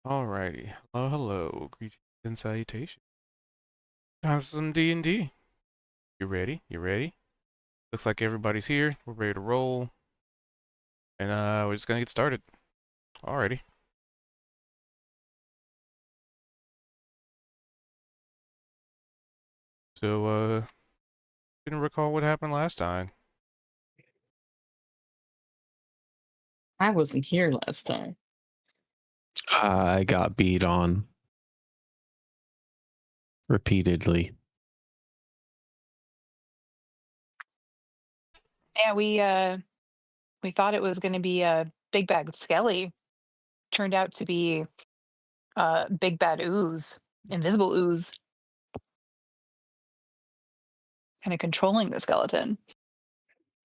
Alrighty. Hello, hello. Greetings and salutations. Time for some D&D. You ready? You ready? Looks like everybody's here. We're ready to roll. And we're just gonna get started. Alrighty. So, didn't recall what happened last time. I wasn't here last time. I got beat on repeatedly. Yeah, we thought it was going to be a big bad Skelly. Turned out to be big bad ooze, invisible ooze, kind of controlling the skeleton,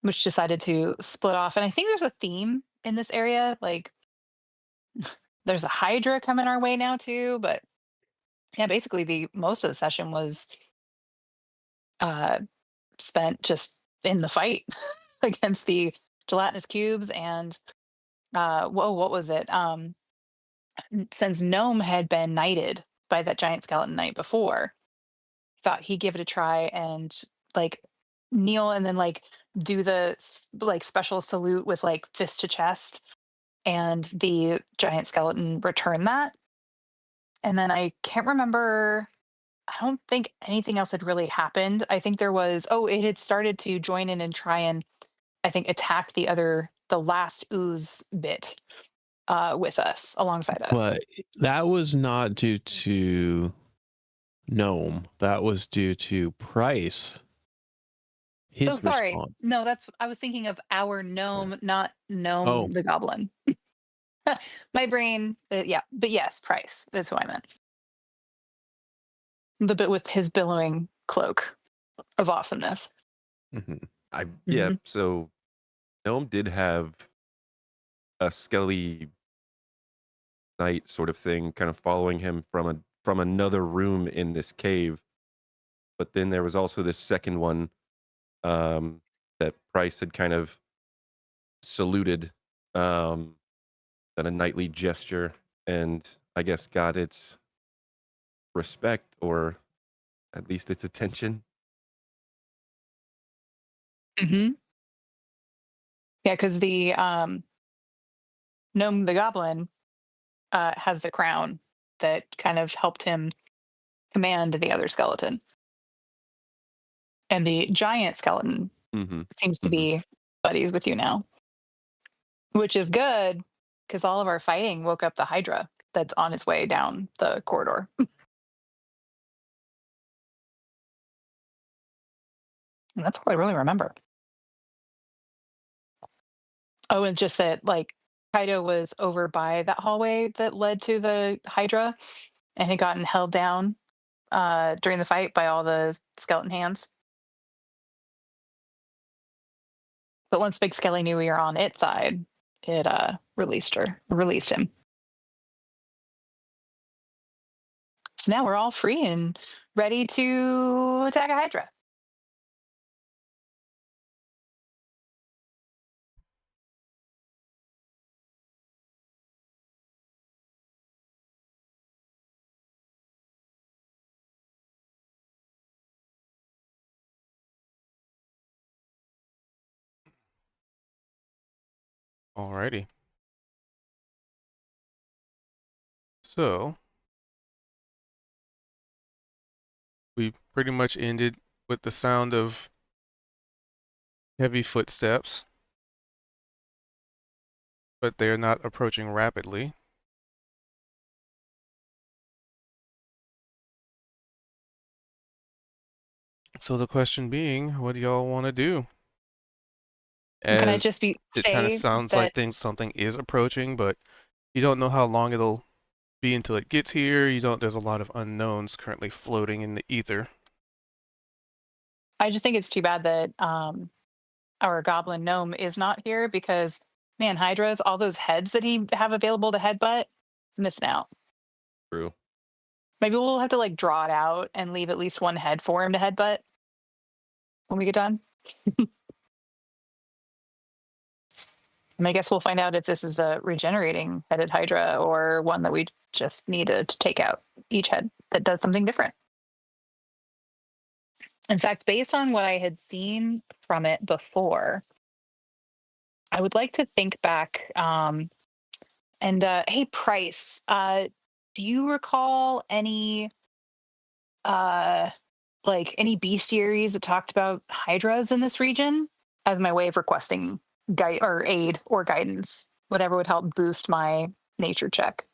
which decided to split off. And I think there's a theme in this area. Like there's a Hydra coming our way now too. But yeah, basically the most of the session was uh, spent just in the fight against the gelatinous cubes and whoa, what was it? Since Gnome had been knighted by that giant skeleton knight before, thought he'd give it a try and like kneel and then like do the like special salute with like fist to chest, and the giant skeleton returned that. And then I can't remember. I don't think anything else had really happened. I think there was, oh, it had started to join in and try and I think attack the last ooze bit with us alongside us. But that was not due to Gnome. That was due to Price. Oh, His sorry. response. No, that's I was thinking of our gnome, not Oh, gnome the goblin. My brain, yeah, but yes, Price is who I meant. The bit with his billowing cloak of awesomeness. Yeah, Hmm. so Gnome did have a skelly knight sort of thing kind of following him from another room in this cave. But then there was also this second one that Price had kind of saluted um at a knightly gesture, and I guess got its respect, or at least its attention. Hmm. Yeah, because the gnome the goblin has the crown that kind of helped him command the other skeleton, and the giant skeleton Mm-hmm. seems to Mm-hmm. be buddies with you now, which is good because all of our fighting woke up the Hydra that's on its way down the corridor. And that's all I really remember. Oh, and just that, like, Kaido was over by that hallway that led to the Hydra and had gotten held down during the fight by all the skeleton hands. But once Big Skelly knew we were on its side, it released him. So now we're all free and ready to attack a Hydra. Alrighty. So, we pretty much ended with the sound of heavy footsteps, but they are not approaching rapidly. So the question being, what do y'all want to do? Can I As just be it kind of say sounds like that something is approaching, but you don't know how long it'll be until it gets here. You don't. There's a lot of unknowns currently floating in the ether. I just think it's too bad that our goblin gnome is not here because man, Hydras, all those heads that he have available to headbutt, missing out. True. Maybe we'll have to like draw it out and leave at least one head for him to headbutt when we get done. And I guess we'll find out if this is a regenerating headed Hydra or one that we just need to take out each head that does something different. In fact, based on what I had seen from it before, I would like to think back. Hey, Price, do you recall any any bestiaries that talked about hydras in this region? As my way of requesting guide or aid or guidance, whatever would help boost my nature check.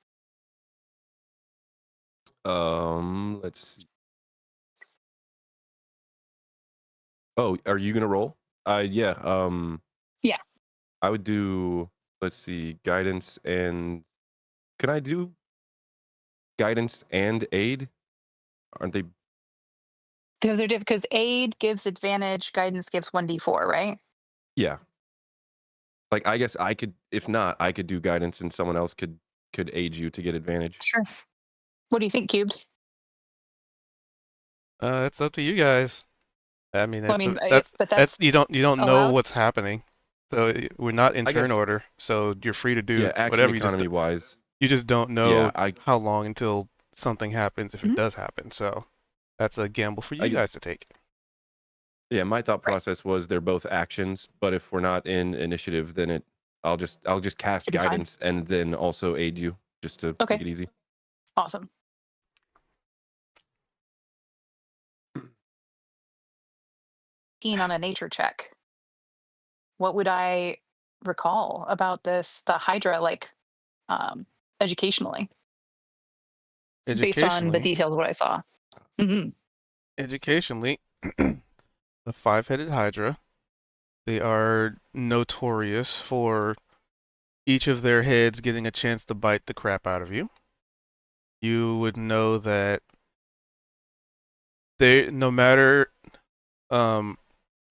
Let's see. Oh, are you gonna roll? Yeah. Yeah. I would do. Let's see, guidance and. Can I do guidance and aid? Aren't they? Those are different because aid gives advantage, guidance gives 1d4, right? Yeah. Like I guess I could. If not, I could do guidance, and someone else could aid you to get advantage. Sure. What do you think, Cubed? It's up to you guys. I mean, Well, I that's mean, that's but that's you don't know allowed? what's happening. So we're not in I turn guess- order, so you're free to do Yeah, action whatever you just economy wise. you just don't know Yeah, I how long until something happens if it Mhm. does happen. So that's a gamble for you I- guys to take. yeah, my thought Right. process was they're both actions, but if we're not in initiative, then I'll just cast It'd be fine. guidance and then also aid you just to Okay. make it easy. Awesome. On a nature check. What would I recall about the Hydra, educationally, based on the Educationally, details of what I saw? Hmm. educationally, the five-headed Hydra, they are notorious for each of their heads getting a chance to bite the crap out of you. You would know that they, no matter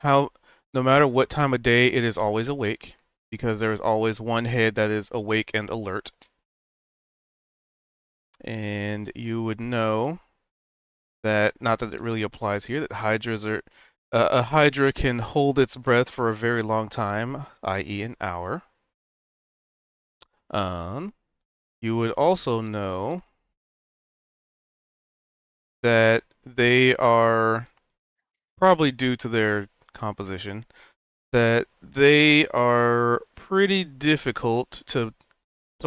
how no matter what time of day, it is always awake because there is always one head that is awake and alert. And you would know that, not that it really applies here, that hydras are a hydra can hold its breath for a very long time, i.e. an hour. You would also know that they are, probably due to their composition, that they are pretty difficult to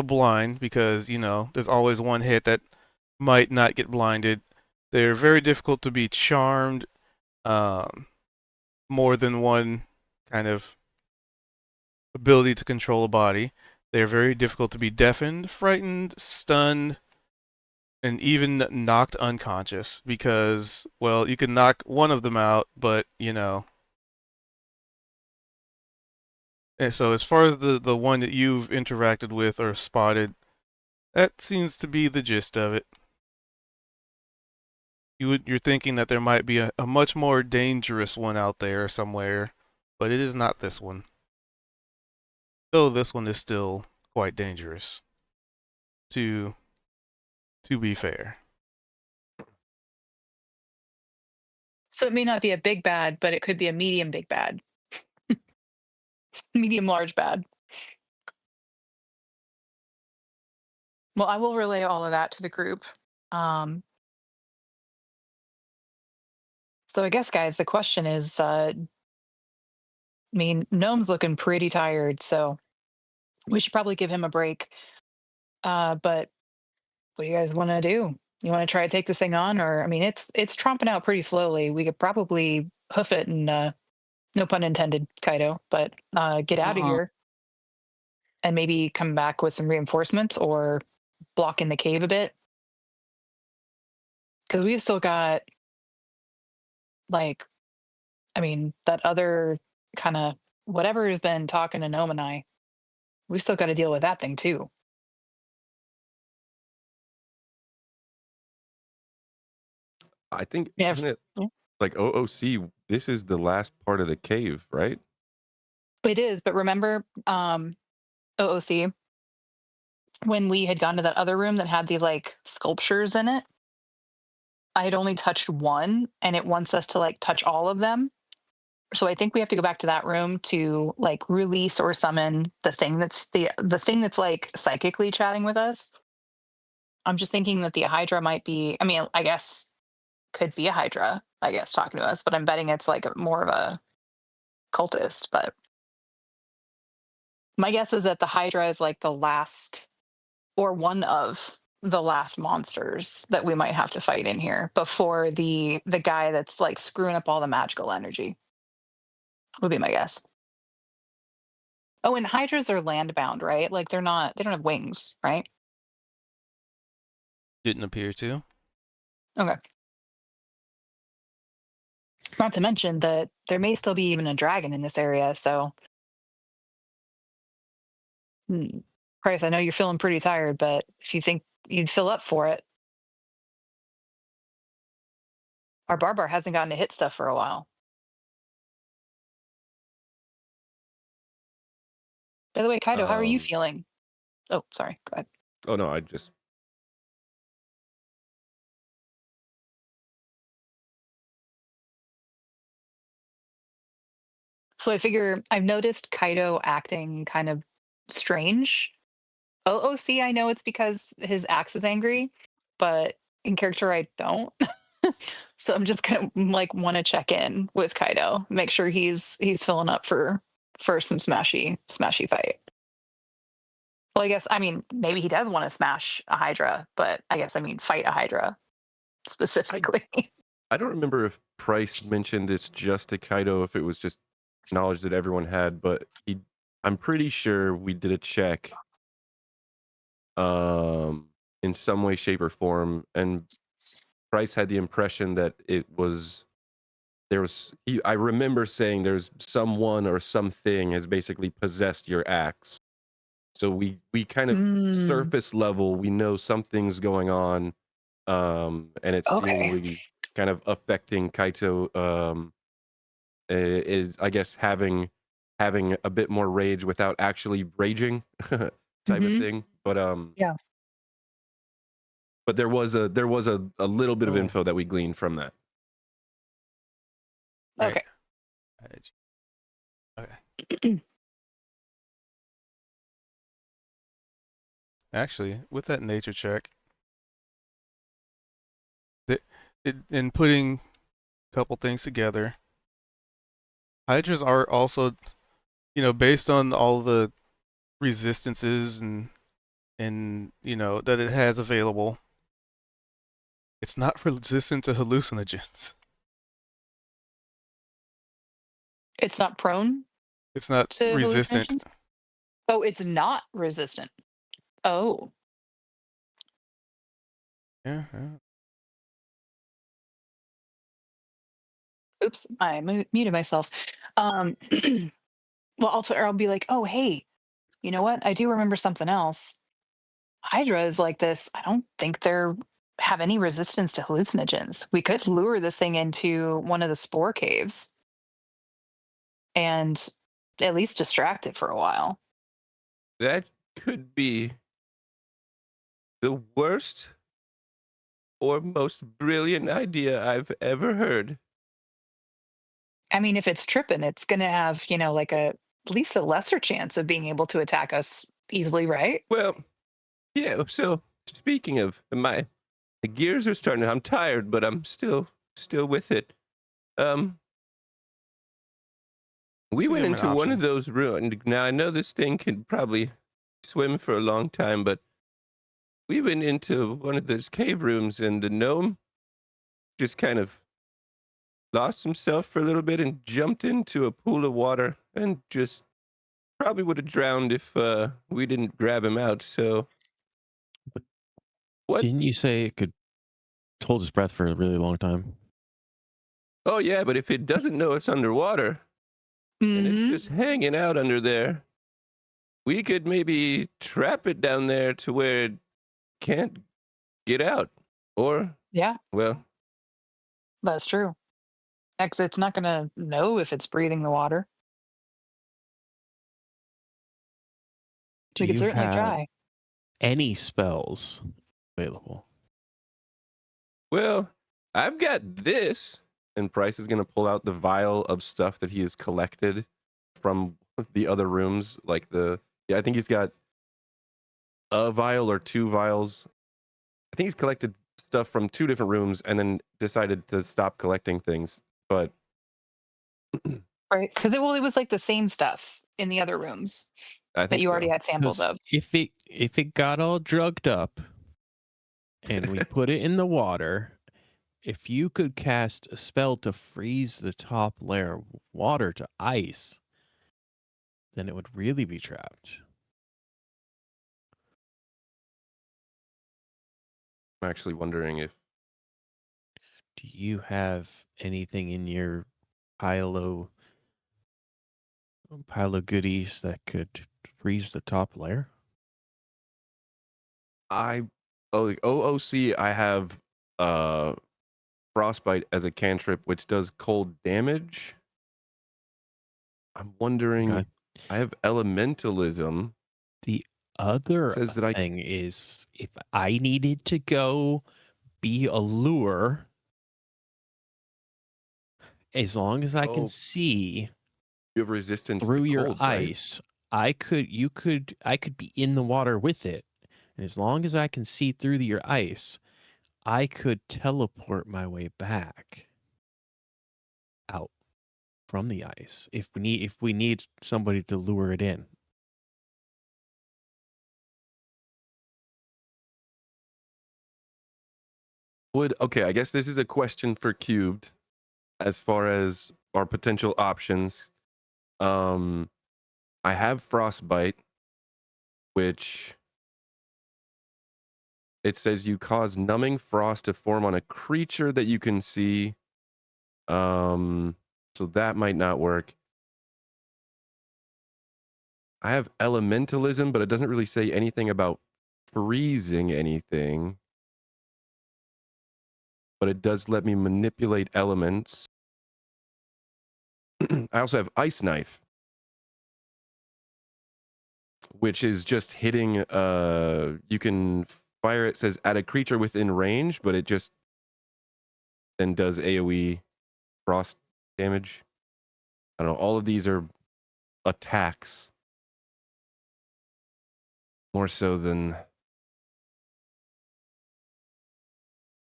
blind because, there's always one hit that might not get blinded. They're very difficult to be charmed. More than one kind of ability to control a body. They're very difficult to be deafened, frightened, stunned, and even knocked unconscious because, well, you can knock one of them out, but, And so as far as the one that you've interacted with or spotted, that seems to be the gist of it. You're thinking that there might be a much more dangerous one out there somewhere, but it is not this one. Though this one is still quite dangerous. To be fair. So it may not be a big bad, but it could be a medium big bad. Medium large bad. Well, I will relay all of that to the group. So I guess, guys, the question is, Gnome's looking pretty tired, so we should probably give him a break. But what do you guys want to do? You want to try to take this thing on, or it's tromping out pretty slowly. We could probably hoof it, and no pun intended, Kaido. But get out of here, and maybe come back with some reinforcements or block in the cave a bit, because we've still got that other kind of whatever has been talking to Gnome and I. We still got to deal with that thing too. I think Yeah, isn't it yeah. like OOC? This is the last part of the cave, right? It is, but remember, OOC, when we had gone to that other room that had the sculptures in it, I had only touched one, and it wants us to touch all of them. So I think we have to go back to that room to like release or summon the thing that's the thing that's like psychically chatting with us. I'm just thinking that the Hydra might be. I mean, I guess could be a Hydra. I guess talking to us, but I'm betting it's like more of a cultist. But my guess is that the Hydra is like the last or one of the last monsters that we might have to fight in here before the guy that's like screwing up all the magical energy. Would be my guess. Oh, and Hydras are land bound, right? Like they don't have wings, right? Didn't appear to. Okay. Not to mention that there may still be even a dragon in this area, so Price, I know you're feeling pretty tired, but if you think you'd fill up for it. Our Barbar hasn't gotten to hit stuff for a while. By the way, Kaido, how are you feeling? Oh, sorry. Go ahead. Oh no, I just So I figure I've noticed Kaido acting kind of strange. OOC, I know it's because his axe is angry, but in character, I don't. So I'm just gonna like want to check in with Kaido, make sure he's filling up for some smashy fight. Well, I mean maybe he does want to smash a Hydra, but I guess I mean fight a Hydra specifically. I don't remember if Price mentioned this just to Kaido, if it was just knowledge that everyone had, but I'm pretty sure we did a check in some way, shape, or form, and Price had the impression that I remember saying there's someone or something has basically possessed your axe. So we kind of surface level, we know something's going on, and it's Okay. seemingly kind of affecting Kaito. Is I guess having a bit more rage without actually raging, type of thing. But Yeah. But there was a little bit of Oh. info that we gleaned from that. Right. Okay. Okay. Actually, with that nature check, in putting a couple things together, Hydras are also, based on all the resistances and that it has available, it's not resistant to hallucinogens. It's not prone It's not to resistant. hallucinations? Oh, it's not resistant. Oh. Yeah. Oops, I muted myself. Well, I'll be like, oh, hey, you know what? I do remember something else. Hydra is like this. I don't think they're have any resistance to hallucinogens. We could lure this thing into one of the spore caves and at least distract it for a while. That could be the worst or most brilliant idea I've ever heard. I mean, if it's tripping, it's going to have, like at least a lesser chance of being able to attack us easily, right? Well, yeah, so speaking of the gears are starting. I'm tired, but I'm still with it. We Seem went an into one of option. those rooms. Now I know this thing can probably swim for a long time, but we went into one of those cave rooms, and the gnome just kind of lost himself for a little bit and jumped into a pool of water and just probably would have drowned if we didn't grab him out. So what? Didn't you say it could hold its breath for a really long time? Oh yeah, but if it doesn't know it's underwater and it's just hanging out under there, we could maybe trap it down there to where it can't get out. Or Yeah, well, that's true. Because it's not going to know if it's breathing the water. Do We could you certainly have try. any spells available? I've got this, and Price is going to pull out the vial of stuff that he has collected from the other rooms. I think he's got a vial or 2 vials. I think he's collected stuff from 2 different rooms and then decided to stop collecting things. But Right. Because it was like the same stuff in the other rooms I that think you already so. had samples 'Cause of. if it got all drugged up and we put it in the water, if you could cast a spell to freeze the top layer of water to ice, then it would really be trapped. I'm actually wondering if Do you have anything in your pile of goodies that could freeze the top layer? OOC, I have Frostbite as a cantrip, which does cold damage. I'm wondering. Okay. I have Elementalism. The other Says that I thing is if I needed to go be a lure, as long as I can Oh. see You have resistance through to your cold, right? ice, I could be in the water with it. And as long as I can see through your ice, I could teleport my way back out from the ice if we need somebody to lure it in. Okay, I guess this is a question for Cubed as far as our potential options. I have Frostbite, which it says you cause numbing frost to form on a creature that you can see. So that might not work. I have Elementalism, but it doesn't really say anything about freezing anything. But it does let me manipulate elements. I also have Ice Knife, which is just hitting. You can fire it, says at a creature within range, but it just then does AoE frost damage. I don't know. All of these are attacks more so than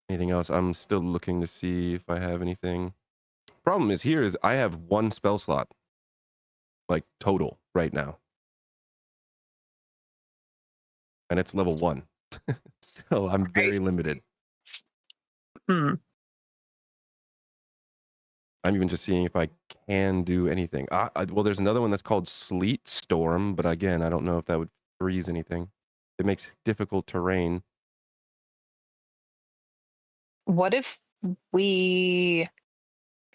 anything else. I'm still looking to see if I have anything. Problem is I have 1 spell slot, like total right now, and it's level 1. So I'm very limited. Hmm. I'm even just seeing if I can do anything. Well, there's another one that's called Sleet Storm, but again, I don't know if that would freeze anything. It makes difficult terrain. What if we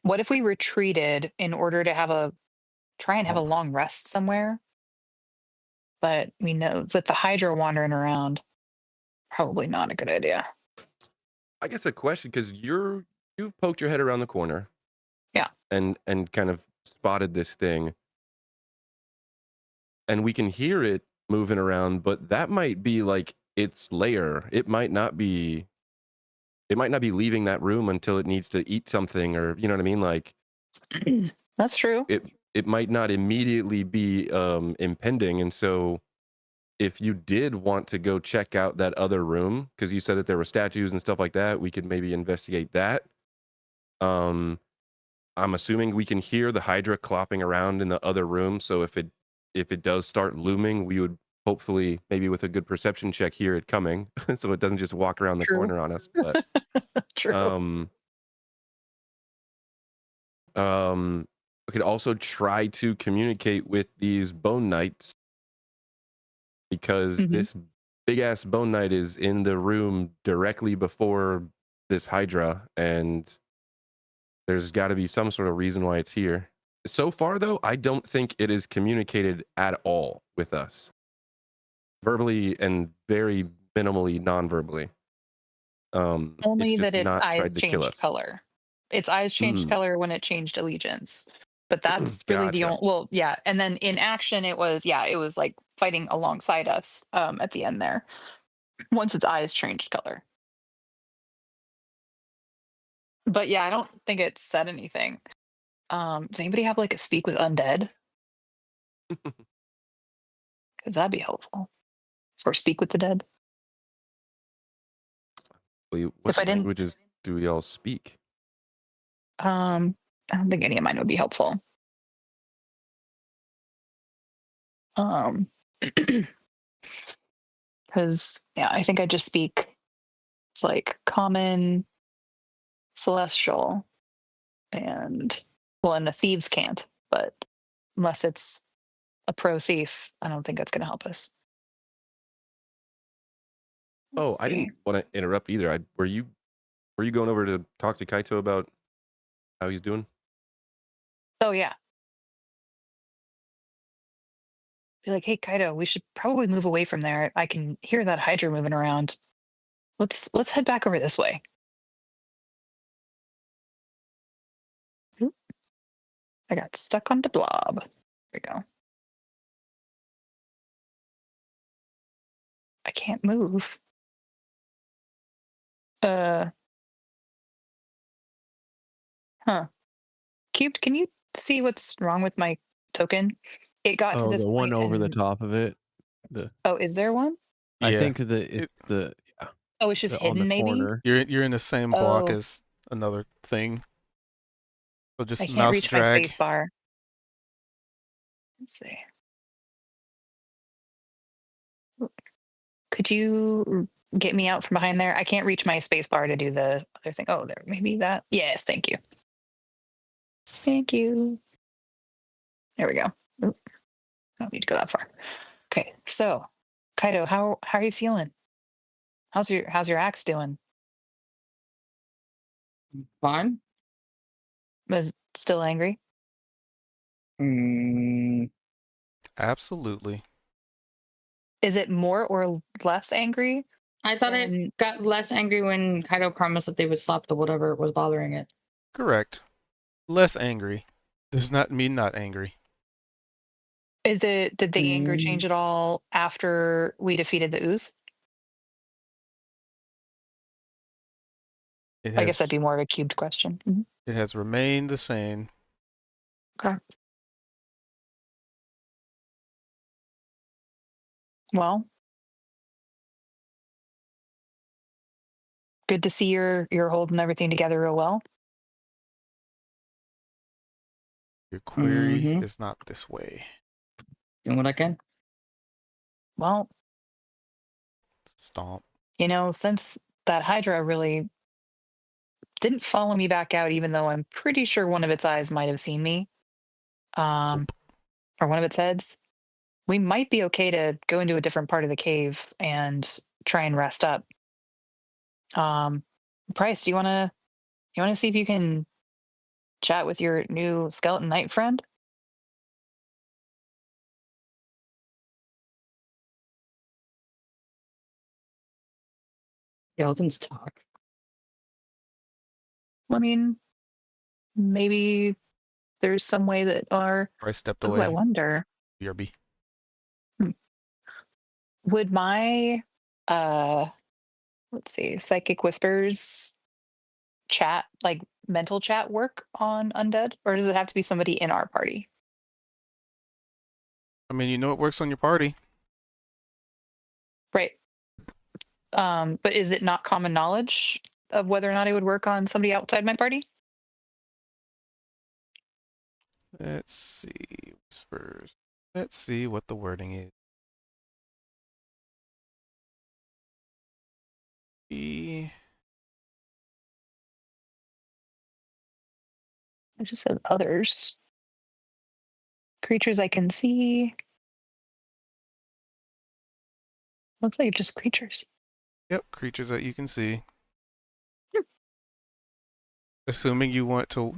retreated in order to try and have a long rest somewhere? But we know with the Hydra wandering around, probably not a good idea. I guess a question, because you've poked your head around the corner. Yeah. And kind of spotted this thing. And we can hear it moving around, but that might be like its lair. It might not be leaving that room until it needs to eat something, or you know what I mean? Like That's true. it might not immediately be impending. And so if you did want to go check out that other room, because you said that there were statues and stuff like that, we could maybe investigate that. I'm assuming we can hear the Hydra clopping around in the other room. So if it does start looming, we would hopefully, maybe with a good perception check, hear it coming, so it doesn't just walk around the True. corner on us. But True. we could also try to communicate with these Bone Knights, because this big ass Bone Knight is in the room directly before this Hydra, and there's got to be some sort of reason why it's here. So far, though, I don't think it is communicated at all with us, verbally and very minimally non-verbally. Only it's just that its not eyes tried to kill changed us. color. Its eyes changed color when it changed allegiance. But that's really the Gotcha. only, well, yeah. And then in action, it was like fighting alongside us at the end there, once its eyes changed color. But yeah, I don't think it said anything. Does anybody have like a speak with undead? Because that'd be helpful. Or speak with the dead. What If I didn't, languages do we all speak? I don't think any of mine would be helpful. Because yeah, I think I just speak. It's like common, celestial, and well, and the thieves can't. But unless it's a pro thief, I don't think that's going to help us. Oh, Let's I see. didn't want to interrupt either. Were you going over to talk to Kaito about how he's doing? Oh yeah. Be like, hey Kaido, we should probably move away from there. I can hear that Hydra moving around. Let's head back over this way. Oop, I got stuck on the blob. There we go. I can't move. Huh. Cubed, can you see what's wrong with my token? It got to Oh, this the one point over the and top of it. The oh, is there one? I Yeah. think that It, it's the Oh, it's just on the hidden maybe? corner. you're in the same block Oh, as another thing. So I just can't mouse reach my drag. space bar. Let's see. Could you get me out from behind there? I can't reach my space bar to do the other thing. Oh, there, maybe that. Yes, thank you. Thank you. There we go. Oop, I don't need to go that far. Okay, so Kaido, how are you feeling? How's your axe doing? Fine. Is it still angry? Mm, Absolutely. Is it more or less angry I thought than it got less angry when Kaido promised that they would stop the whatever was bothering it. Correct. Less angry does not mean not angry. is it? Did the anger change Mm, at all after we defeated the ooze? It I guess that'd has be more of a cubed question. Mhm. it has remained the same. Okay. Well, good to see you're holding everything together real well. Your query mm-hmm. is not this way. Doing what I can. Well, Stomp. since that Hydra really didn't follow me back out, even though I'm pretty sure one of its eyes might have seen me, um, or one of its heads, we might be okay to go into a different part of the cave and try and rest up. Um, Price, do you wanna see if you can chat with your new skeleton knight friend? Skeletons talk. I mean, maybe there's some way that our. I stepped Ooh, I away. wonder. BRB. Hmm, would my let's see, psychic whispers chat, like mental chat, work on undead, or does it have to be somebody in our party? I mean, it works on your party. Right. But is it not common knowledge of whether or not it would work on somebody outside my party? Let's see. Whispers. Let's see what the wording is. E. It just says others. Creatures I can see. Looks like just creatures. Yep, creatures that you can see. Hmm. Assuming you want to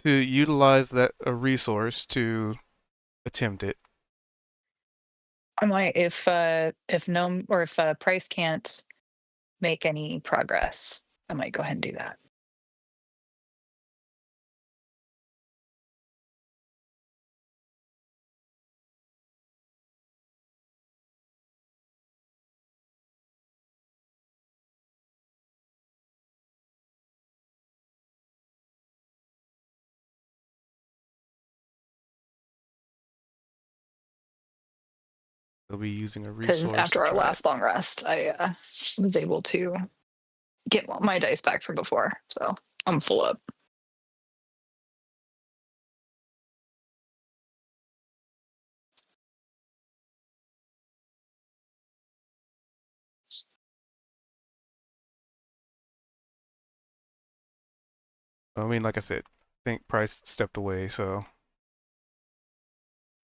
utilize that a resource to attempt it. I might if gnome or if Price can't make any progress, I might go ahead and do that. He'll be using a Because resource. after to our try last long rest, I was able to get my dice back from before. So I'm full up. I mean, like I said, I think Price stepped away, so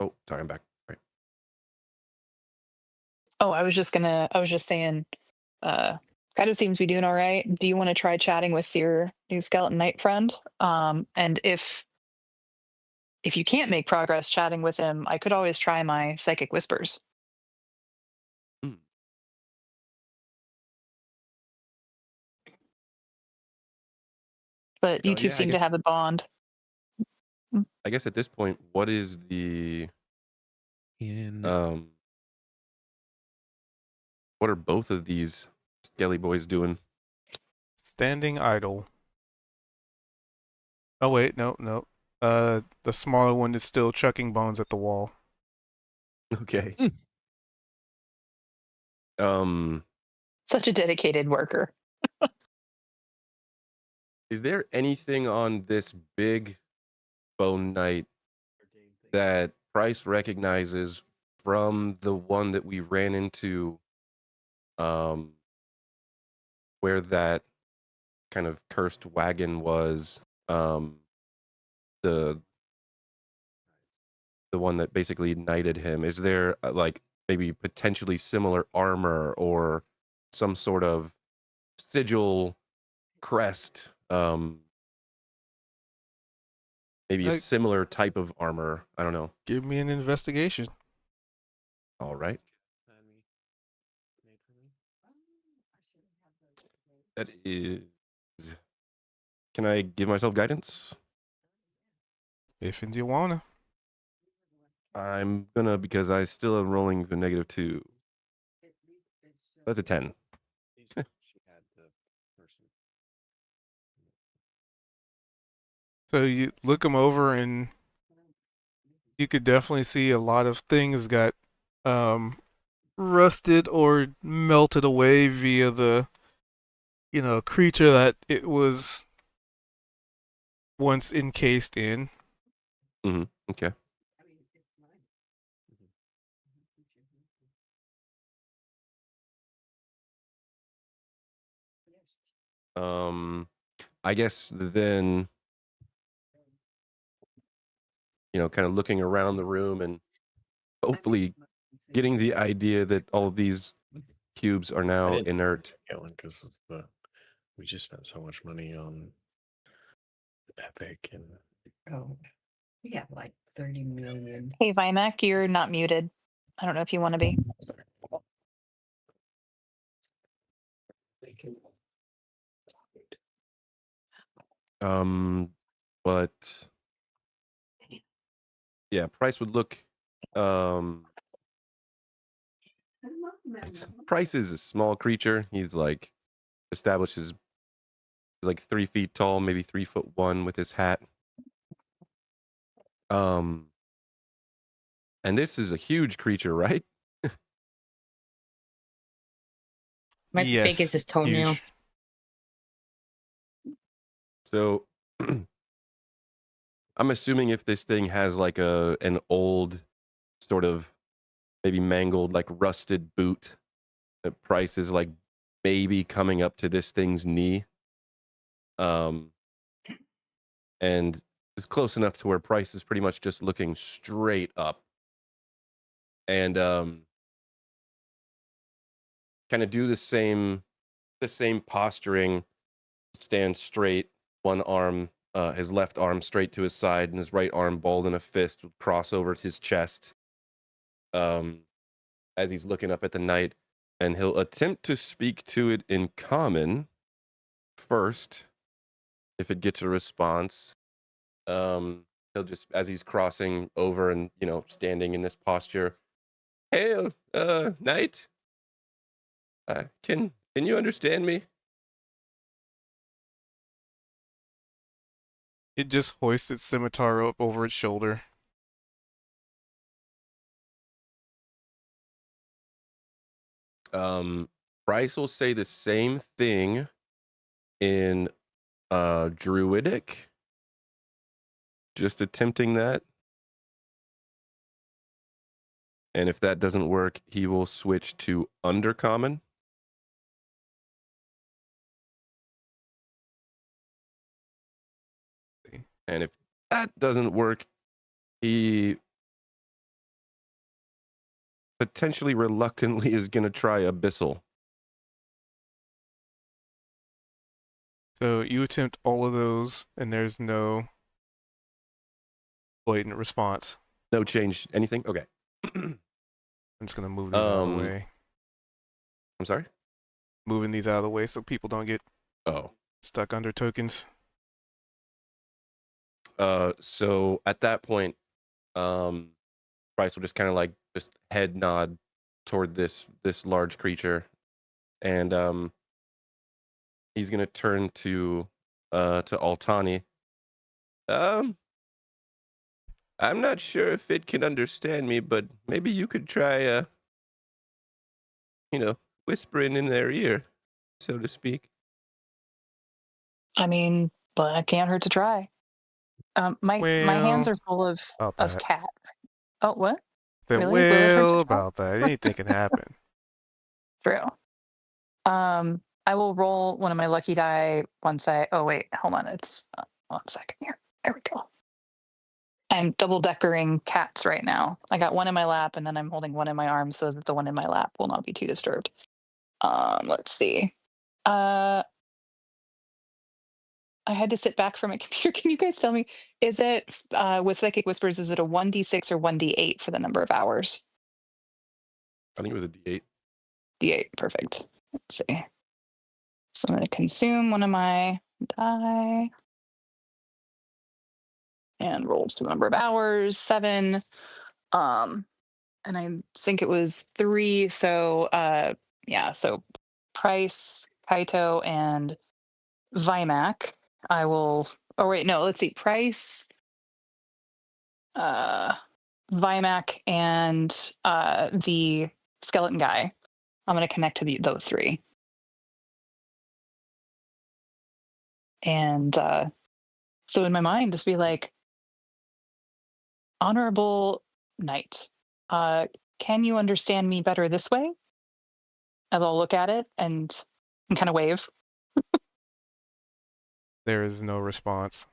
Oh, sorry, I'm back. Right. Oh, I was just saying, Kaido seems to be doing all right. Do you want to try chatting with your new skeleton knight friend? And if you can't make progress chatting with him, I could always try my psychic whispers. Hmm. But you two Yeah, I seem to guess have a bond. I guess at this point, what is the In what are both of these skelly boys doing? standing idle. Oh wait, no. The smaller one is still chucking bones at the wall. Okay. Hmm. Such a dedicated worker. Is there anything on this big bone knight that Price recognizes from the one that we ran into, where that kind of cursed wagon was, the one that basically knighted him? Is there like maybe potentially similar armor or some sort of sigil, crest, maybe a Like, similar type of armor? I don't know. give me an investigation. All right. That is. Can I give myself guidance? If and you wanna. I'm gonna, because I still am rolling the -2. That's a 10. So you look them over, and you could definitely see a lot of things got rusted or melted away via the creature that it was once encased in. Mm-hmm. Okay. I guess then, kind of looking around the room and hopefully getting the idea that all of these cubes are now inert. Because we just spent so much money on Epic and Oh, we got like 30 million. Hey, Vimac, you're not muted. I don't know if you want to be. But yeah, Price would look. Price is a small creature. He's like establishes. He's like 3 feet tall, maybe 3'1" with his hat. And this is a huge creature, right? My big as his toenail. huge. So I'm assuming if this thing has like an old sort of maybe mangled, like rusted boot, the Price is like maybe coming up to this thing's knee. And is close enough to where Price is pretty much just looking straight up. And kind of do the same posturing, stand straight, one arm, his left arm straight to his side, and his right arm balled in a fist would cross over his chest, as he's looking up at the knight, and he'll attempt to speak to it in common first. If it gets a response, he'll just, as he's crossing over and standing in this posture, "Hail, knight. Can you understand me?" It just hoists its scimitar up over its shoulder. Bryce will say the same thing in Druidic. Just attempting that. And if that doesn't work, he will switch to Undercommon. And if that doesn't work, he potentially reluctantly is going to try Abyssal. So you attempt all of those, and there's no blatant response. No change, anything? Okay. I'm just gonna move these out of the way. I'm sorry? Moving these out of the way so people don't get Oh. stuck under tokens. So at that point, Bryce will just kind of like just head nod toward this large creature, and he's gonna turn to Altani. I'm not sure if it can understand me, but maybe you could try whispering in their ear, so to speak. I mean, but I can't hurt to try. My hands Well, are full of about that. cat. Oh, what? Said, Really? Will it hurt to try? about that. Anything can happen. True. I will roll one of my lucky die once I. Oh wait, hold on. It's 1 second here. There we go. I'm double deckering cats right now. I got one in my lap, and then I'm holding one in my arms so that the one in my lap will not be too disturbed. Let's see. I had to sit back from a computer. Can you guys tell me, is it with Psychic Whispers, is it a 1d6 or 1d8 for the number of hours? I think it was a D8. D8, perfect. Let's see. So I'm going to consume one of my die and roll to the number of hours, 7. And I think it was 3. So yeah, so Price, Kaito, and Vimac. I will. Oh wait, no. Let's see. Price, Vimac, and the skeleton guy. I'm going to connect to those 3. And so in my mind, just be like, honorable knight, can you understand me better this way? As I'll look at it and kind of wave. There is no response.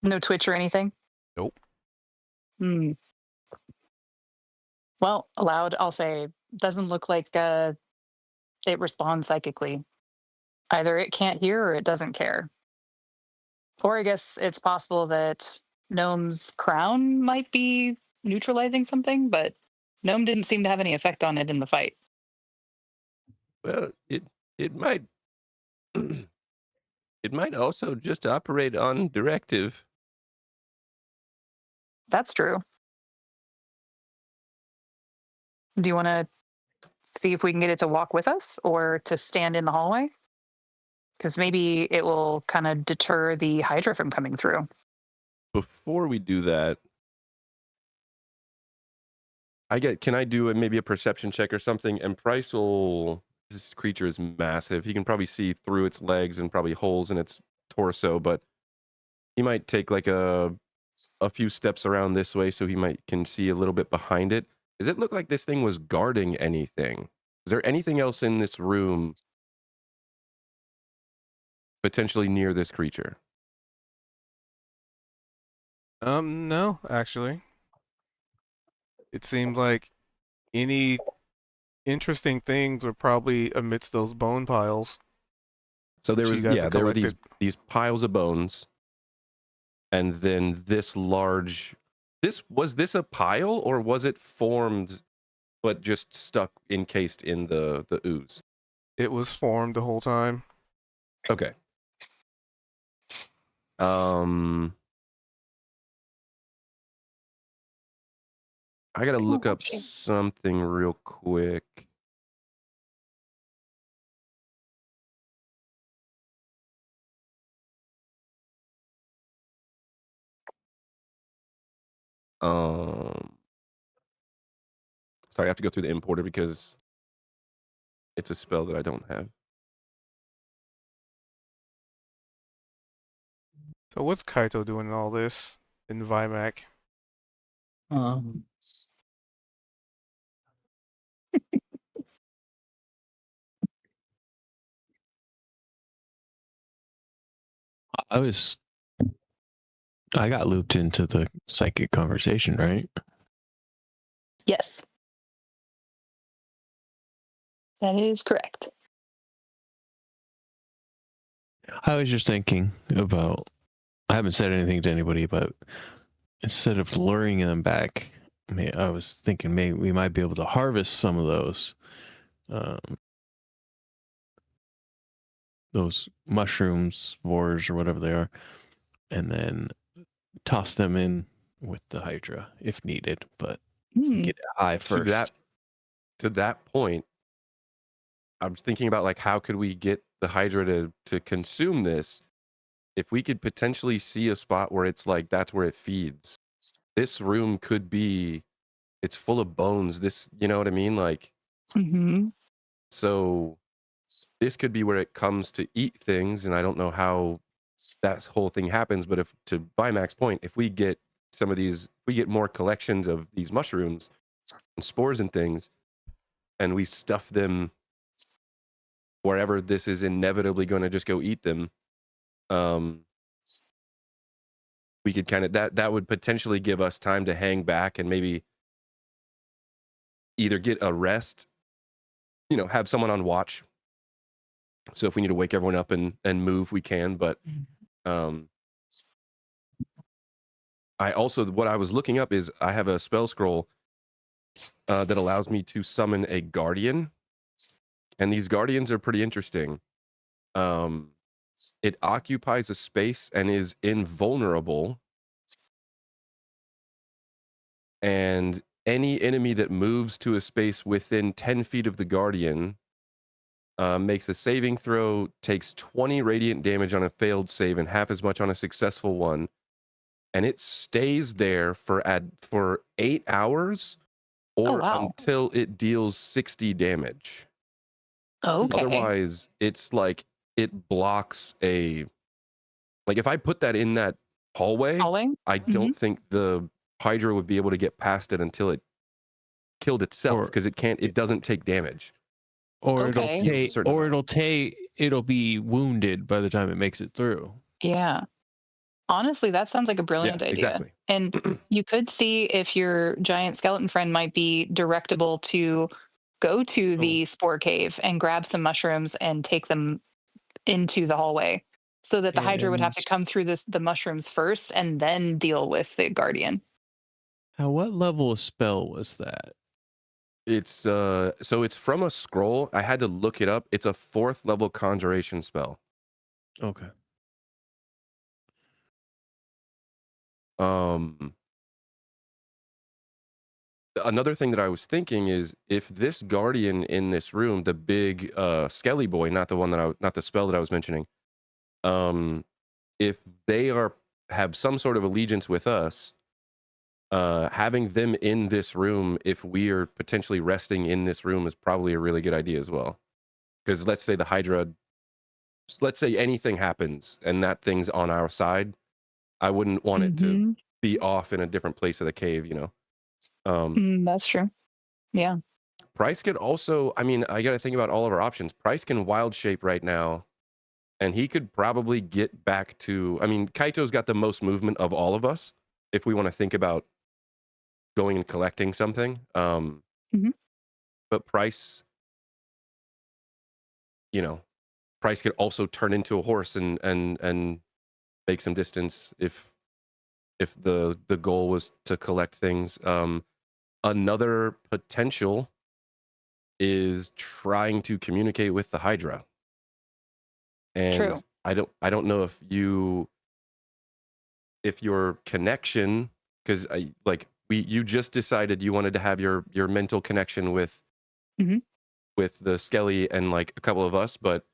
No twitch or anything? Nope. Hmm. Well, aloud, I'll say, doesn't look like it responds psychically. Either it can't hear or it doesn't care. Or I guess it's possible that Gnome's crown might be neutralizing something, but Gnome didn't seem to have any effect on it in the fight. Well, it might it might also just operate on directive. That's true. Do you want to see if we can get it to walk with us or to stand in the hallway? Because maybe it will kind of deter the Hydra from coming through. Before we do that, can I do maybe a perception check or something? And Price will. This creature is massive. He can probably see through its legs and probably holes in its torso, but he might take like a few steps around this way so he can see a little bit behind it. Does it look like this thing was guarding anything? Is there anything else in this room potentially near this creature? No, actually. It seemed like any interesting things were probably amidst those bone piles. So there Which was you guys have there were collected. these piles of bones, and then this was this a pile or was it formed but just stuck encased in the ooze? It was formed the whole time. Okay. I gotta look up something real quick. Sorry, I have to go through the importer because It's a spell that I don't have. So what's Kaito doing in all this in Vimac? I got looped into the psychic conversation, right? Yes. That is correct. I was just thinking about, I haven't said anything to anybody, but instead of luring them back, I was thinking maybe we might be able to harvest some of those mushrooms, spores, or whatever they are, and then toss them in with the Hydra if needed, but get it high first. To that point, I was thinking about like how could we get the Hydra to consume this? If we could potentially see a spot where it's like that's where it feeds. This room could be, it's full of bones. This, you know what I mean? Like, Mm-hmm. so this could be where it comes to eat things, and I don't know how that whole thing happens. But if, to Vimac's point, if we get some of these, we get more collections of these mushrooms and spores and things, and we stuff them wherever this is inevitably going to just go eat them, we could kind of that would potentially give us time to hang back and maybe either get a rest, you know, have someone on watch. So if we need to wake everyone up and move, we can. But I also, what I was looking up is I have a spell scroll that allows me to summon a guardian, and these guardians are pretty interesting. It occupies a space and is invulnerable, and any enemy that moves to a space within 10 feet of the guardian makes a saving throw, takes 20 radiant damage on a failed save and half as much on a successful one, and it stays there for 8 hours or wow. until it deals 60 damage. Okay. Otherwise, it's like it blocks a, like if I put that in that hallway, I don't think the Hydra would be able to get past it until it killed itself, because it doesn't take damage. Or Okay. it'll be wounded by the time it makes it through. Yeah. Honestly, that sounds like a brilliant idea. Exactly. And you could see if your giant skeleton friend might be directable to go to the spore cave and grab some mushrooms and take them into the hallway, so that the Hydra would have to come through the mushrooms first and then deal with the guardian. What level of spell was that? It's so it's from a scroll. I had to look it up. It's a 4th level conjuration spell. Okay. Another thing that I was thinking is if this guardian in this room, the big skelly boy, not the spell that I was mentioning, if they have some sort of allegiance with us, having them in this room, if we are potentially resting in this room, is probably a really good idea as well. Because let's say the Hydra, let's say anything happens and that thing's on our side, I wouldn't want it to be off in a different place of the cave, you know. That's true. Yeah. Price could also, I mean, I got to think about all of our options. Price can wild shape right now, and he could probably get back to, I mean, Kaito's got the most movement of all of us if we want to think about going and collecting something. But Price, you know, Price could also turn into a horse and make some distance if the goal was to collect things. Another potential is trying to communicate with the Hydra. And True. I don't know if your connection, because you just decided you wanted to have your mental connection with the Skelly and like a couple of us, but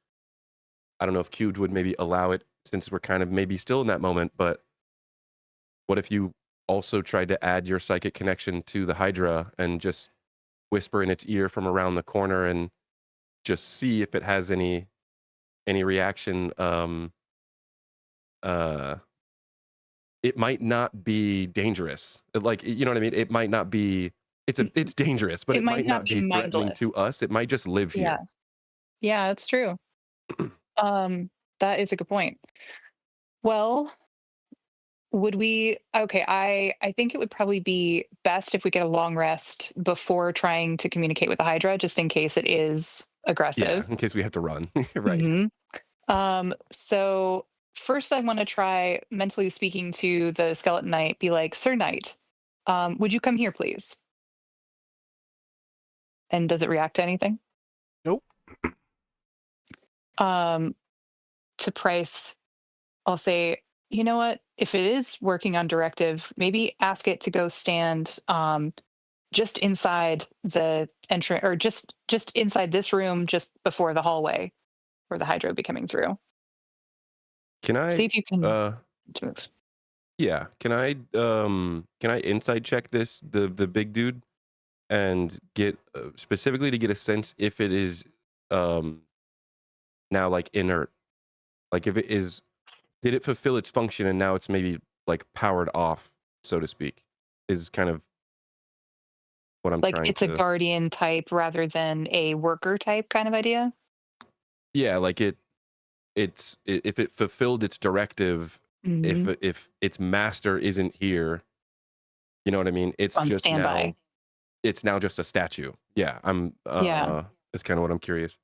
I don't know if Cubed would maybe allow it, since we're kind of maybe still in that moment. But what if you also tried to add your psychic connection to the Hydra and just whisper in its ear from around the corner and just see if it has any reaction. It might not be dangerous. Like, you know what I mean? It might not be. It's dangerous, but It it might might not not be be threatening mindless. to us. It might just live Yeah. here. Yeah, that's true. That is a good point. Well, would we okay, I think it would probably be best if we get a long rest before trying to communicate with the Hydra, just in case it is Yeah, aggressive. in case we have to run. Right. Mhm. So first I want to try mentally speaking to the skeleton knight, be like, Sir Knight, would you come here, please? And does it react to anything? Nope. Um, to Price, I'll say, you know what? If it is working on directive, maybe ask it to go stand just inside the entrance, or just inside this room, just before the hallway where the Hydra will be coming through. Can See I? if you can Uh, move. yeah. Can I insight check the big dude and get specifically to get a sense if it is now like inert, like if it is, did it fulfill its function and now it's maybe like powered off, so to speak, is kind of what I'm Like trying it's a to. guardian type rather than a worker type kind of idea. Yeah, like if it fulfilled its directive, Mhm. if its master isn't here, you know what I mean? On standby. It's now just a statue. Yeah, I'm Yeah, that's kind of what I'm curious.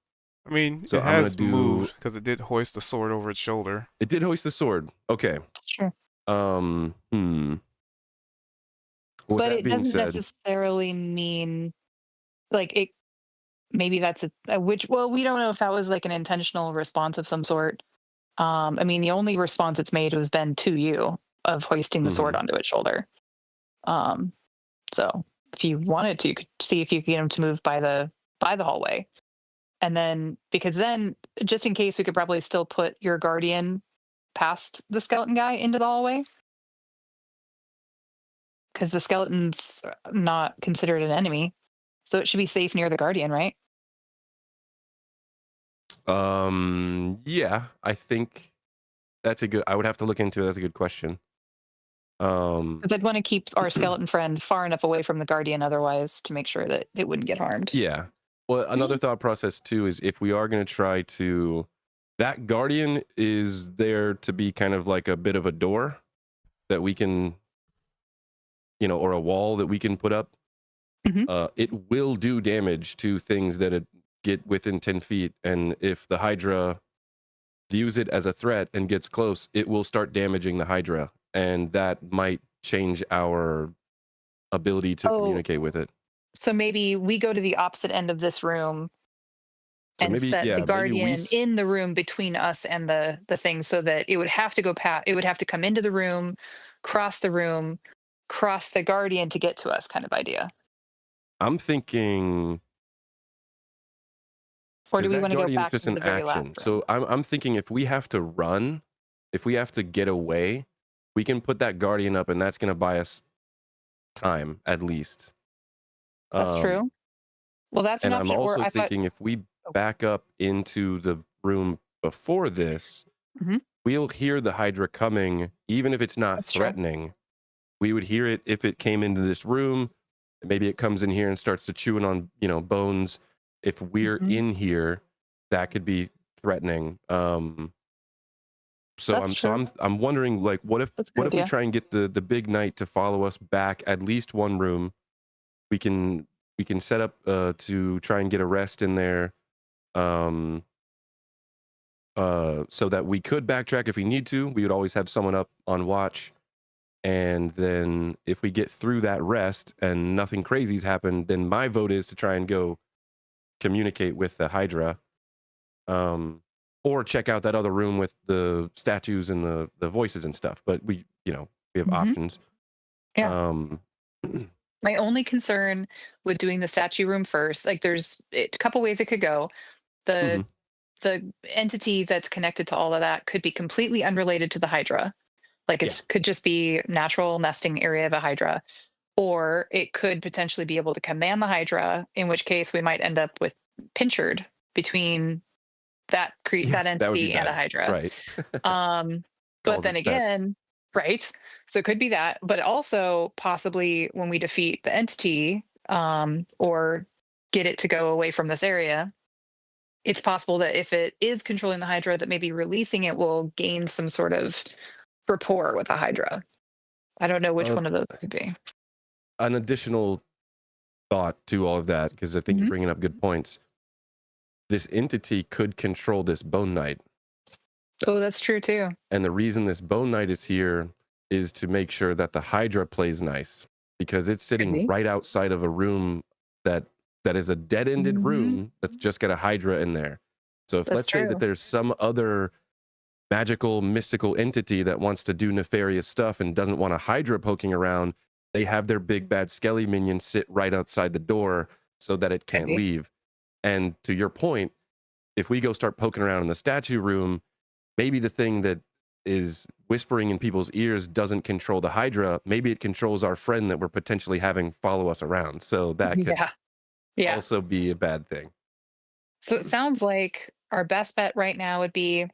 I mean, So it I'm gonna has do. moved because it did hoist the sword over its shoulder. It did hoist the sword. Okay. sure. Hmm. With But that it being doesn't said, necessarily mean like it. Maybe that's a which. Well, we don't know if that was like an intentional response of some sort. I mean, the only response it's made has been to you of hoisting the sword mhm. onto its shoulder. Um, so if you wanted to, you could see if you could get him to move by the hallway, and then because then just in case we could probably still put your guardian past the skeleton guy into the hallway because the skeleton's not considered an enemy, so it should be safe near the guardian, right? Yeah, I think that's a good. I would have to look into it. That's a good question. Because I'd want to keep our skeleton friend far enough away from the guardian otherwise to make sure that it wouldn't get harmed. Yeah. Well, another thought process too is if we are going to try to, that guardian is there to be kind of like a bit of a door that we can, or a wall that we can put up. Mhm. It will do damage to things that get within 10 feet. And if the Hydra views it as a threat and gets close, it will start damaging the Hydra. And that might change our ability to Oh, communicate with it. so maybe we go to the opposite end of this room So and maybe, set the yeah, maybe guardian in the room between us and the thing so that it would have to go past it would have to come into the room, cross the room, cross the guardian to get to us kind of idea. I'm thinking, Or do because we that want to go guardian is back just into an the very last action. room? So I'm thinking if we have to run, if we have to get away, we can put that guardian up, and that's going to buy us time at least. That's Um, true. Well, that's an and I'm option. Or also I thought thinking if we oh, back up into the room before this, Mhm. we'll hear the Hydra coming, even if it's not that's true. threatening. We would hear it if it came into this room. Maybe it comes in here and starts to chewing on, bones. If we're Mhm. in here, that could be threatening. So That's I'm so true. I'm wondering, like, That's a what good if we idea. try and get the big knight to follow us back at least one room? We can set up to try and get a rest in there, um, so that we could backtrack if we need to. We would always have someone up on watch, and then if we get through that rest and nothing crazy's happened, then my vote is to try and go communicate with the Hydra, or check out that other room with the statues and the voices and stuff. But we have Mhm. options. Yeah. Um, My only concern with doing the statue room first, like there's a couple ways it could go. The mhm. the entity that's connected to all of that could be completely unrelated to the Hydra. Like Yeah. it could just be natural nesting area of a Hydra, or it could potentially be able to command the Hydra, in which case we might end up with Pinchard between that Yeah, that that would be entity and a bad. Hydra. Right. But Calls then it that. again, right? So it could be that, but also possibly when we defeat the entity, or get it to go away from this area, it's possible that if it is controlling the Hydra, that maybe releasing it will gain some sort of rapport with the Hydra. I don't know which Uh, one of those it could be. An additional thought to all of that, because I think you're Mhm. bringing up good points. This entity could control this Bone Knight. Oh, that's true too. And the reason this Bone Knight is here is to make sure that the Hydra plays nice, because it's sitting be. right outside of a room that is a dead-ended Mhm. room that's just got a Hydra in there. So if That's let's say that true. there's some other magical, mystical entity that wants to do nefarious stuff and doesn't want a Hydra poking around, they have their big bad Skelly minion sit right outside the door so that it can't Maybe. leave. And to your point, if we go start poking around in the statue room, maybe the thing that is whispering in people's ears doesn't control the Hydra. Maybe it controls our friend that we're potentially having follow us around. So that could Yeah. Yeah. also be a bad thing. So it sounds like our best bet right now would be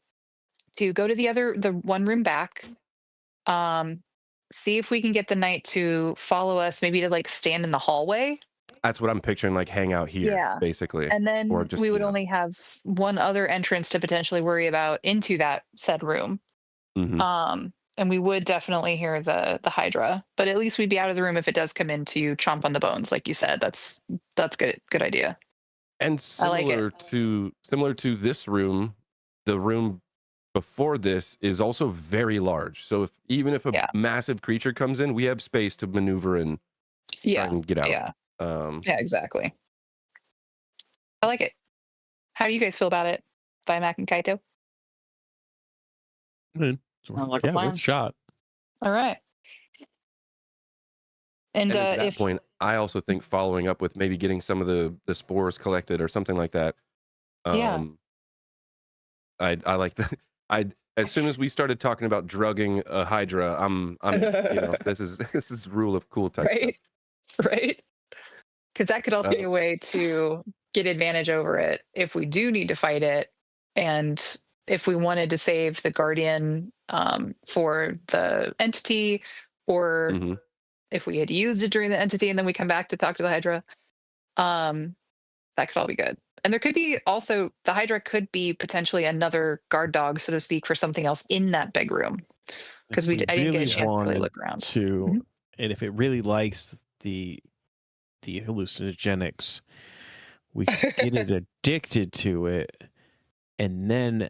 to go to the one room back, um, see if we can get the knight to follow us, maybe to like stand in the hallway. That's what I'm picturing, like hang out here, Yeah. basically. And Or then just, we you would know. only have one other entrance to potentially worry about into that said room. Mhm. And we would definitely hear the Hydra, but at least we'd be out of the room if it does come in to chomp on the bones, like you said. That's good idea. And I like it. similar to this room, the room before this is also very large. So even if a Yeah. massive creature comes in, we have space to maneuver and try Yeah. and get out. Yeah. Um, Yeah, exactly. I like it. How do you guys feel about it? Mac and Kaito? Sounds like a plan. Let's shot. All right. And and to that if point, I also think following up with maybe getting some of the spores collected or something like that. Yeah. I like that. As soon as we started talking about drugging a Hydra, I'm this is rule of cool type right, right, because that could also be a stuff. way to get advantage over it if we do need to fight it, and if we wanted to save the Guardian, for the entity, or Mhm. if we had used it during the entity and then we come back to talk to the Hydra, um, that could all be good. And there could be also the Hydra could be potentially another guard dog, so to speak, for something else in that big room, because If I didn't get a really chance to really wanted look around. to, Mhm. and if it really likes the hallucinogenics, we could get it addicted to it, and then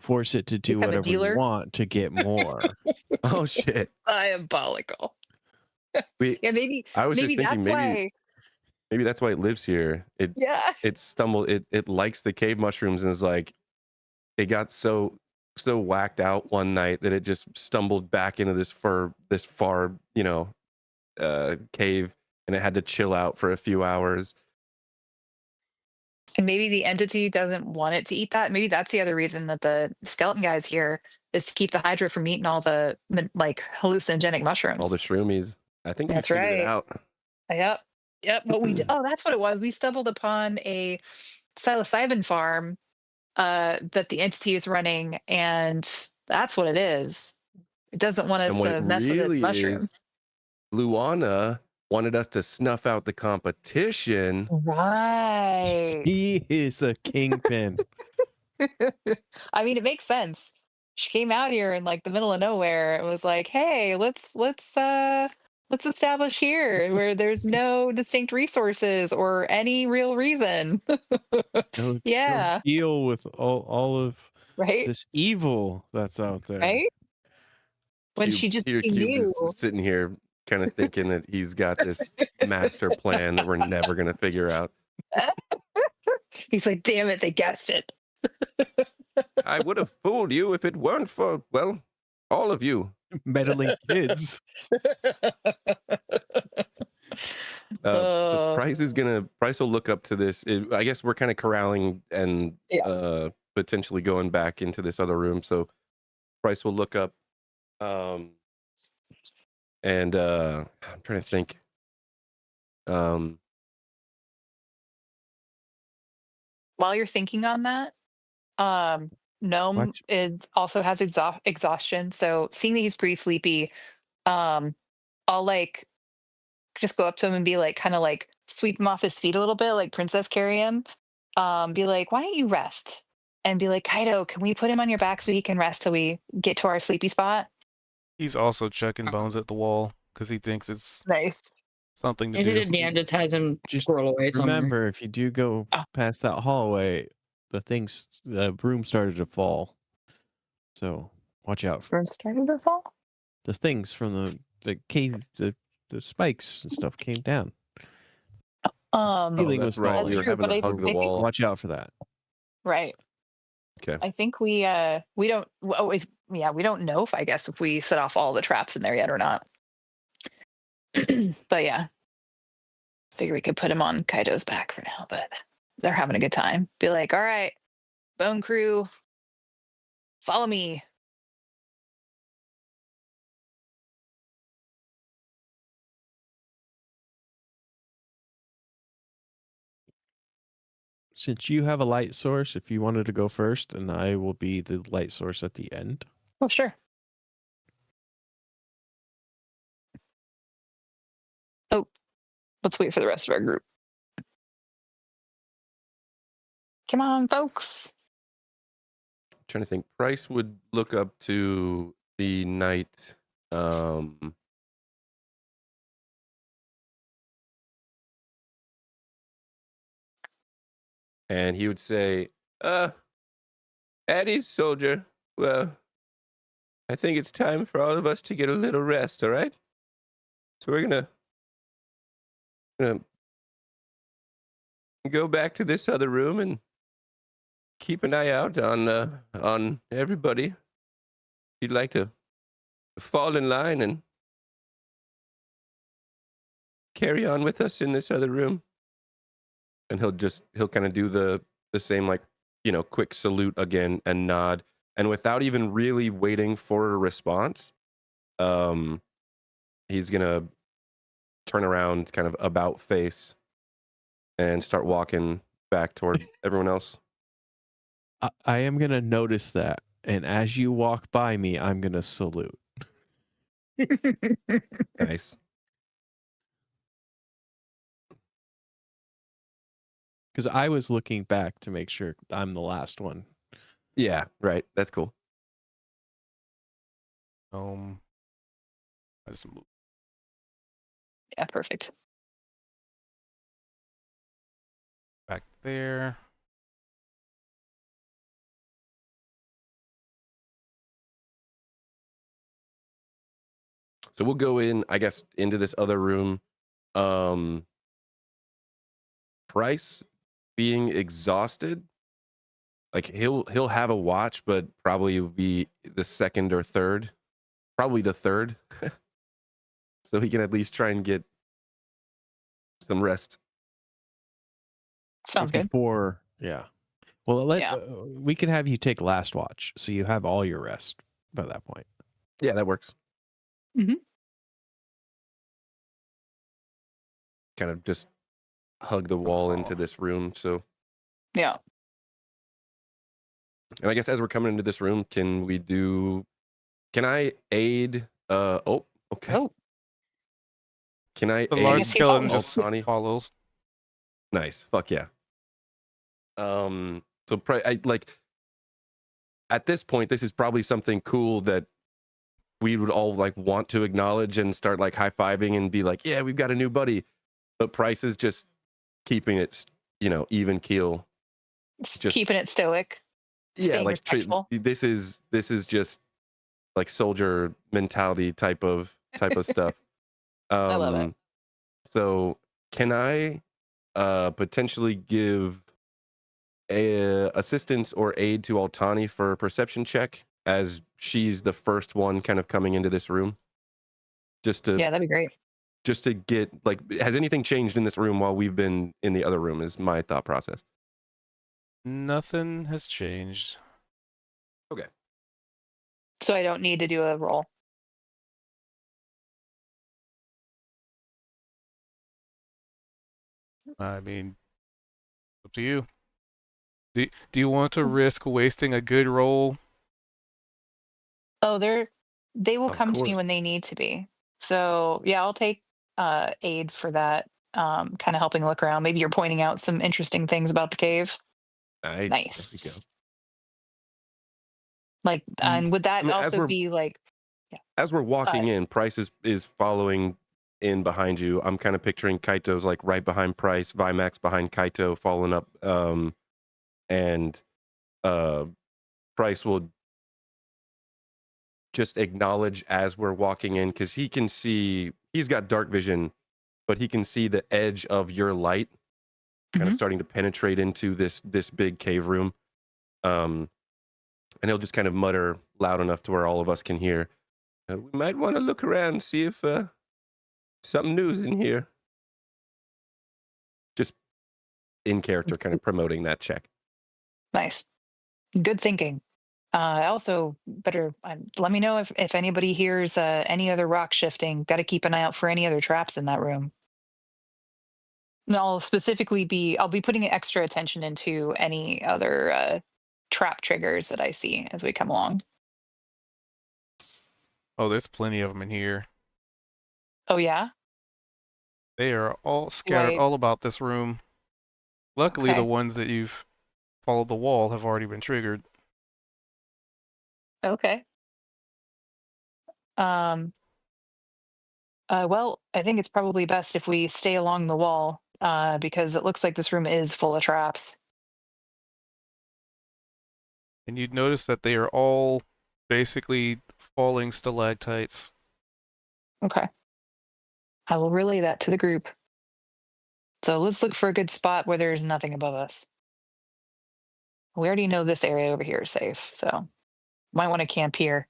force it to do Become a whatever we dealer. want to get more. Oh shit. Diabolical. We Yeah, maybe I was just maybe thinking that's why. maybe that's why it lives here. Yeah. It likes the cave mushrooms and is like it got so whacked out one night that it just stumbled back into this far, cave, and it had to chill out for a few hours. And maybe the entity doesn't want it to eat that. Maybe that's the other reason that the skeleton guy's here, is to keep the Hydra from eating all the like hallucinogenic All mushrooms. the shroomies. I think we That's figured it right. out. Yep. Yep. What we did. Oh, that's what it was. We stumbled upon a psilocybin farm, that the entity is running, and that's what it is. It doesn't want And us what it to mess with its really is, mushrooms. Luana wanted us to snuff out the competition. Right. He is a kingpin. I mean, it makes sense. She came out here in like the middle of nowhere and was like, "Hey, let's establish here where there's no distinct resources or any real reason." Go Yeah, deal with all of right, this evil that's out there. right. When she just she Cube is knew. sitting here kind of thinking that he's got this master plan that we're never going to figure out. He's like, "Damn it, they guessed it." I would have fooled you if it weren't for, well, all of you. Meddling kids. So Price will look up to this. I guess we're kind of corralling and Yeah. potentially going back into this other room. So Price will look up, and I'm trying to think. while you're thinking on that, Gnome Watch. also has exhaustion. So seeing that he's pretty sleepy, I'll like just go up to him and be like, kind of like sweep him off his feet a little bit, like Princess carry him. Be like, why don't you rest? And be like, Kaido, can we put him on your back so he can rest till we get to our sleepy spot? He's also chucking bones at the wall because he thinks it's Nice. something to If he do. did Neanderthals and Just squirrel away somewhere. Remember, if you do go Oh. past that hallway, the room started to fall. So watch out for Room started to fall. the things from the cave. The spikes and stuff came down. Ceiling that's was right. falling. We were true, having but to I hug the think- wall. Watch out for that. Right. Okay. I think we don't. Oh, we don't know if I guess if we set off all the traps in there yet or not. But yeah, figure we could put him on Kaido's back for now. But they're having a good time. Be like, all right, Bone Crew, follow me. Since you have a light source, if you wanted to go first, and I will be the light source at the end. Oh, sure. Oh, let's wait for the rest of our group. Come on, folks. Trying to think. Price would look up to the knight. And he would say, Eddie, soldier, well, I think it's time for all of us to get a little rest, all right? So we're gonna go back to this other room and keep an eye out on everybody. If you'd like to fall in line and carry on with us in this other room. And he'll kind of do the same, like, quick salute again and nod. And without even really waiting for a response, he's gonna turn around, kind of about face, and start walking back toward everyone else. I am gonna notice that, and as you walk by me, I'm gonna salute. Nice. Because I was looking back to make sure I'm the last one. Yeah, right. That's cool. I just move. Yeah, perfect. Back there. So we'll go in, I guess, into this other room. Price being exhausted, like he'll have a watch, but probably will be the second or third, probably the third, so he can at least try and get some rest. Sounds good. Before, yeah. Well, Yeah. we can have you take last watch, so you have all your rest by that point. Yeah, that works. Mhm. Kind of just hug the wall into this room. So, Yeah. and I guess as we're coming into this room, can I aid? Oh, okay. Oh, Can I The aid large guess he skeleton follows. just Altani? follows. Nice. Fuck yeah. So at this point, this is probably something cool that we would all like want to acknowledge and start like high-fiving and be like, yeah, we've got a new buddy. But Price is just keeping it, even keel. Just- keeping it stoic. Yeah, Staying like respectful. this is just like soldier mentality type of stuff. I love it. So can I potentially give assistance or aid to Altani for a perception check, as she's the first one kind of coming into this room? Just to Yeah, that'd be great. get, like, has anything changed in this room while we've been in the other room, is my thought process. Nothing has changed. So I don't need to do a roll. I mean, up to you. Do you want to risk wasting a good roll? Oh, they will Of come to me course. when they need to be. So yeah, I'll take aid for that. Kind of helping look around. Maybe you're pointing out some interesting things about the cave. Nice. There we go. Nice. Like, Mm. and would I that mean, also be like, yeah, as we're uh, walking in, Price is following in behind you. I'm kind of picturing Kaito's like right behind Price, Vimax behind Kaito, following up, and uh, Price will just acknowledge as we're walking in because he can see. He's got dark vision, but he can see the edge of your light kind of mhm. starting to penetrate into this big cave room. And he'll just kind of mutter loud enough to where all of us can hear. We might want to look around, see if something new's in here. Just in character, kind of promoting that check. Nice, good thinking. Also, better let me know if anybody hears any other rock shifting. Got to keep an eye out for any other traps in that room. And I'll be putting extra attention into any other trap triggers that I see as we come along. Oh, there's plenty of them in here. Oh yeah, They are all scattered like all about this room. Luckily, the okay, ones that you've followed the wall have already been triggered. okay. Um, well, I think it's probably best if we stay along the wall because it looks like this room is full of traps. And you'd notice that they are all basically falling stalactites. Okay, I will relay that to the group. So let's look for a good spot where there's nothing above us. We already know this area over here is safe, so might want to camp here.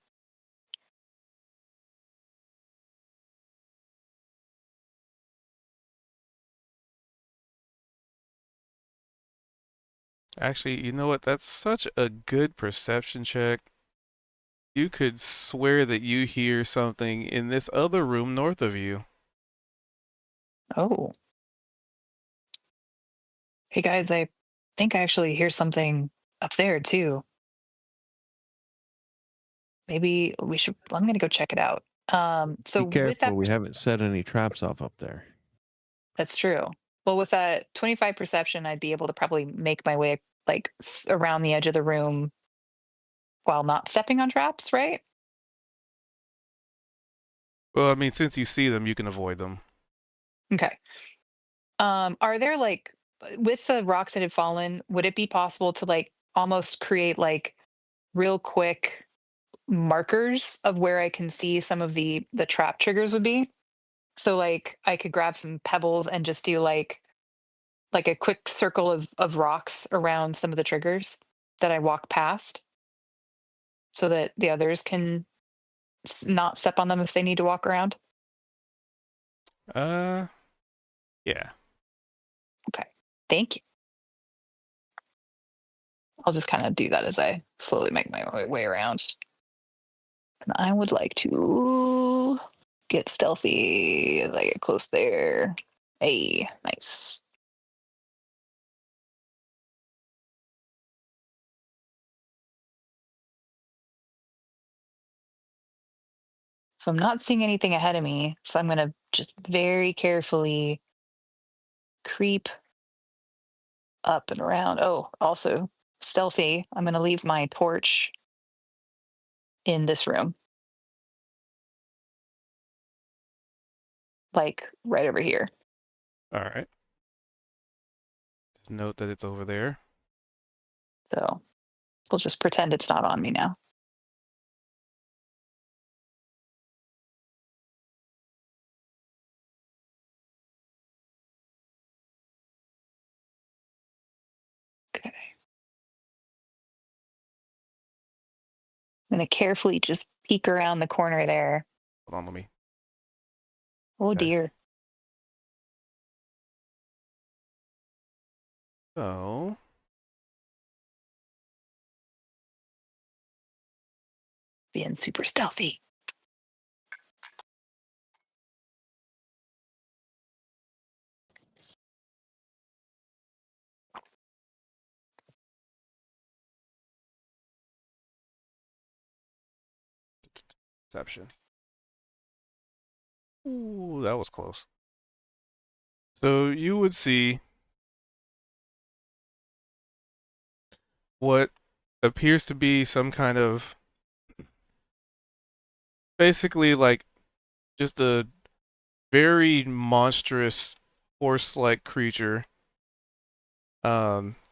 Actually, you know what? That's such a good perception check. You could swear that you hear something in this other room north of you. Oh, hey guys, I think I actually hear something up there too. Maybe we should. I'm gonna go check it out. So Be with careful. that, We haven't set any traps off up there. that's true. Well, with that 25 perception, I'd be able to probably make my way like around the edge of the room while not stepping on traps, right? Well, I mean, since you see them, you can avoid them. Okay. Are there like with the rocks that had fallen, would it be possible to like almost create like real quick markers of where I can see some of the trap triggers would be? So like I could grab some pebbles and just do like a quick circle of rocks around some of the triggers that I walk past so that the others can not step on them if they need to walk around. Uh, yeah. Okay. Thank you. I'll just kind of do that as I slowly make my way around. And I would like to get stealthy as I get close there. Hey, nice. So I'm not seeing anything ahead of me. So I'm going to just very carefully creep up and around. Oh, also stealthy. I'm going to leave my torch in this room, like right over here. All right. Just note that it's over there. So we'll just pretend it's not on me now. Okay. I'm going to carefully just peek around the corner there. Hold on, let me. Oh Guys. dear. So, Being super stealthy. perception. Ooh, that was close. So you would see what appears to be some kind of basically like just a very monstrous horse-like creature.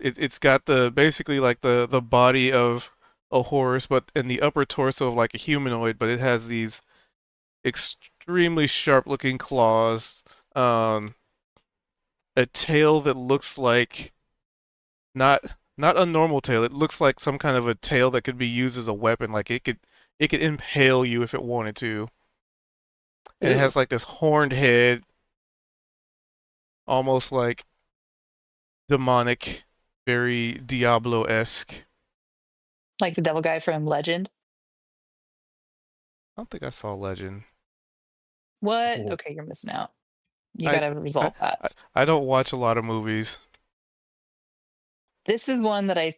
It's got the basically like the body of a horse, but in the upper torso of like a humanoid, but it has these extremely sharp-looking claws. A tail that looks like not a normal tail. It looks like some kind of a tail that could be used as a weapon. Like it could impale you if it wanted to. And it has like this horned head, almost like demonic, very Diablo-esque. Like the devil guy from Legend. I don't think I saw Legend. What? Oh. Okay, you're missing out. You I- gotta resolve that. I don't watch a lot of movies. This is one that I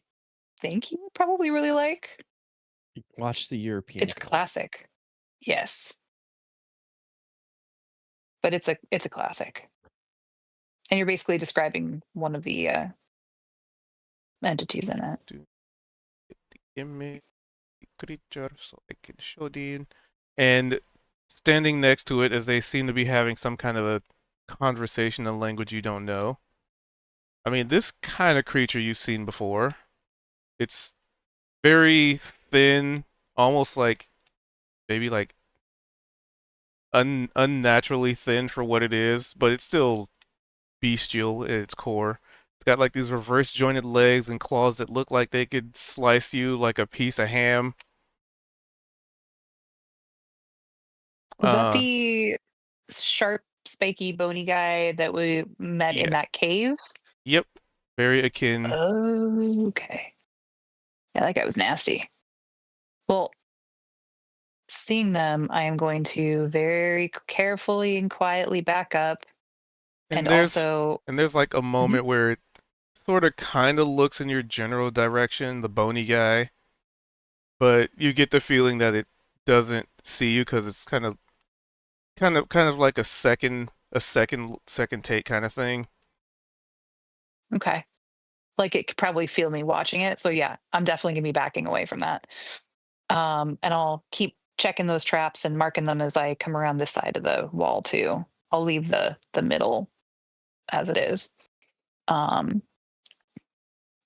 think you would probably really like. Watch the European. It's cut. classic. Yes. But it's a classic. And you're basically describing one of the entities in it. Image creature, so I can show the and standing next to it as they seem to be having some kind of a conversation in a language you don't know. I mean, this kind of creature you've seen before. It's very thin, almost like maybe like unnaturally thin for what it is, but it's still bestial at its core. It's got like these reverse jointed legs and claws that look like they could slice you like a piece of ham. Was that Uh, the sharp, spiky, bony guy that we met in Yes. that cave? Yep. Very akin. Okay. Yeah, that guy was nasty. Well, seeing them, I am going to very carefully and quietly back up. And there's also, and there's like a moment where it sort of kind of looks in your general direction, the bony guy, but you get the feeling that it doesn't see you because it's kind of like a second take kind of thing. okay. Like it could probably feel me watching it. So yeah, I'm definitely gonna be backing away from that. And I'll keep checking those traps and marking them as I come around this side of the wall too. I'll leave the middle as it is.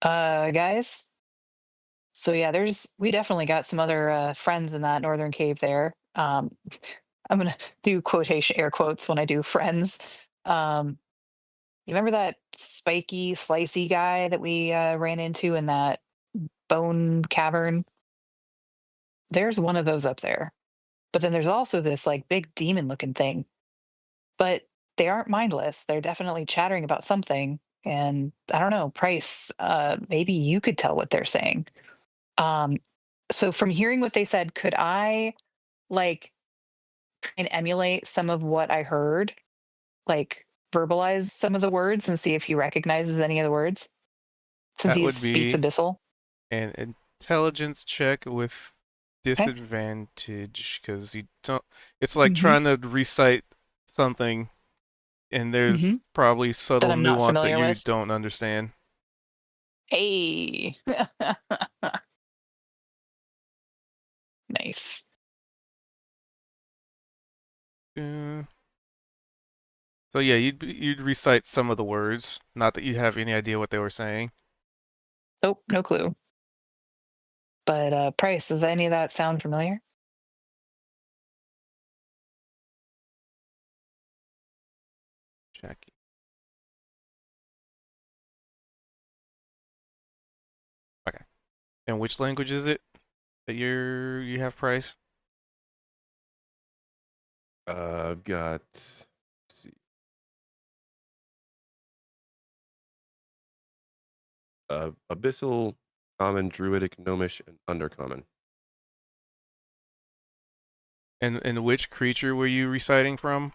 Guys. So yeah, we definitely got some other friends in that northern cave there. I'm gonna do quotation air quotes when I do friends. You remember that spiky, slicey guy that we ran into in that bone cavern? There's one of those up there. But then there's also this like big demon looking thing. But they aren't mindless. They're definitely chattering about something. And I don't know, Price, maybe you could tell what they're saying. So from hearing what they said, could I like try and emulate some of what I heard? Like verbalize some of the words and see if he recognizes any of the words? Since That he would speaks be abyssal. an intelligence check with disadvantage because you don't. It's like Mhm. trying to recite something, and there's probably subtle I'm not nuance that familiar you with. don't understand. Hey. Nice. Uh, so yeah, you'd recite some of the words, not that you have any idea what they were saying. Nope, no clue. But Price, does any of that sound familiar? Jackie. Okay. And which language is it that you have, Price? I've got. Let's see. Abyssal, Common, Druidic, Gnomish, and Undercommon. And which creature were you reciting from?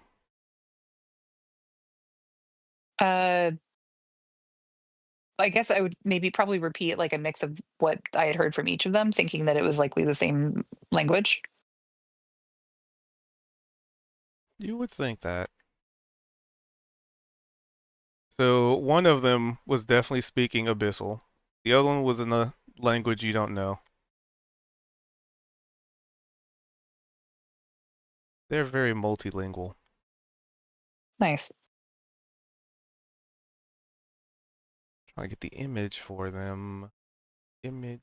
I guess I would maybe probably repeat like a mix of what I had heard from each of them, thinking that it was likely the same language. You would think that. So one of them was definitely speaking Abyssal. The other one was in a language you don't know. They're very multilingual. Nice. Trying to get the image for them. Image.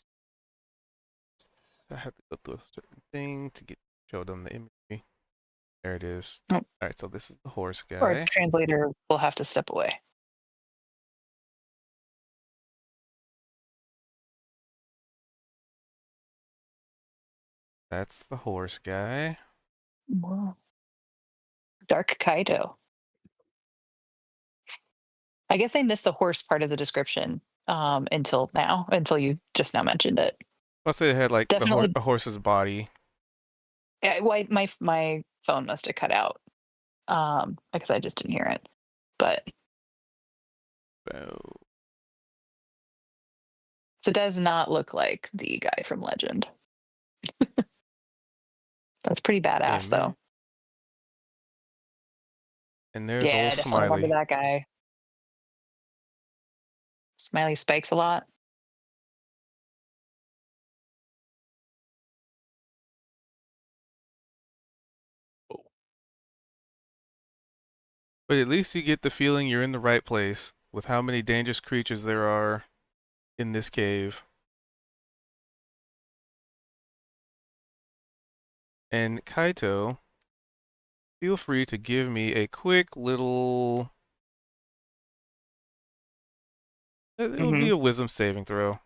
I have to go through a certain thing to show them the imagery. There it is. Oh. All right, so this is the horse Our guy. translator will have to step away. That's the horse guy. Whoa. Dark Kaido. I guess I missed the horse part of the description until now, until you just now mentioned it. I'll say it had like Definitely. a horse's body. My phone must have cut out because I just didn't hear it. But Oh. so it does not look like the guy from Legend. That's pretty badass, Image. though. And there's Yeah, I old definitely remember Smiley. that guy. Smiley spikes a lot. But at least you get the feeling you're in the right place with how many dangerous creatures there are in this cave. And Kaito, feel free to give me a quick little... It'll be a wisdom saving throw.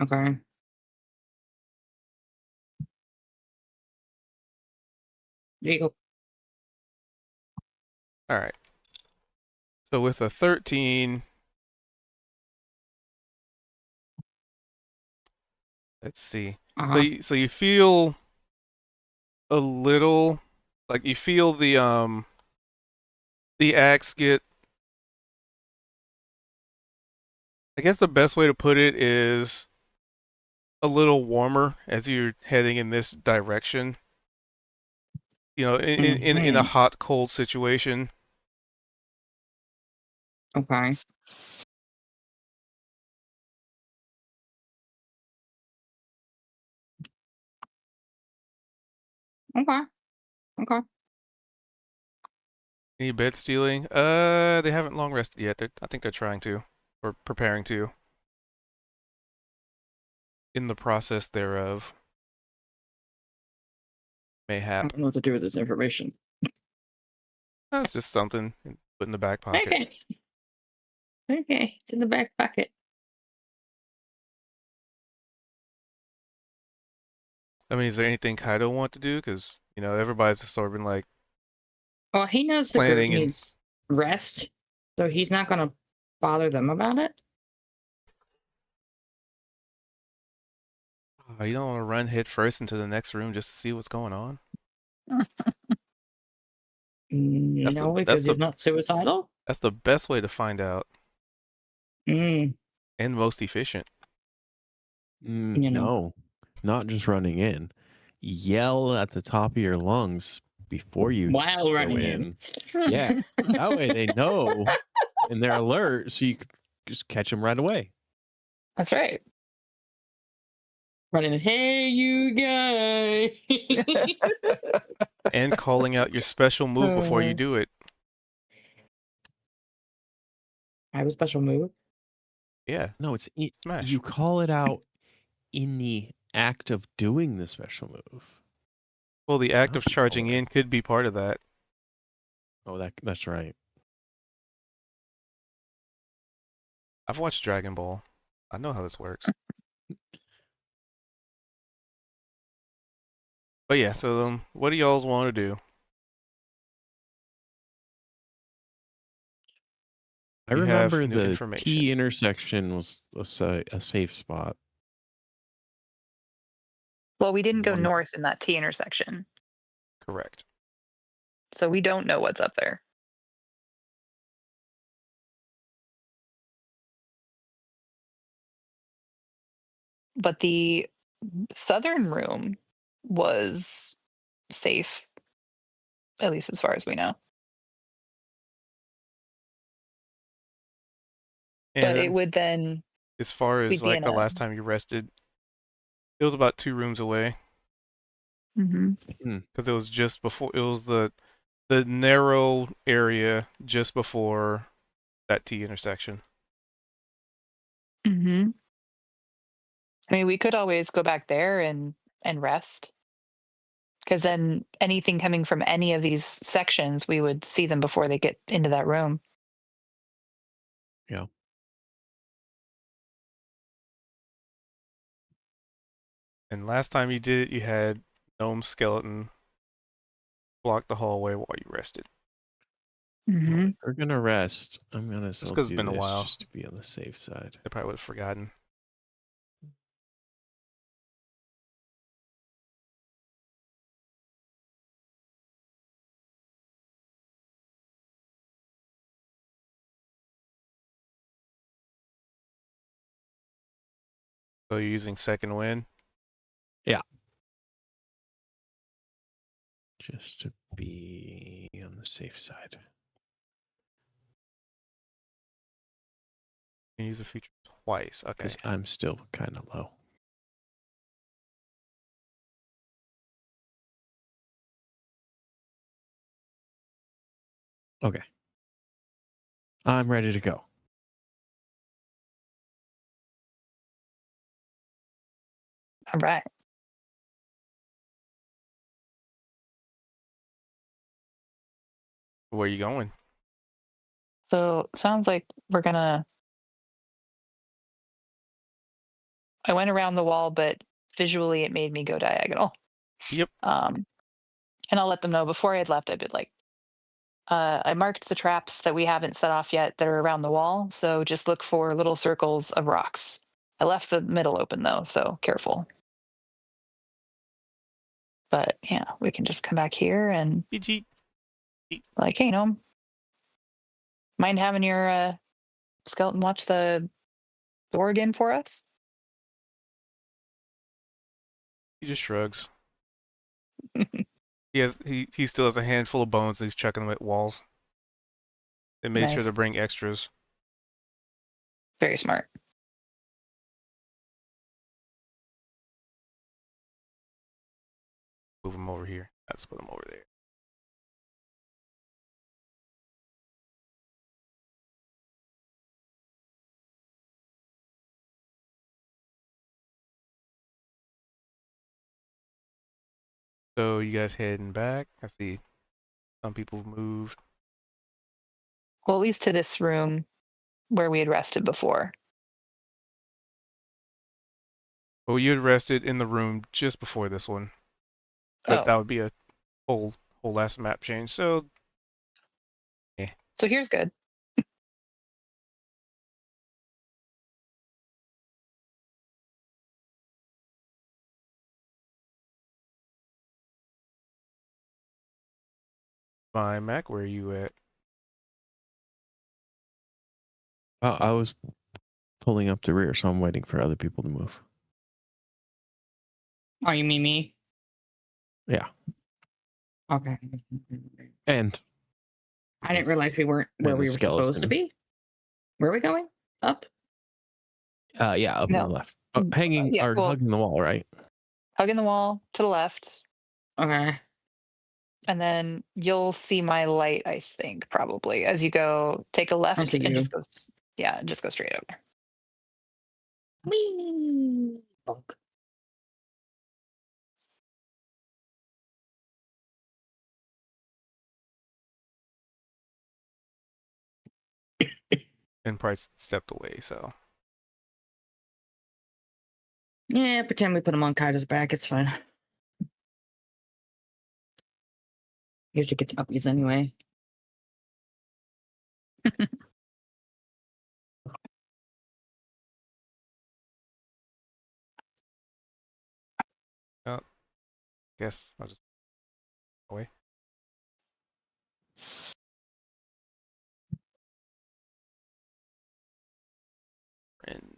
Okay. There you go. All right. So with a 13, let's see. So you feel a little like you feel the axe get, I guess the best way to put it is a little warmer as you're heading in this direction. You know, in a hot cold situation. Okay. Okay. Okay. Any bed stealing? They haven't long rested yet. I think they're trying to, or preparing to. In the process thereof. I Mayhap. don't know what to do with this information. That's just something put in the back pocket. Okay. Okay. It's in the back pocket. I mean, is there anything Kaido want to do? Because, you know, everybody's just sort of been like, Well, he knows the group planning and- needs rest, so he's not going to bother them about it. oh, you don't want to run head first into the next room just to see what's going on? That's No, the- because that's he's not suicidal. That's the best way to find out Mm, and most efficient. You know. No, not just running in. Yell at the top of your lungs before you while go running in. Yeah, that way they know and they're alert, so you could just catch them right away. That's right. Running in. Hey, you guys. And calling out your special move before you do it. I have a special move. Yeah. No, it's Smash. you call it out in the act of doing the special move. Well, the act of Not charging before. in could be part of that. Oh, that's right. I've watched Dragon Ball. I know how this works. But yeah, so what do y'all want to do? I We have remember new the information. T intersection was a safe spot. Well, we didn't go One- north in that T intersection, Correct. so we don't know what's up there. But the southern room was safe. at least as far as we know. But it And would then as far as we'd be like in the a. last time you rested, it was about 2 rooms away Mm-hmm. because it was just before. It was the narrow area just before that T intersection. Mm-hmm. I mean, we could always go back there and rest, because then anything coming from any of these sections, we would see them before they get into that room. Yeah. And last time you did it, you had Gnome Skeleton block the hallway while you rested. Well, Mm-hmm. if we're gonna rest, I'm gonna as Just well 'cause it's do been a this while. just to be on the safe side. They probably would have forgotten. So you're using second wind. Just to be on the safe side. You can use the feature twice. Okay. Because I'm still kind of low. Okay. I'm ready to go. All right. Where are you going? So sounds like we're gonna. I went around the wall, but visually it made me go diagonal. Yep. And I'll let them know before I had left. I'd be like, I marked the traps that we haven't set off yet that are around the wall. So just look for little circles of rocks. I left the middle open though, so careful. But yeah, we can just come back here and EG. like, hey, mind having your skeleton watch the door again for us? He just shrugs. He still has a handful of bones and he's chucking them at walls. They made sure to Nice. bring extras. Very smart. Move them over here. Let's put them over there. So you guys heading back? I see some people moved. Well, at least to this room where we had rested before. Well, you had rested in the room just before this one, but Oh, that would be a whole last map change. So so here's good. fine, Mac. Where are you at? I was pulling up the rear, so I'm waiting for other people to move. Oh, you mean me? Yeah. Okay. And I didn't realize we weren't And where the we were supposed to skeleton. be. Where are we going? Up? yeah, up No. on the left. Hanging Yeah, or well- hugging the wall, right? Hugging the wall to the left, Okay. and then you'll see my light, I think, probably as you go. Take a left see and you. just go. Yeah, just go straight over. Whee! Bonk. And Price stepped away. So Yeah, pretend we put him on Kaido's back. It's fine. Usually gets puppies anyway. guess I'll just away. And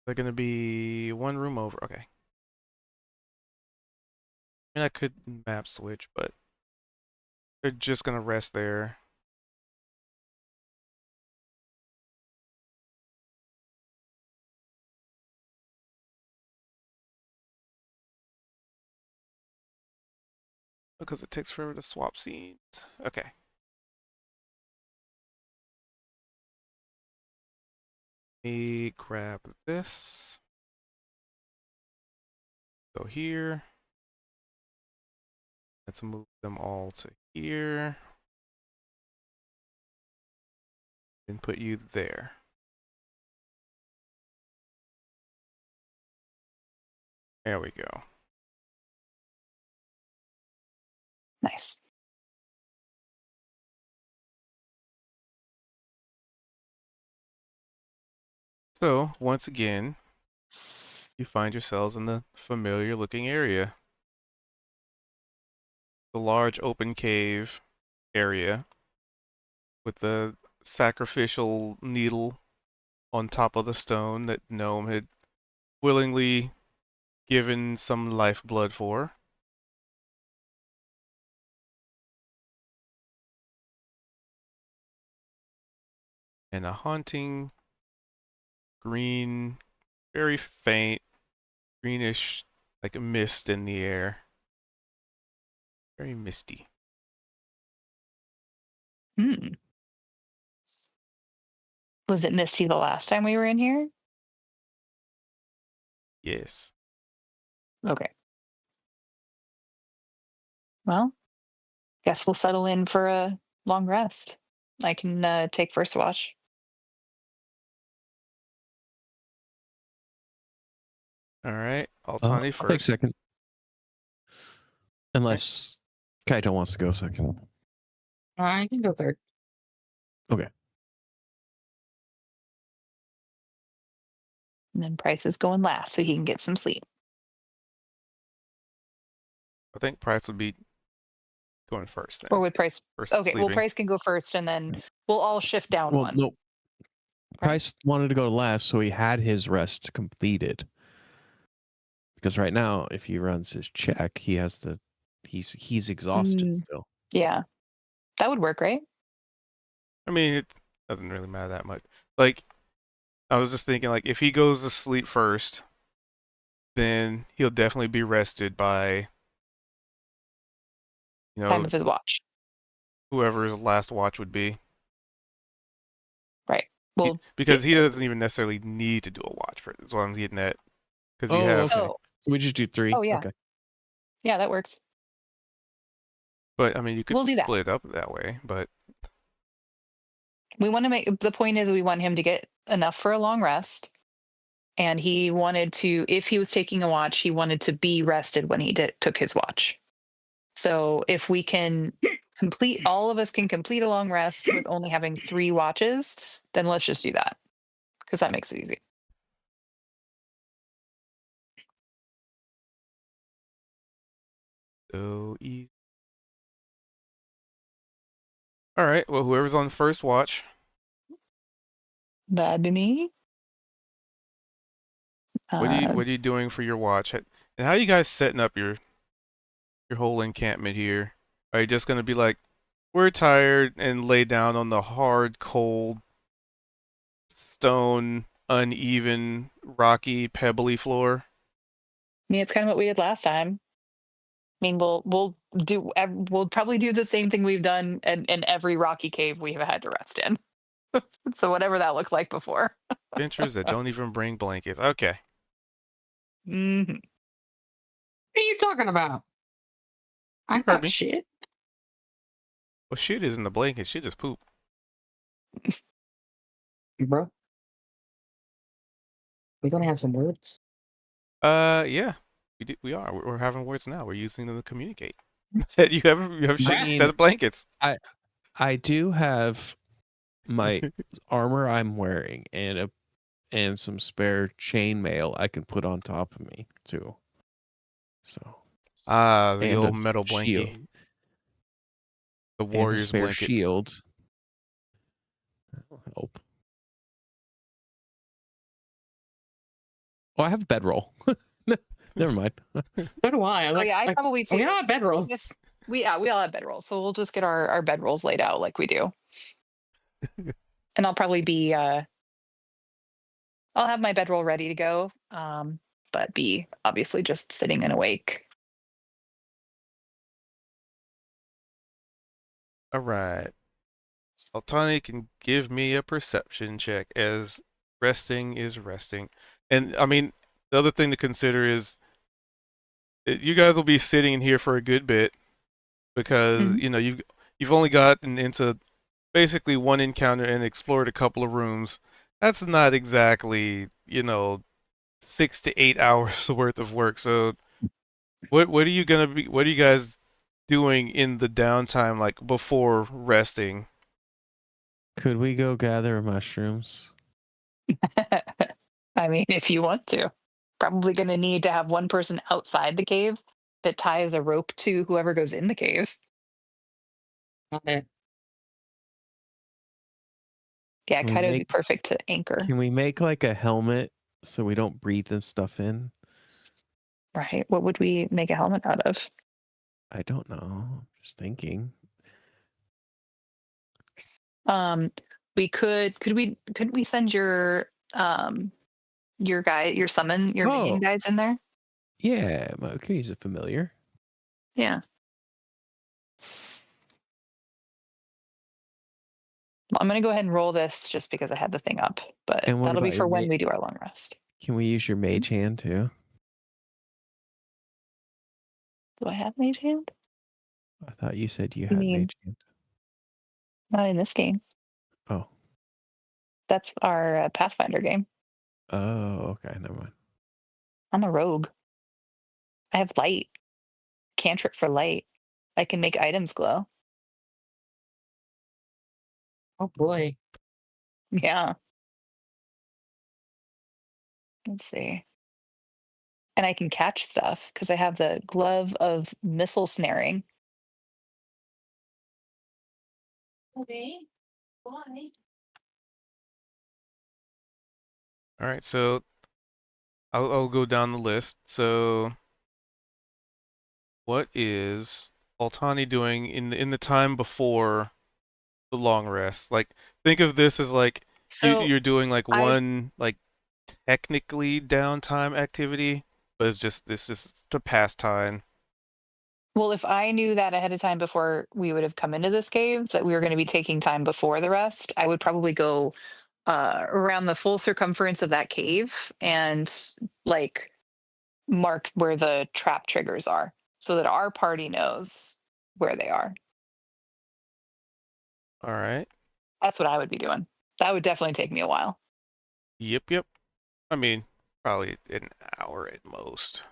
they're gonna be one room over. Okay. I mean, I could map switch, but they're just gonna rest there. Because it takes forever to swap scenes. Okay. Let me grab this. Go here. Let's move them all to here. And put you there. There we go. Nice. So, once again, you find yourselves in the familiar looking area. The large open cave area with the sacrificial needle on top of the stone that Gnome had willingly given some lifeblood for. And a haunting green, very faint, greenish, like a mist in the air. Very misty. Hmm. Was it misty the last time we were in here? Yes. Okay. Well, guess we'll settle in for a long rest. I can take first watch. All right. I'll Altani take first. second. Unless Kaito wants to go second. I can go third. Okay. And then Price is going last so he can get some sleep. I think Price would be going first then. Or with Price. First Okay, well, sleeping. Price can go first and then we'll all shift down Well, one. no. Price wanted to go last, so he had his rest completed. Because right now, if he runs his check, he has the he's exhausted still. Yeah. That would work, right? I mean, it doesn't really matter that much. Like, I was just thinking, like, if he goes to sleep first, then he'll definitely be rested by, you know, Time of his watch. whoever his last watch would be. Right. Well, Because he doesn't even necessarily need to do a watch for it. That's what I'm getting at. Because you have, okay. Oh. So we just do 3. Oh, yeah. Okay. Yeah, that works. but I mean, you could We'll do that. split it up that way. But We want to make the point is we want him to get enough for a long rest. And he wanted to, if he was taking a watch, he wanted to be rested when he took his watch. So if we can all of us can complete a long rest with only having 3 watches, then let's just do that. Because that makes it easy. so easy. All right. Well, whoever's on first watch. That'd be me. What are you doing for your watch? And how are you guys setting up your whole encampment here? Are you just gonna be like, we're tired and lay down on the hard, cold, stone, uneven, rocky, pebbly floor? I mean, it's kind of what we did last time. I mean, we'll probably do the same thing we've done in every rocky cave we have had to rest in. So whatever that looked like before. Adventures that don't even bring blankets. Okay. Hmm. What are you talking about? I heard got me. shit. Well, shit isn't the blanket. Shit is poop. Bro. We gonna have some words? Yeah. We are. We're having words now. We're using them to communicate. you have shit Right. instead of blankets. I do have my armor I'm wearing and some spare chainmail I can put on top of me too. So Ah, the and old a metal blankie. shield. The And a warrior's spare blanket. shield. That'll help. Oh, I have a bedroll. Never mind. So do I. Oh yeah, I probably we too. all have bedrolls. Yes. We all have bedrolls, so we'll just get our bedrolls laid out like we do. And I'll probably be I'll have my bedroll ready to go, but be obviously just sitting and awake. All right. Altani can give me a perception check as resting is resting. And I mean, the other thing to consider is you guys will be sitting in here for a good bit because Mhm. you know you've only gotten into basically one encounter and explored a couple of rooms. That's not exactly 6 to 8 hours worth of work. So what are you gonna be? What are you guys doing in the downtime, like before resting? Could we go gather mushrooms? I mean, if you want to. Probably going to need to have one person outside the cave that ties a rope to whoever goes in the cave. Okay. Yeah, Can we Kaido would be make- perfect to anchor. Can we make like a helmet so we don't breathe this stuff in? Right. What would we make a helmet out of? I don't know. Just thinking. We couldn't we send your your summon, your minion Oh. guys in there? Yeah, we could use a familiar. Yeah. Well, I'm gonna go ahead and roll this just because I had the thing up, but And what that'll be about for your when ma- we do our long rest. Can we use your mage hand too? Do I have mage hand? I thought you said you You had mean- mage hand. Not in this game. Oh. That's our Pathfinder game. Oh, okay. Never mind. I'm a rogue. I have light. Cantrip for light. I can make items glow. Oh boy. Yeah. Let's see. And I can catch stuff because I have the glove of missile snaring. Okay. Why? All right, so I'll go down the list. So, what is Altani doing in the time before the long rest? Like, think of this as like So you're doing like I- one like technically downtime activity, but it's just this is to pass time. well, if I knew that ahead of time before we would have come into this cave that we were going to be taking time before the rest, I would probably go around the full circumference of that cave and like mark where the trap triggers are so that our party knows where they are. All right. That's what I would be doing. That would definitely take me a while. Yep. I mean, probably an hour at most.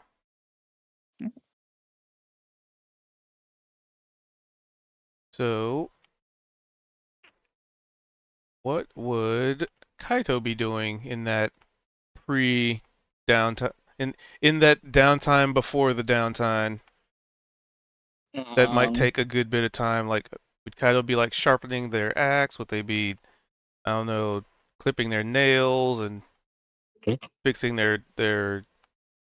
So, what would Kaito be doing in that pre-downtime, in that downtime before the downtime? That might take a good bit of time. Like, would Kaito be like sharpening their axe? Would they be, I don't know, clipping their nails and Okay. fixing their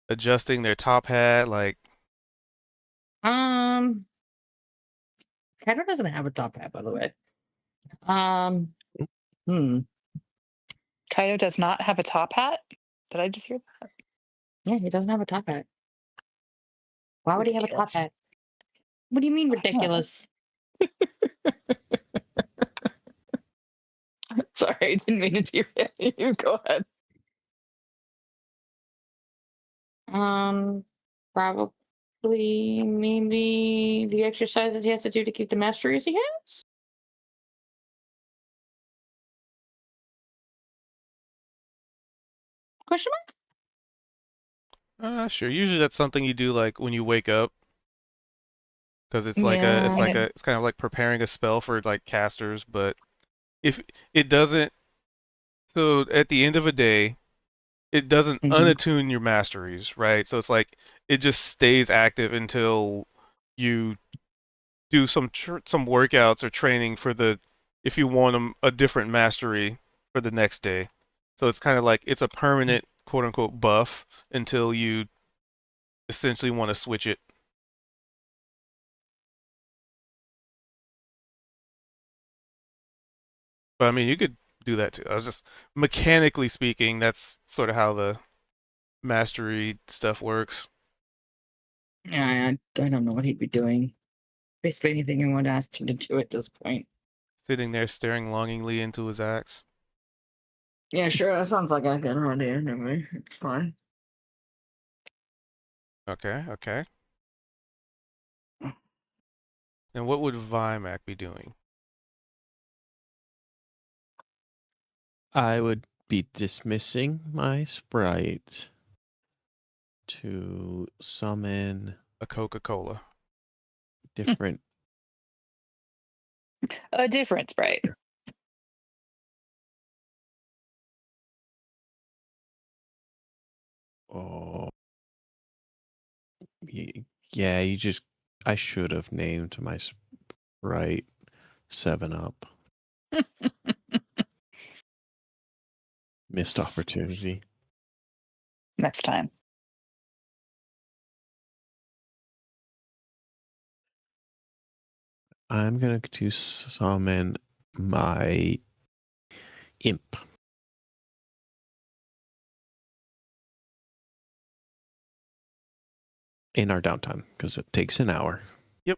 adjusting their top hat? Like, Kaido doesn't have a top hat, by the way. Kaido does not have a top hat. Did I just hear that? Yeah, he doesn't have a top hat. Why would he have a top Ridiculous. hat? What do you mean I don't know. ridiculous? Sorry, I didn't mean to derail you. Go ahead. Probably maybe the exercises he has to do to keep the masteries he has. Question mark? sure. Usually that's something you do like when you wake up, because it's Yeah. it's kind of like preparing a spell for like casters. But if it doesn't, so at the end of a day, it doesn't Mhm. unattune your masteries, right? So it's like it just stays active until you do some workouts or training for the if you want a different mastery for the next day. So it's kind of like it's a permanent quote unquote buff until you essentially want to switch it. But I mean, you could do that too. I was just mechanically speaking, that's sort of how the mastery stuff works. Yeah, I don't know what he'd be doing. Basically anything I would ask him to do at this point. Sitting there staring longingly into his axe. Yeah, sure. That sounds like a good idea. Anyway, it's fine. Okay, okay. And what would Vimac be doing? I would be dismissing my sprite to summon A Coca-Cola. different. A different sprite. Oh, yeah. You just. I should have named my sprite 7-Up. Missed opportunity. Next time. I'm going to summon my imp. In our downtime, because it takes an hour. Yep.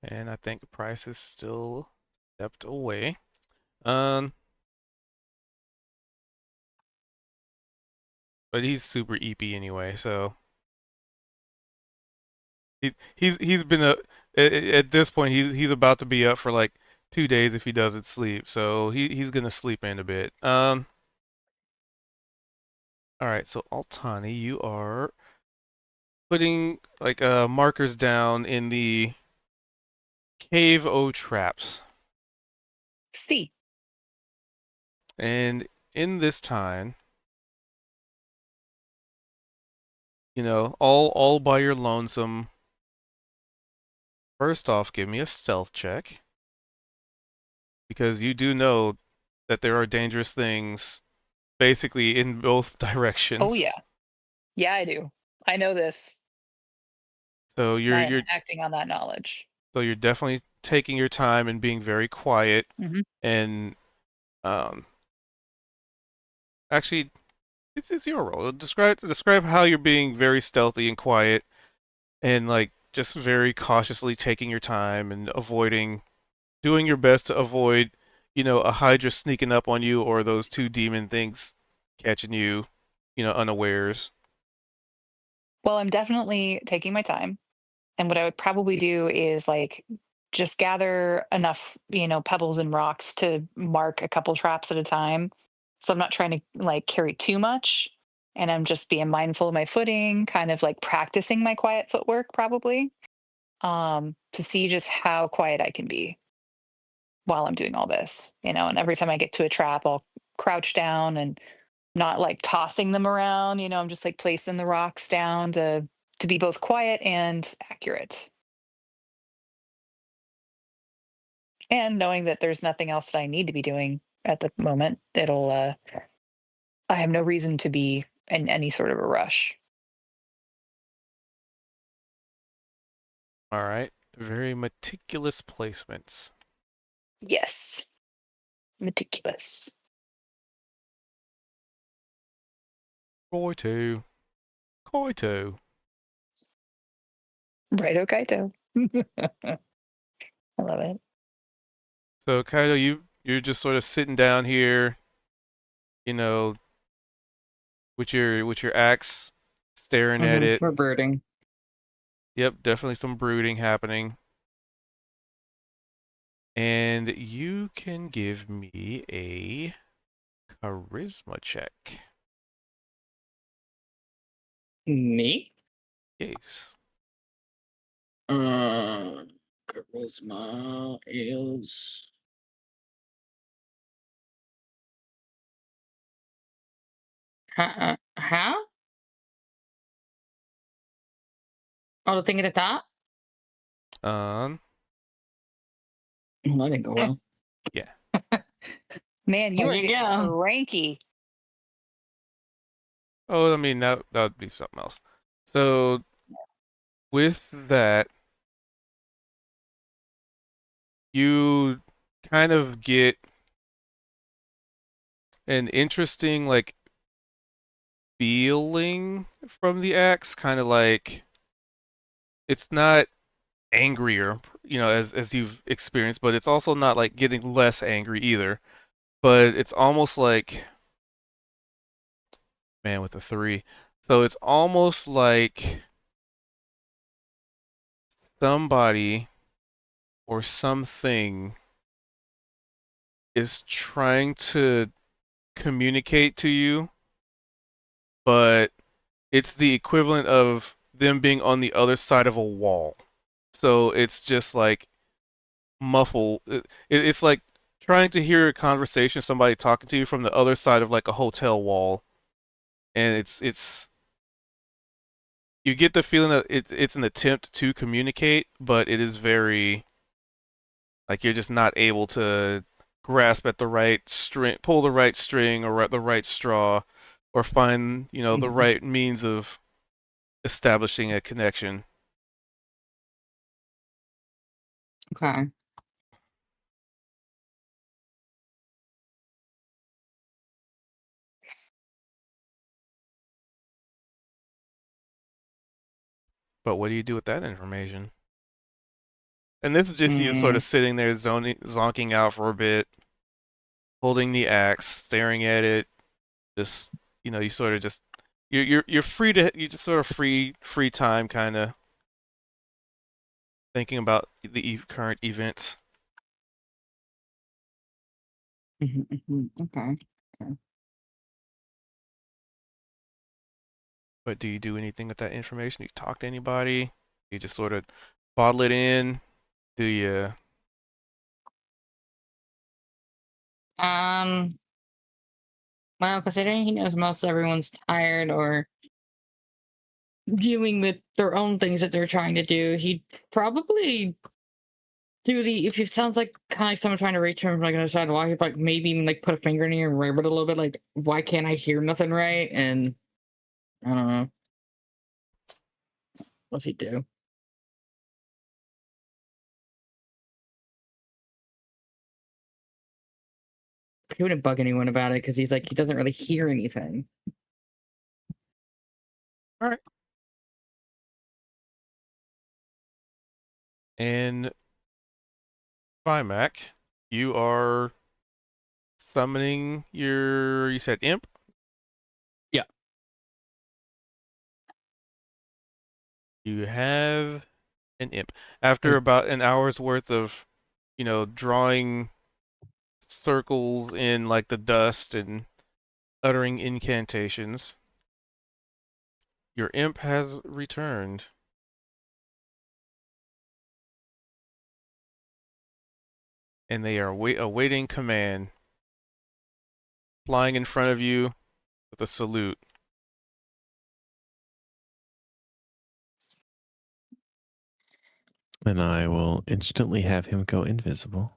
And I think Price is still stepped away. But he's super EP anyway, so he's been at this point he's about to be up for like 2 days if he doesn't sleep, so he's gonna sleep in a bit. All right, so Altani, you are putting like markers down in the Cave O traps, C. and in this time, you know, all by your lonesome. First off, give me a stealth check, because you do know that there are dangerous things basically in both directions. Oh yeah. Yeah, I do. I know this. So And I am you're acting on that knowledge. so you're definitely taking your time and being very quiet. Mhm. And actually, it's your role. Describe how you're being very stealthy and quiet, and like just very cautiously taking your time and doing your best to avoid, you know, a Hydra sneaking up on you or those two demon things catching you, you know, unawares. Well, I'm definitely taking my time. And what I would probably do is like just gather enough, pebbles and rocks to mark a couple traps at a time. So I'm not trying to like carry too much. And I'm just being mindful of my footing, kind of like practicing my quiet footwork probably, to see just how quiet I can be while I'm doing all this, and every time I get to a trap, I'll crouch down and not like tossing them around, I'm just like placing the rocks down to be both quiet and accurate. And knowing that there's nothing else that I need to be doing at the moment, I have no reason to be in any sort of a rush. All right, very meticulous placements. Yes. Meticulous. Koito. Right, Kaito. I love it. So Kaido, you're just sort of sitting down here, you know, with your axe, staring at it. We're brooding. Yep, definitely some brooding happening. And you can give me a charisma check. Me? Yes. Charisma is how? Oh, the thing at the top? Um. Oh, that didn't go well. Yeah. Man, you There are you getting go. cranky. Oh, I mean that would be something else. So with that, you kind of get an interesting like feeling from the axe, kind of like it's not angrier, as you've experienced, but it's also not like getting less angry either. But it's almost like, man, with a 3. So it's almost like somebody or something is trying to communicate to you, but it's the equivalent of them being on the other side of a wall. So it's just like muffled. It's like trying to hear a conversation, somebody talking to you from the other side of like a hotel wall, and it's you get the feeling that it's an attempt to communicate, but it is very like you're just not able to grasp at the right string, pull the right string, or the right straw, or find the right means of establishing a connection. Okay. But what do you do with that information? And this is just you sort of sitting there zonking out for a bit, holding the axe, staring at it. Just you sort of just you're free to you just sort of free time kind of thinking about the current events. Okay. But do you do anything with that information? Do you talk to anybody? You just sort of bottle it in? Do you? Well, considering he knows most everyone's tired or dealing with their own things that they're trying to do, he'd probably do if it sounds like kind of like someone trying to reach him from like on the side of the wall, he'd like maybe even like put a finger in your ear and rub it a little bit, like, why can't I hear nothing right? And I don't know. What's he do? He wouldn't bug anyone about it because he's like he doesn't really hear anything. All right. And Vimac, you are summoning you said imp? Yeah. You have an imp. After about an hour's worth of, drawing circles in like the dust and uttering incantations, your imp has returned. And they are awaiting command, flying in front of you with a salute. And I will instantly have him go invisible.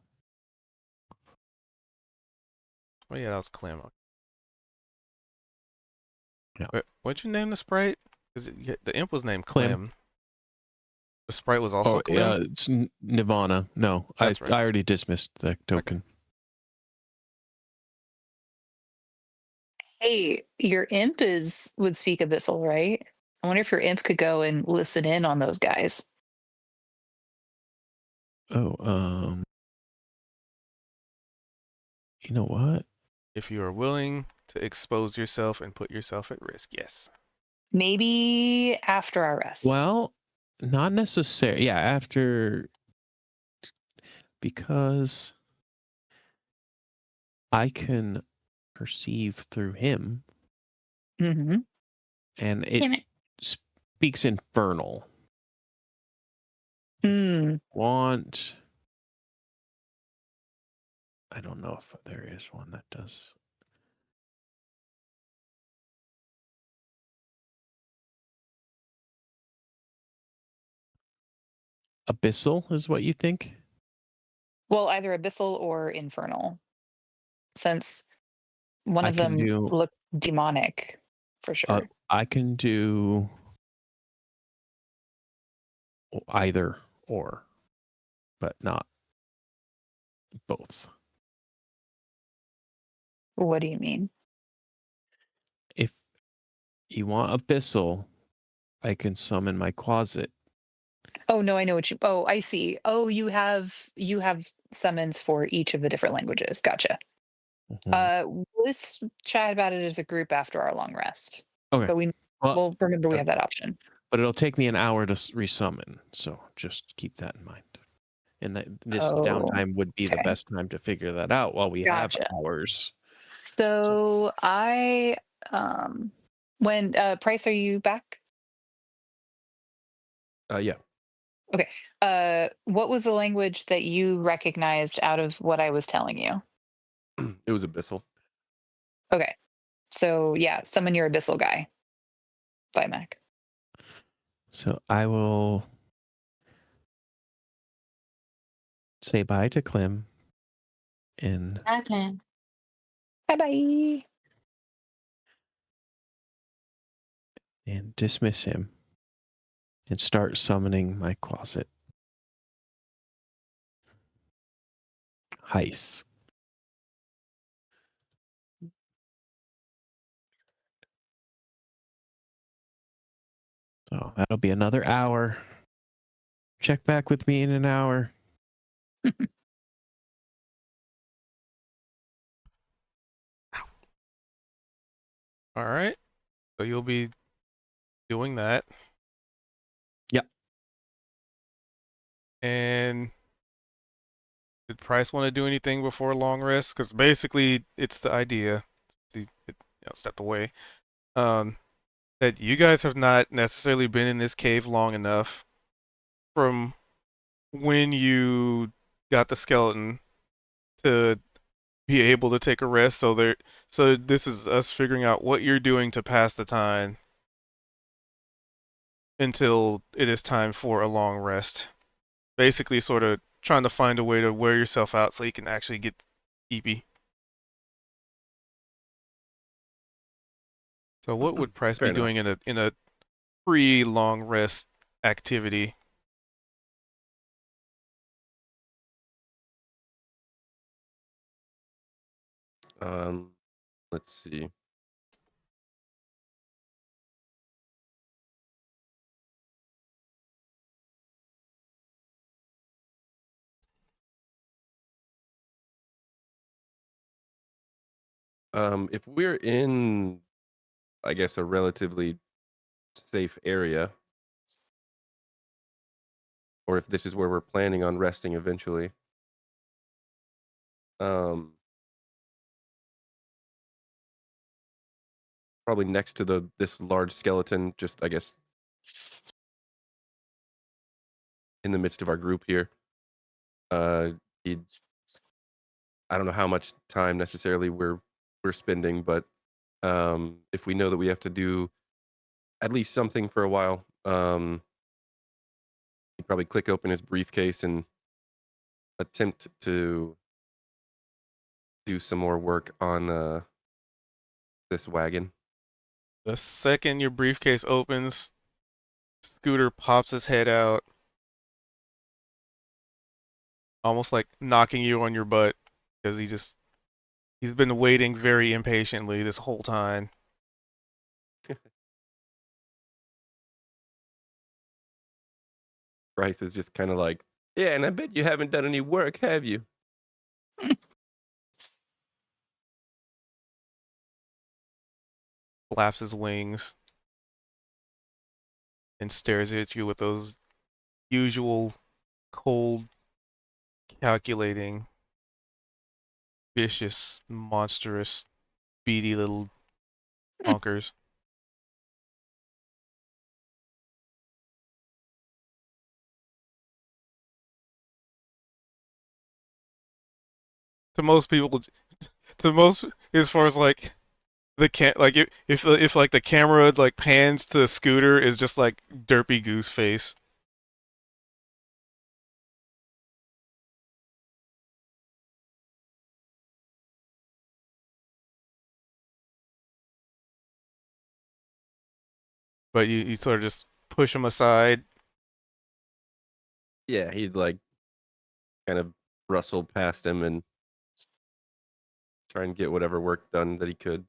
Oh yeah, that was Clem. Yeah. What'd you name the sprite? The imp was named Clem. Clem. The sprite was also Clem? Yeah, it's Nirvana. No, That's right. I already dismissed the token. Hey, your imp would speak Abyssal, right? I wonder if your imp could go and listen in on those guys. Oh, you know what? If you are willing to expose yourself and put yourself at risk, yes. Maybe after our rest. Well, not necessarily. Yeah, after, because I can perceive through him, Mm-hmm. and Damn it it. speaks infernal. Hmm. I don't know if there is one that does. Abyssal is what you think? Well, either Abyssal or Infernal, since one I of can them do. looked demonic for sure. I can do either or, but not both. What do you mean? If you want Abyssal, I can summon my closet. Oh no, I know what you. Oh, I see. Oh, you have summons for each of the different languages. Gotcha. Let's chat about it as a group after our long rest. Okay. But Well, we'll remember we have that option. but it'll take me an hour to resummon, so just keep that in mind. And this downtime would be the okay. best time to figure that out while we have Gotcha. hours. So I when Price, are you back? Yeah. Okay. What was the language that you recognized out of what I was telling you? It was Abyssal. Okay. So yeah, summon your abyssal guy. Bye, Mac. So I will say bye to Clem and Okay. Bye bye. dismiss him and start summoning my closet. Heist. So that'll be another hour. Check back with me in an hour. All right. So you'll be doing that. Yep. And did Price want to do anything before long rest? Because basically, it's the idea. Stepped away. That you guys have not necessarily been in this cave long enough from when you got the skeleton to be able to take a rest. So this is us figuring out what you're doing to pass the time until it is time for a long rest. Basically, sort of trying to find a way to wear yourself out so you can actually get eepy. So what would Price Fair be doing in a pre-long rest activity? Let's see. If we're in, I guess, a relatively safe area, or if this is where we're planning on resting eventually, probably next to this large skeleton, just I guess in the midst of our group here. He'd, I don't know how much time necessarily we're spending, but if we know that we have to do at least something for a while, he'd probably click open his briefcase and attempt to do some more work on this wagon. The second your briefcase opens, Scooter pops his head out, almost like knocking you on your butt, because he's been waiting very impatiently this whole time. Bryce is just kind of like, yeah, and I bet you haven't done any work, have you? Flaps his wings and stares at you with those usual cold, calculating, vicious, monstrous, beady little honkers. To most people, as far as like if like the camera like pans to Scooter is just like derpy goose face. but you sort of just push him aside. Yeah, he'd like kind of rustle past him and try and get whatever work done that he could.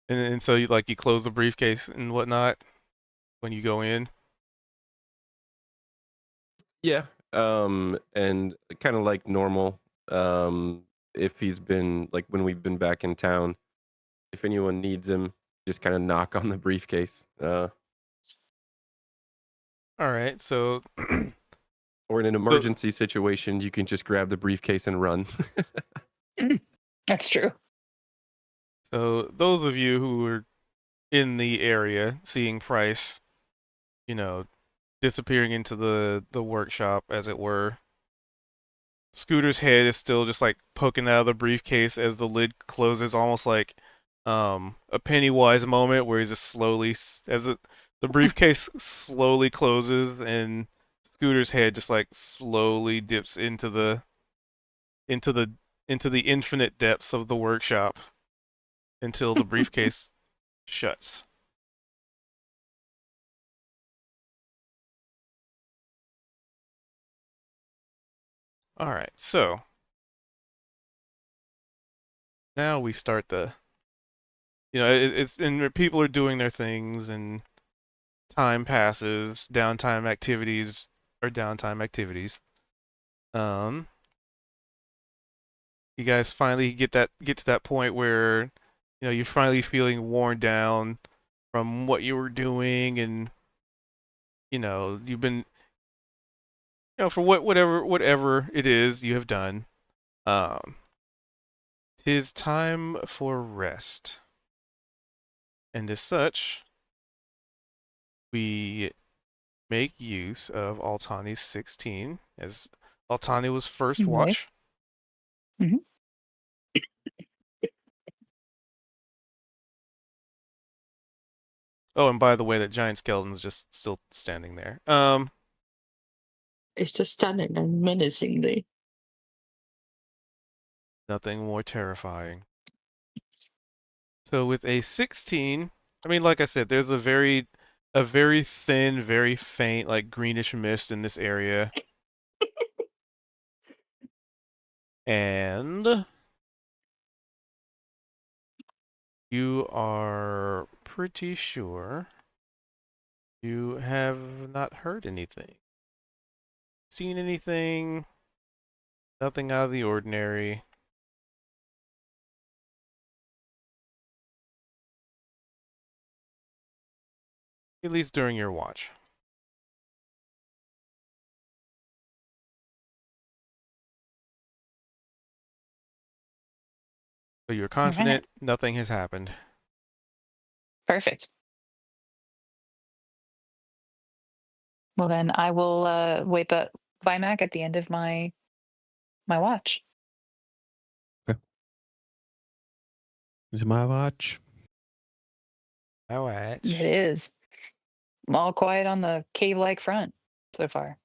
And so you close the briefcase and whatnot when you go in. Yeah. And kind of like normal. If he's been like when we've been back in town, if anyone needs him, just kind of knock on the briefcase. All right, so Or in an emergency situation, you can just grab the briefcase and run. That's true. so those of you who were in the area seeing Price, disappearing into the workshop, as it were. Scooter's head is still just like poking out of the briefcase as the lid closes, almost like a Pennywise moment where he's just slowly, the briefcase slowly closes and Scooter's head just like slowly dips into the infinite depths of the workshop until the briefcase shuts. All right, so now we start it's and people are doing their things and time passes, downtime activities are downtime activities. You guys finally get to that point where you're finally feeling worn down from what you were doing, and you've been for whatever it is you have done. Tis time for rest. And as such, we make use of Altani's 16, as Altani was first watch. Nice. Mhm. Oh, and by the way, that giant skeleton's just still standing there. It's just stunning and menacingly. Nothing more terrifying. So with a 16, I mean, like I said, there's a very thin, very faint, like greenish mist in this area. And you are pretty sure you have not heard anything, seen anything, nothing out of the ordinary. At least during your watch. So you're confident nothing has happened. Perfect. Well, then I will wake up Vimac at the end of my watch. Is it my watch? My watch. It is. I'm all quiet on the cave-like front so far.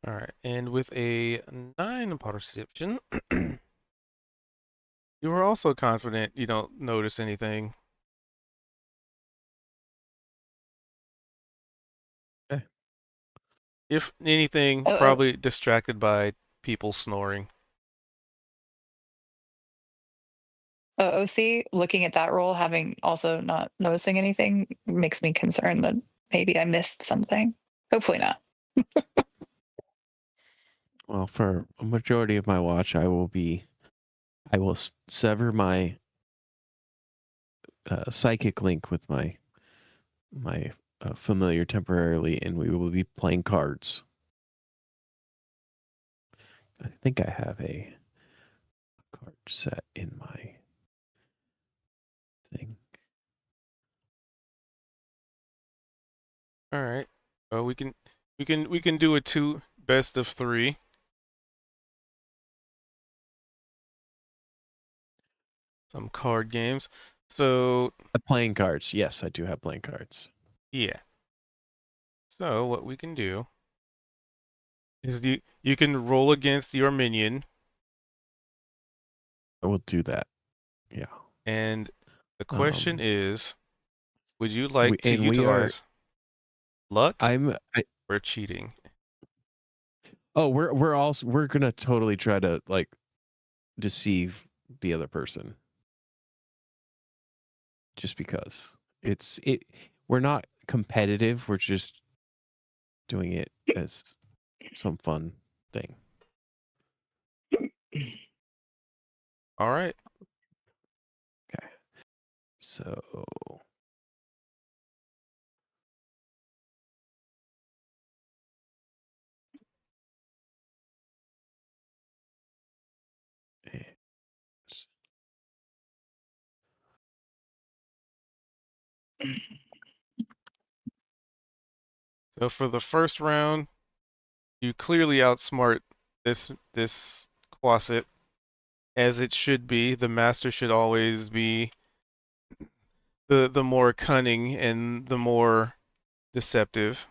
All right, and with a 9 perception, you are also confident you don't notice anything. Okay. If anything, probably distracted by people snoring. OC, looking at that roll, having also not noticing anything, makes me concerned that maybe I missed something. Hopefully not. Well, for a majority of my watch, I will sever my psychic link with my familiar temporarily, and we will be playing cards. I think I have a card set in my thing. All right. Well, we can do a two best of three. Some card games. So Playing cards. Yes, I do have playing cards. yeah. So what we can do is you can roll against your minion, I will do that. Yeah. and the question Um, is, would you like to and we are. utilize luck I, or cheating? oh, we're gonna totally try to like deceive the other person. Just because we're not competitive. We're just doing it as some fun thing. All right. Okay. So eh, So for the first round, you clearly outsmart this Quasit, as it should be. The master should always be the more cunning and the more deceptive,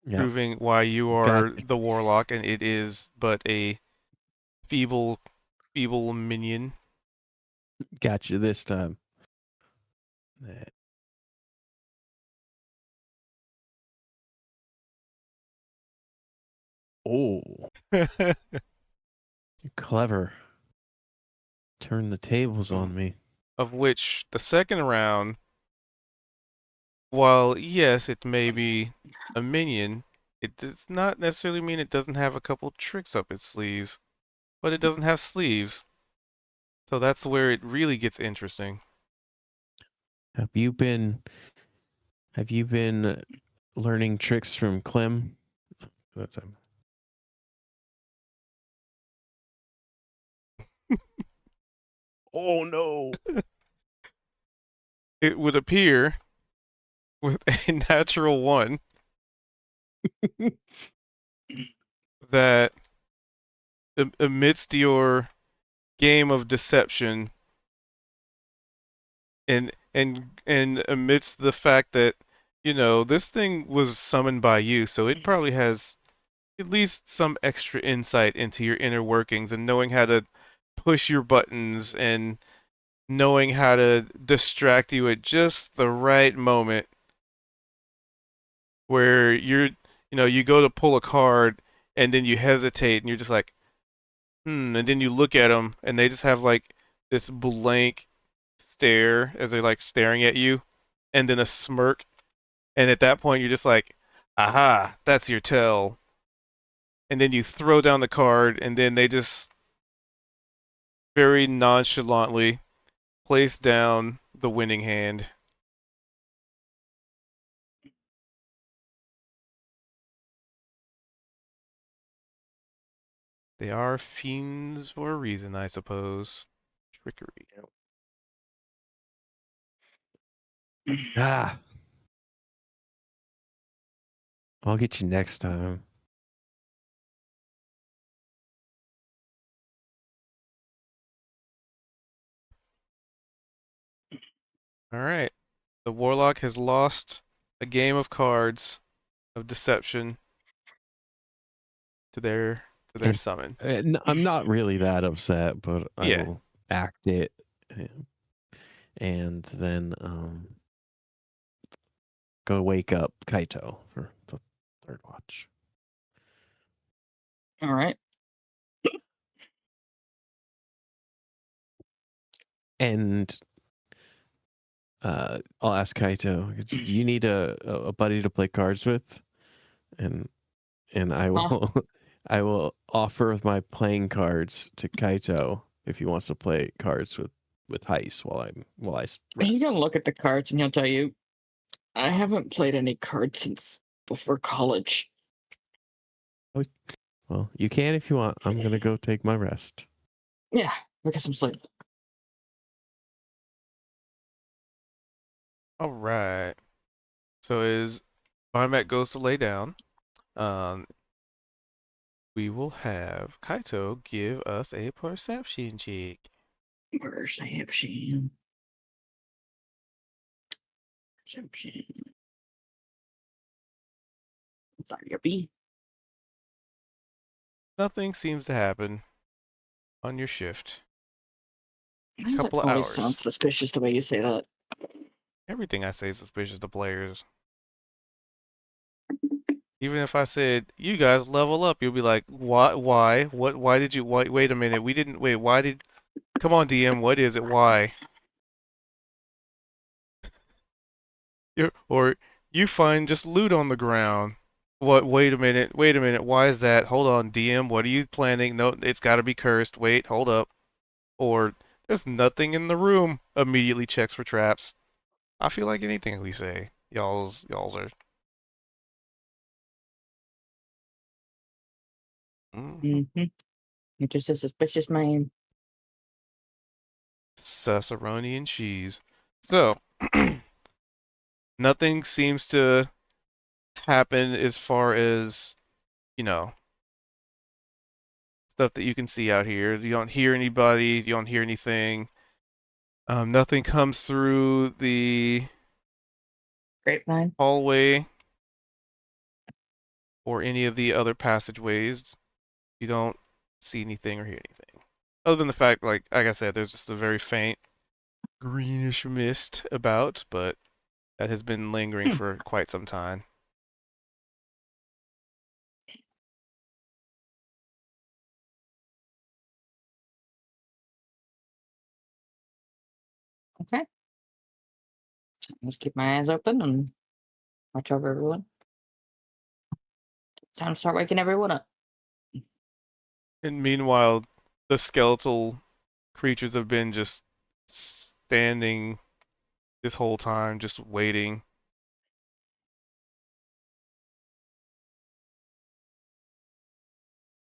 yeah, proving why you are the warlock and it is but a feeble minion. gotcha this time. Oh, clever. Turn the tables on me. Of which the second round, while yes, it may be a minion, it does not necessarily mean it doesn't have a couple tricks up its sleeves, but it doesn't have sleeves. So that's where it really gets interesting. Have you been learning tricks from Clem? That's him. Oh no. It would appear with a natural one that amidst your game of deception and amidst the fact that this thing was summoned by you, so it probably has at least some extra insight into your inner workings and knowing how to push your buttons and knowing how to distract you at just the right moment where you go to pull a card and then you hesitate and you're just like and then you look at them and they just have like this blank stare as they're like staring at you and then a smirk, and at that point you're just like, aha, that's your tell. And then you throw down the card and then they just very nonchalantly place down the winning hand. They are fiends for a reason, I suppose. Trickery. Ah. I'll get you next time. All right. The warlock has lost a game of cards of deception to their And- summon. I'm not really that upset, but I Yeah. will act it, and then go wake up Kaito for the third watch. All right. And I'll ask Kaito, do you need a buddy to play cards with? And I will I will offer my playing cards to Kaito if he wants to play cards with Heist while I rest. He's gonna look at the cards and he'll tell you, I haven't played any cards since before college. Well, you can if you want. I'm gonna go take my rest. Yeah, we'll get some sleep. All right. So as Vimet goes to lay down, we will have Kaito give us a perception check. Perception. Perception. Sorry, B. Nothing seems to happen on your shift. Why does Couple it of always hours. sound suspicious the way you say that? Everything I say is suspicious to players. Even if I said, you guys level up, you'll be like, what, why? Why did you, wait a minute, we didn't, wait, why did, come on DM, what is it, why? Or you find just loot on the ground. What, wait a minute, why is that? Hold on, DM, what are you planning? No, it's gotta be cursed, wait, hold up. Or, there's nothing in the room, immediately checks for traps. I feel like anything we say, y'all's are. Mm-hmm. You're just a suspicious man. Sassaroni and cheese. So, nothing seems to happen as far as, you know, stuff that you can see out here. You don't hear anybody, you don't hear anything. Nothing comes through the Grapevine. hallway or any of the other passageways. You don't see anything or hear anything. Other than the fact, like I said, there's just a very faint greenish mist about, but that has been lingering for quite some time. Okay. Just keep my eyes open and watch over everyone. Time to start waking everyone up. And meanwhile, the skeletal creatures have been just standing this whole time, just waiting.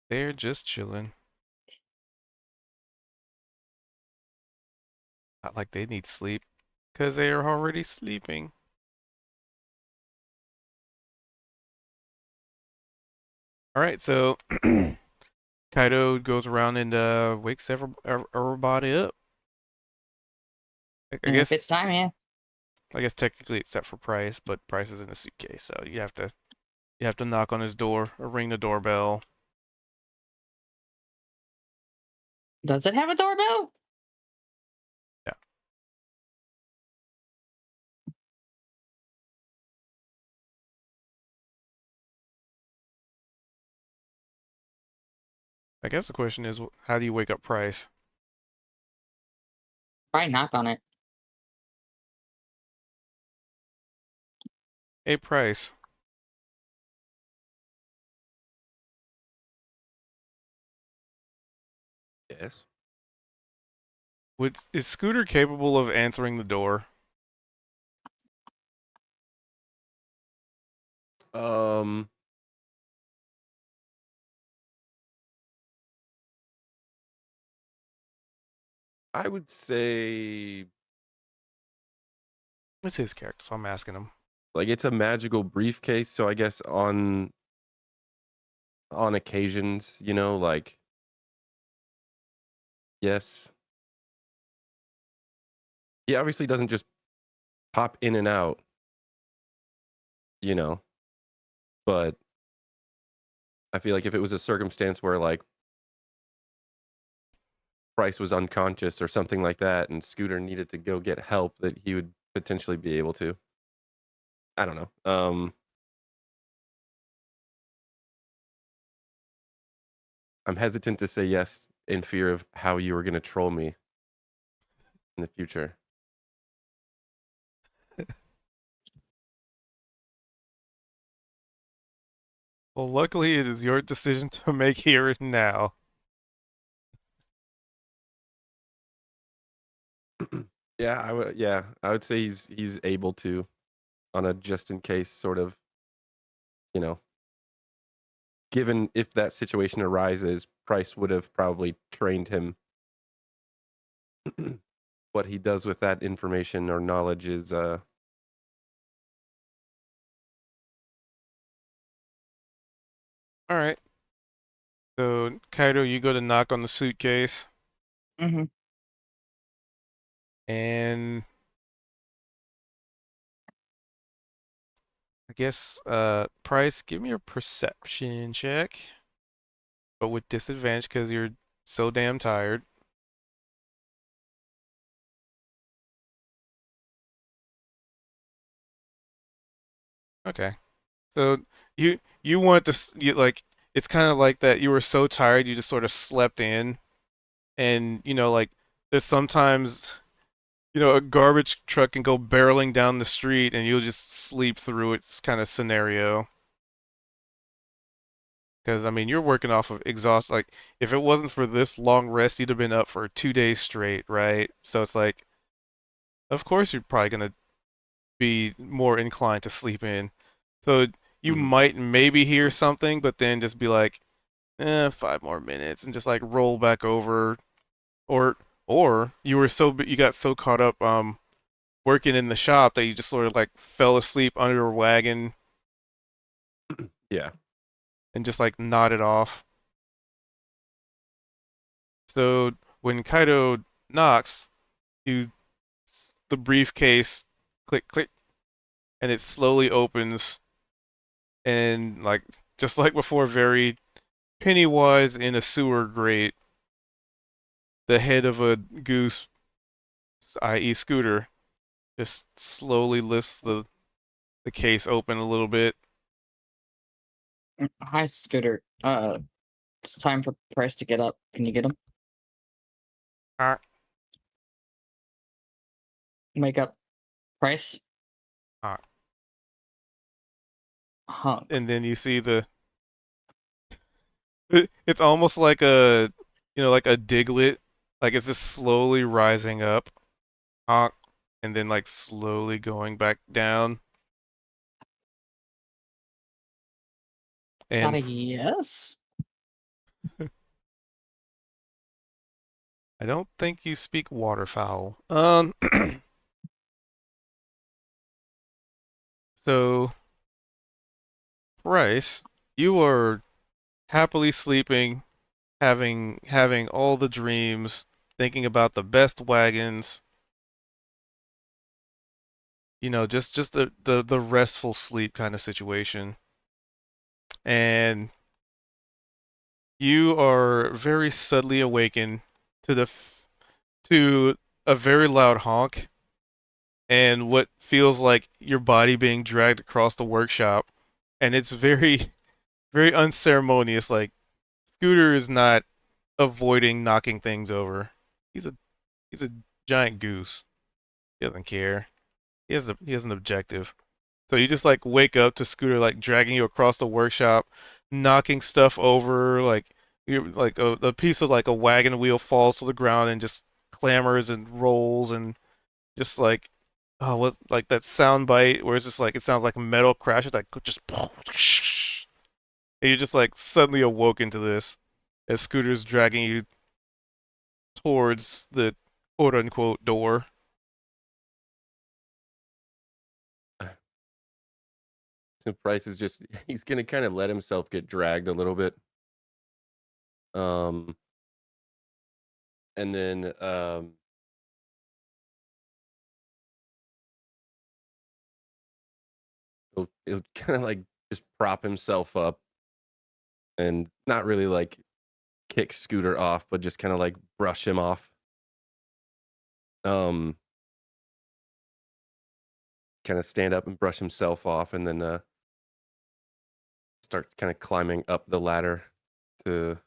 They're just chilling. Not like they need sleep, because they are already sleeping. Alright, so Kaido goes around and wakes everybody up. I And if it's guess time, yeah. I guess technically except for Price, but Price is in a suitcase, so you have to knock on his door or ring the doorbell. Does it have a doorbell? Yeah. I guess the question is, how do you wake up Price? Probably knock on it. Hey, Price. Yes. Is Scooter capable of answering the door? I would say It's his character, so I'm asking him. like it's a magical briefcase, so I guess on occasions, you know, like yes. He obviously doesn't just pop in and out, you know, but I feel like if it was a circumstance where like Price was unconscious or something like that and Scooter needed to go get help, that he would potentially be able to. I don't know. I'm hesitant to say yes in fear of how you were going to troll me in the future. Well, luckily it is your decision to make here and now. Yeah, I would say he's able to, on a just in case sort of, you know, given if that situation arises, Price would have probably trained him what he does with that information or knowledge is All right. So, Kaido, you go to knock on the suitcase, Mm-hmm. and I guess, Price, give me a perception check, but with disadvantage because you're so damn tired. Okay. So you want to you like it's kind of like that you were so tired you just sort of slept in, and like there's sometimes a garbage truck can go barreling down the street and you'll just sleep through its kind of scenario. Because I mean you're working off of exhaust. Like if it wasn't for this long rest you'd have been up for 2 days straight, right? So it's like of course you're probably gonna be more inclined to sleep in. So you Mhm. might maybe hear something, but then just be like, 5 more minutes, and just like roll back over, or you were you got so caught up working in the shop that you just sort of like fell asleep under a wagon yeah. and just like nodded off. So when Kaido knocks, you the briefcase click click, and it slowly opens, and like just like before, very Pennywise in a sewer grate, the head of a goose, i.e. Scooter, just slowly lifts the case open a little bit. Hi, Scooter. It's time for Price to get up. Can you get him? Ah, Wake up, Price. ah. Hunk. And then you see it's almost like like a Diglett, like it's just slowly rising up, honk, and then like slowly going back down. Is that And a yes? I don't think you speak waterfowl. So Bryce, you are happily sleeping, having all the dreams, thinking about the best wagons, just the restful sleep kind of situation. And you are very suddenly awakened to to a very loud honk and what feels like your body being dragged across the workshop, and it's very very unceremonious. Like Scooter is not avoiding knocking things over. He's a he's a giant goose. He doesn't care. He has an objective. So you just like wake up to Scooter like dragging you across the workshop, knocking stuff over, like you like a piece of like a wagon wheel falls to the ground and just clambers and rolls, and just like what's like that sound bite where it's just like it sounds like metal crash, it's like just and you just like suddenly awoken to this as Scooter's dragging you towards the quote unquote door. So Price is just he's gonna kind of let himself get dragged a little bit. Um and then he'll kind of like just prop himself up and not really like kick Scooter off, but just kind of like brush him off. Um Kind of stand up and brush himself off, and then start kind of climbing up the ladder to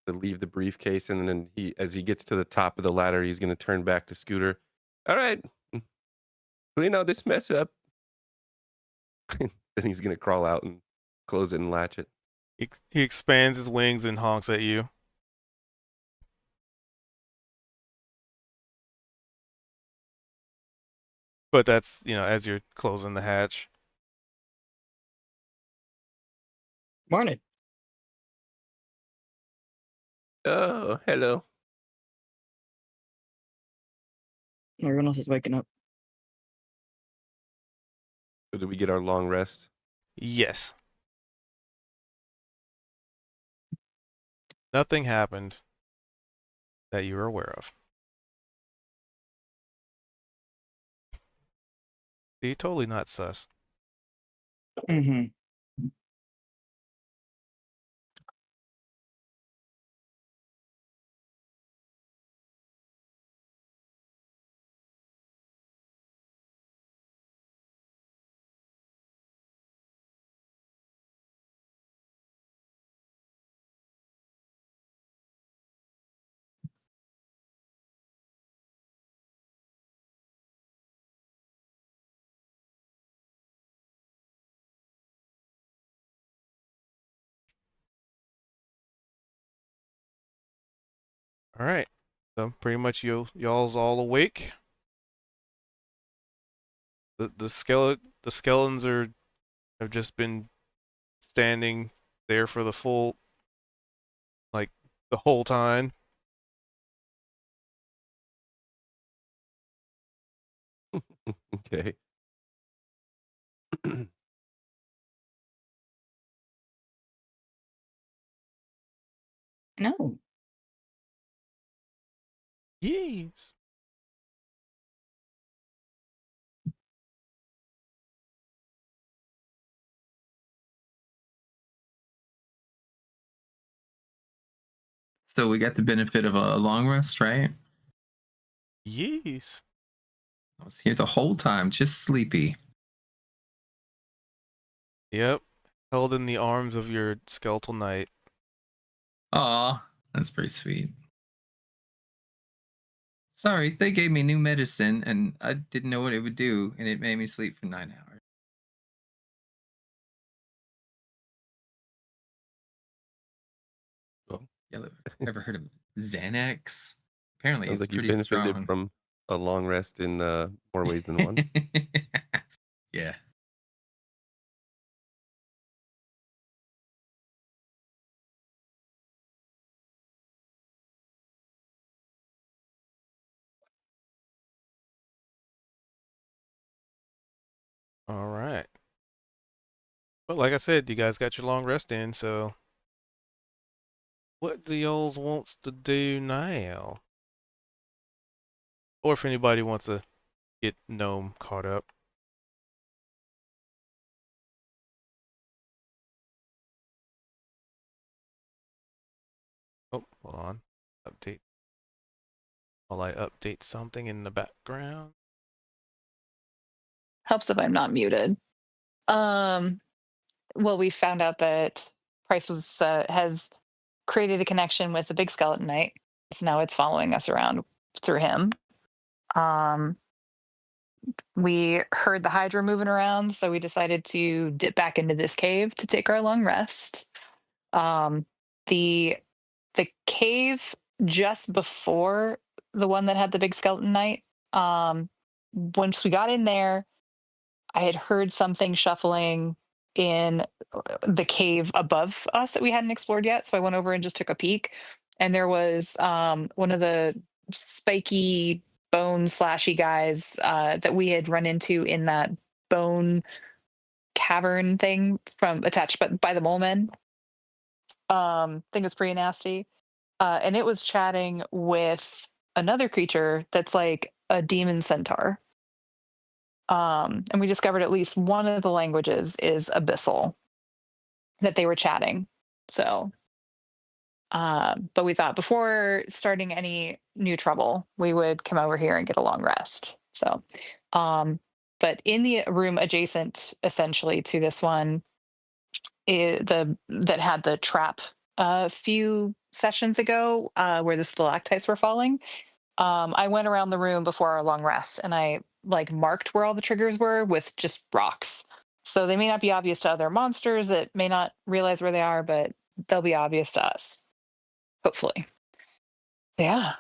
leave the briefcase. And then as he gets to the top of the ladder, he's going to turn back to Scooter. All right, clean all this mess up. Then he's going to crawl out and close it and latch it. He expands his wings and honks at you. But that's, as you're closing the hatch. Morning. Oh, hello. Everyone else is waking up. So did we get our long rest? Yes. Nothing happened that you are aware of. See, totally not sus. Mm-hmm. All right. So pretty much y'all's all awake. The skeletons have just been standing there for the full, like, the whole time. Okay. No. Yes. So we got the benefit of a long rest, right? Yes. I was here the whole time, just sleepy. Yep. Held in the arms of your skeletal knight. Aw, that's pretty sweet. Sorry, they gave me new medicine and I didn't know what it would do, and it made me sleep for 9 hours. Well, Y'all ever heard of Xanax? Apparently sounds it's like you pretty benefited strong. from a long rest in more ways than one. Yeah. All right. But like I said, you guys got your long rest in, so what the yous wants to do now? Or if anybody wants to get Gnome caught up. Oh, hold on. Update. While I update something in the background. Helps if I'm not muted. Well, we found out that Price has created a connection with the big skeleton knight. So now it's following us around through him. Um, we heard the Hydra moving around, so we decided to dip back into this cave to take our long rest. Um, the the cave just before the one that had the big skeleton knight. Once we got in there, I had heard something shuffling in the cave above us that we hadn't explored yet. So I went over and just took a peek, and there was one of the spiky bone slashy guys that we had run into in that bone cavern thing from attached but by the mole men. Thing was pretty nasty. And it was chatting with another creature that's like a demon centaur. And we discovered at least one of the languages is abyssal that they were chatting. So, but we thought before starting any new trouble, we would come over here and get a long rest. So, but in the room adjacent, essentially to this one, the that had the trap a few sessions ago, where the stalactites were falling. I went around the room before our long rest and I like marked where all the triggers were with just rocks. So they may not be obvious to other monsters that may not realize where they are, but they'll be obvious to us. Hopefully. Yeah.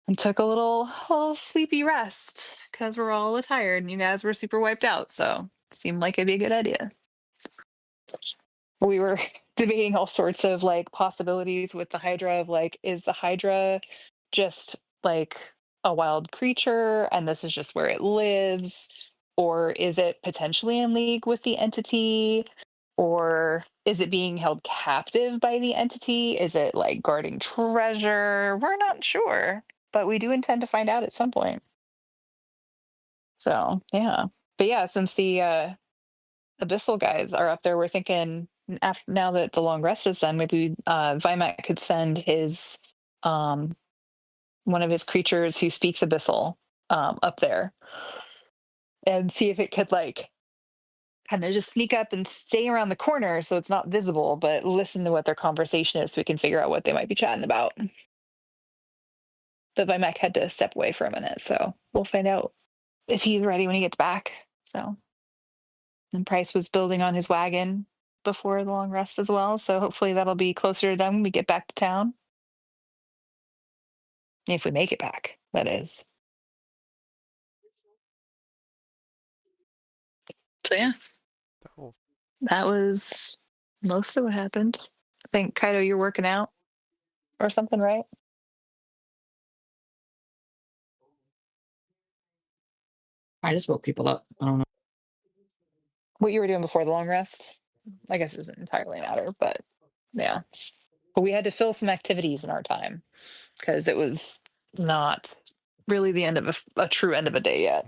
And took a little sleepy rest because we're all tired and you guys were super wiped out. So seemed like it'd be a good idea. We were debating all sorts of like possibilities with the Hydra of like, is the Hydra just like a wild creature and this is just where it lives? Or is it potentially in league with the entity? Or is it being held captive by the entity? Is it like guarding treasure? We're not sure, but we do intend to find out at some point. So, yeah. But yeah, since the abyssal guys are up there, we're thinking after now that the long rest is done, maybe Vimac could send his one of his creatures who speaks abyssal up there and see if it could like kind of just sneak up and stay around the corner so it's not visible, but listen to what their conversation is so we can figure out what they might be chatting about. But Vimac had to step away for a minute, so we'll find out if he's ready when he gets back. So, and Price was building on his wagon before the long rest as well, so hopefully that'll be closer to done when we get back to town. If we make it back, that is. So yeah, Oh, that was most of what happened. I think Kaido, you're working out or something, right? I just woke people up. I don't know. What you were doing before the long rest, I guess it doesn't entirely matter, but yeah. But we had to fill some activities in our time because it was not really the end of a true end of a day yet.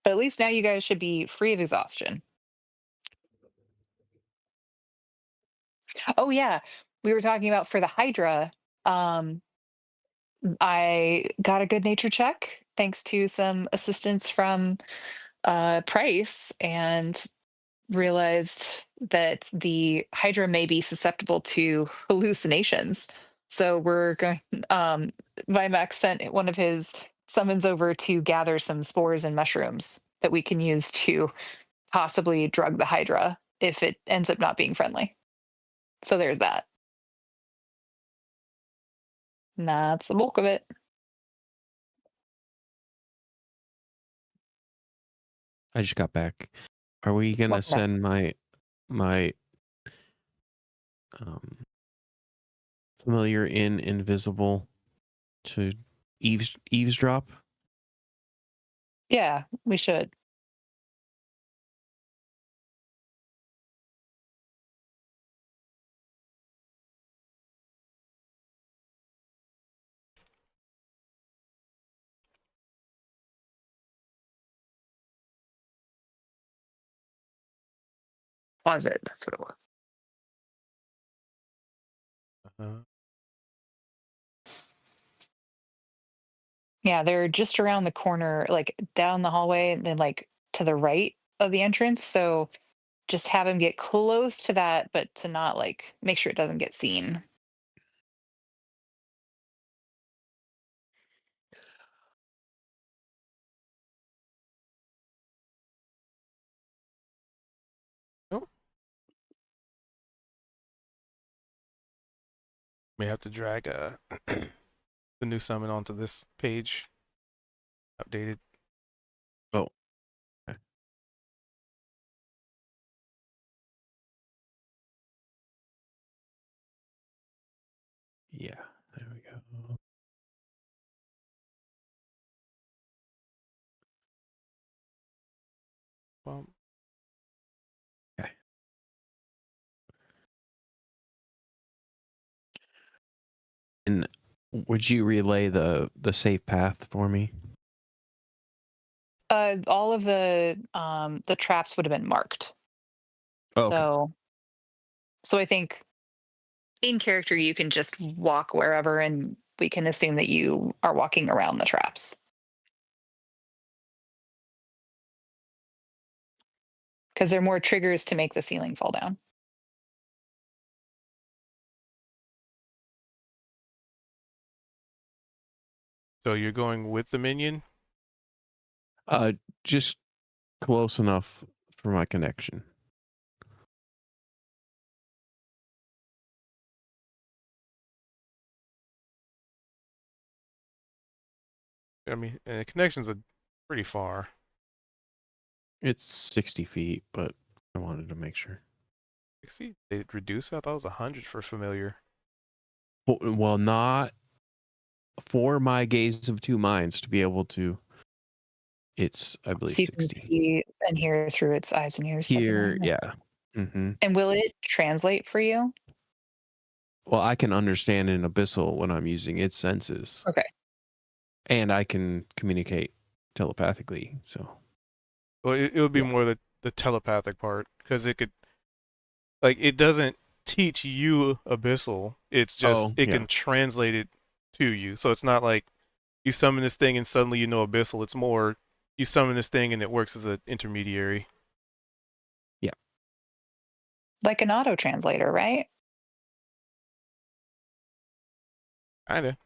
But at least now you guys should be free of exhaustion. Oh yeah, we were talking about for the Hydra. Um, I got a good nature check thanks to some assistance from Price and realized that the Hydra may be susceptible to hallucinations. So we're going. Vimax sent one of his summons over to gather some spores and mushrooms that we can use to possibly drug the Hydra if it ends up not being friendly. So there's that. And that's the bulk of it. I just got back. Are we gonna Okay. send my um familiar in invisible to eavesdrop? Yeah, we should. Pause it. That's what it was. Yeah, they're just around the corner, like down the hallway, and then like to the right of the entrance. So just have him get close to that, but to not like make sure it doesn't get seen. nope. May have to drag the new summon onto this page. Updated. Oh. Okay. Yeah, there we go. Well, Okay. And would you relay the safe path for me? All of the traps would have been marked. Oh, okay. So I think in character you can just walk wherever and we can assume that you are walking around the traps. Because there are more triggers to make the ceiling fall down. so you're going with the minion? Just close enough for my connection. I mean, the connections are pretty far. It's 60 feet, but I wanted to make sure. 60? They reduced it? I thought it was 100 for familiar. Well, not for my gaze of two minds to be able to. It's, I believe, So you can 60. see and hear through its eyes and ears. and Here, everything. yeah. Hmm. And will it translate for you? Well, I can understand in Abyssal when I'm using its senses. Okay. And I can communicate telepathically. So, Well, it would be Yeah. more the telepathic part because it could, like, it doesn't teach you Abyssal. It's just Oh, it yeah. can translate it to you. So it's not like you summon this thing and suddenly you know Abyssal. It's more you summon this thing and it works as an intermediary. Like an auto translator, right? Kinda.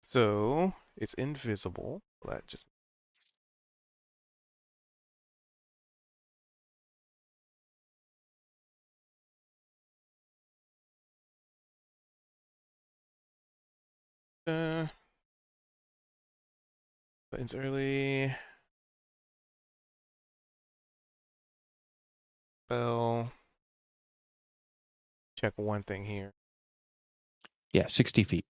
So it's invisible. That just buttons early. Spell. Check one thing here. Yeah, 60 feet.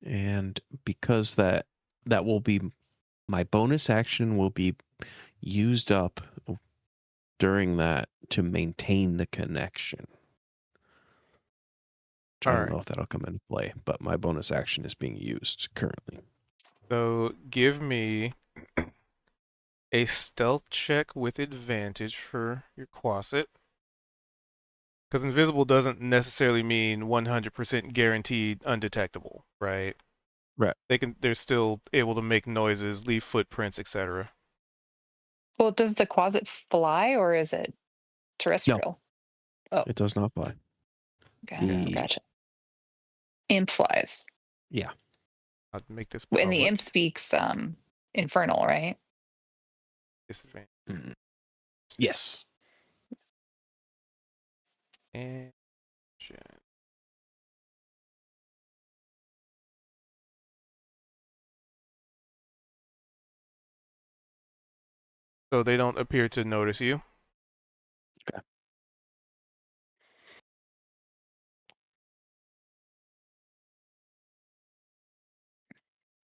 And because that will be my bonus action will be used up during that to maintain the connection. I don't Alright. know if that'll come into play, but my bonus action is being used currently. So give me a stealth check with advantage for your Quasit. Because invisible doesn't necessarily mean 100% guaranteed undetectable, right? Right. They're still able to make noises, leave footprints, etc. Well, does the Quasit fly or is it terrestrial? Oh, It does not fly. gotcha. The- Gotcha. Imp flies. Yeah. I'll make this And the public. imp speaks infernal, right? Disadvantage. Mhm. Yes. And shit. So they don't appear to notice you. Okay.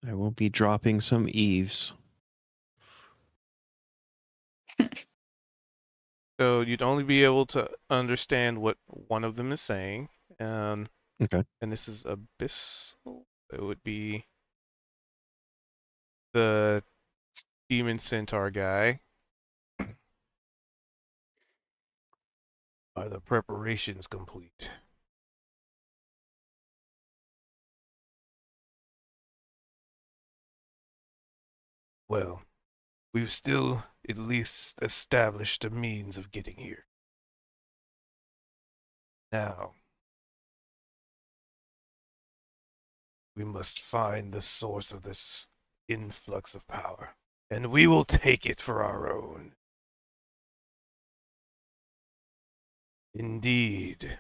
I will be dropping some eaves. So you'd only be able to understand what one of them is saying. Okay. And this is Abyssal. It would be the Demon Centaur guy. Are the preparations complete? Well, we've still at least established a means of getting here. Now, we must find the source of this influx of power, and we will take it for our own. Indeed.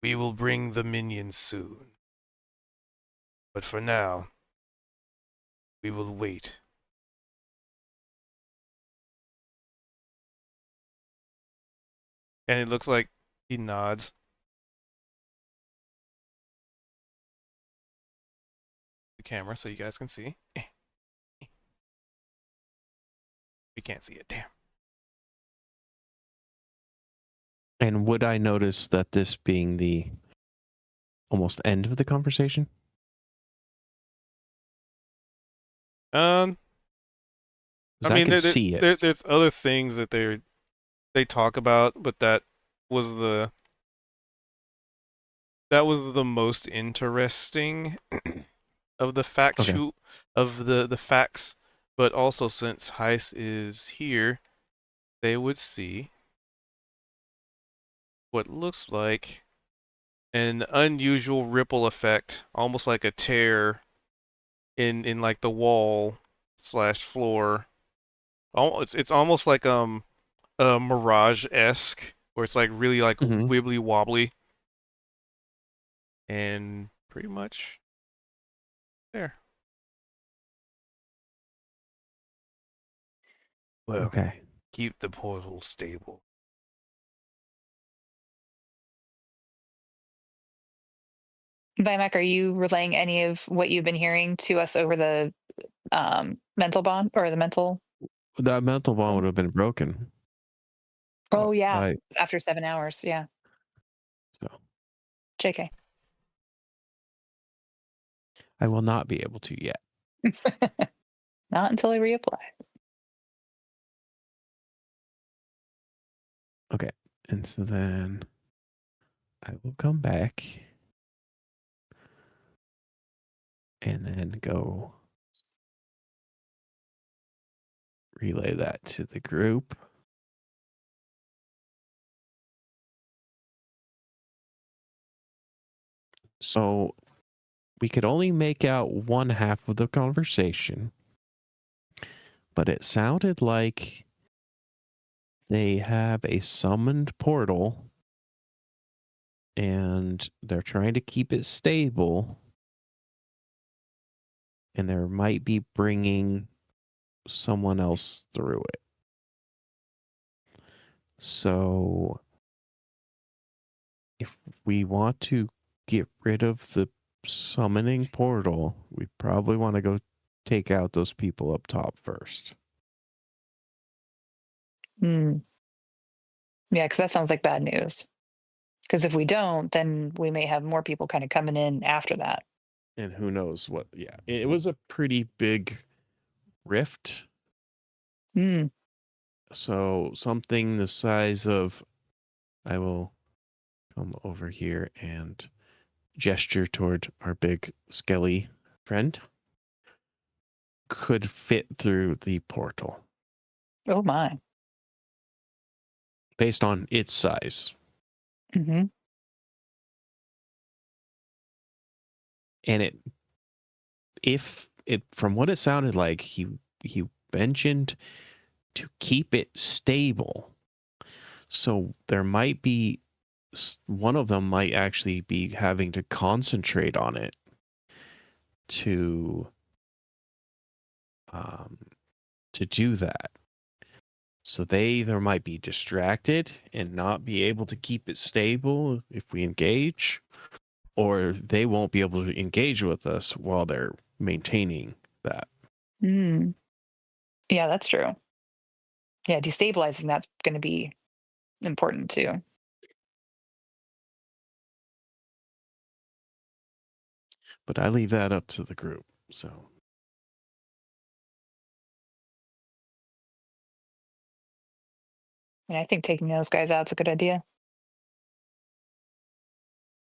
We will bring the minions soon. But for now, we will wait. And it looks like he nods. The camera so you guys can see. We can't see it, damn. And would I notice that this being the almost end of the conversation? 'Cause I mean, can see it. there's other things that they talk about, but that was the most interesting of the facts of the facts. But also, since Heist is here, they would see what looks like an unusual ripple effect, almost like a tear in like the wall / floor. It's almost like Mirage-esque, where it's like really like Mhm. wibbly wobbly. and pretty much there. Well, Okay. keep the portal stable. Vimac, are you relaying any of what you've been hearing to us over the mental bond or the mental? That mental bond would have been broken. Oh yeah, By, after 7 hours. Yeah, so JK. I will not be able to yet. Not until I reapply. Okay. And so then I will come back and then go relay that to the group. So we could only make out one half of the conversation, but it sounded like they have a summoned portal and they're trying to keep it stable, and there might be bringing someone else through it. So if we want to get rid of the summoning portal, we probably want to go take out those people up top first. Hmm. Yeah, because that sounds like bad news. Because if we don't, then we may have more people kind of coming in after that. And who knows what, yeah. It was a pretty big rift. Hmm. So something the size of, I will come over here and gesture toward our big skelly friend, could fit through the portal Oh my. based on its size. Hmm. And from what it sounded like, he mentioned to keep it stable. So there might be one of them might actually be having to concentrate on it to do that. So they either might be distracted and not be able to keep it stable if we engage, or they won't be able to engage with us while they're maintaining that. Hmm. Yeah, that's true. Yeah, destabilizing that's going to be important too. But I leave that up to the group. So And I think taking those guys out's a good idea.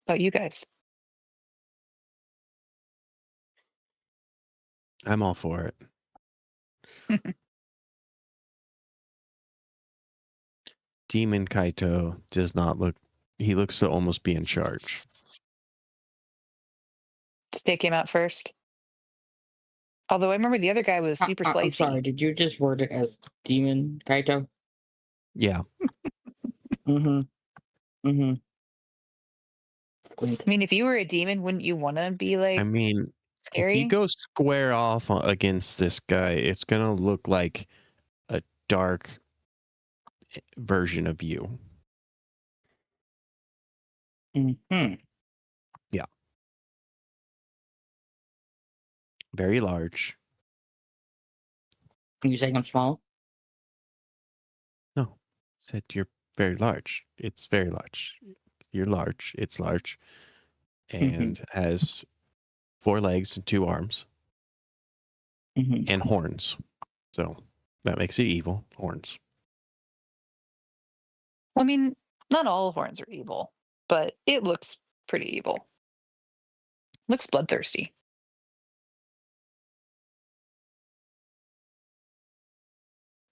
About you guys. I'm all for it. Demon Kaito does not look, he looks to almost be in charge. To take him out first. Although I remember the other guy was super slicey. I'm sorry, did you just word it as Demon Kaito? Yeah. Mm-hmm. Mm-hmm. I mean, if you were a demon, wouldn't you want to be like I mean, scary? if you go square off against this guy, it's going to look like a dark version of you. Mm-hmm. Yeah. Very large. You saying I'm small? No, said you're very large. It's very large. You're large. It's large. And has 4 legs and 2 arms Mm-hmm. and horns. So that makes it evil. Horns. Well, I mean, not all horns are evil, but it looks pretty evil. Looks bloodthirsty.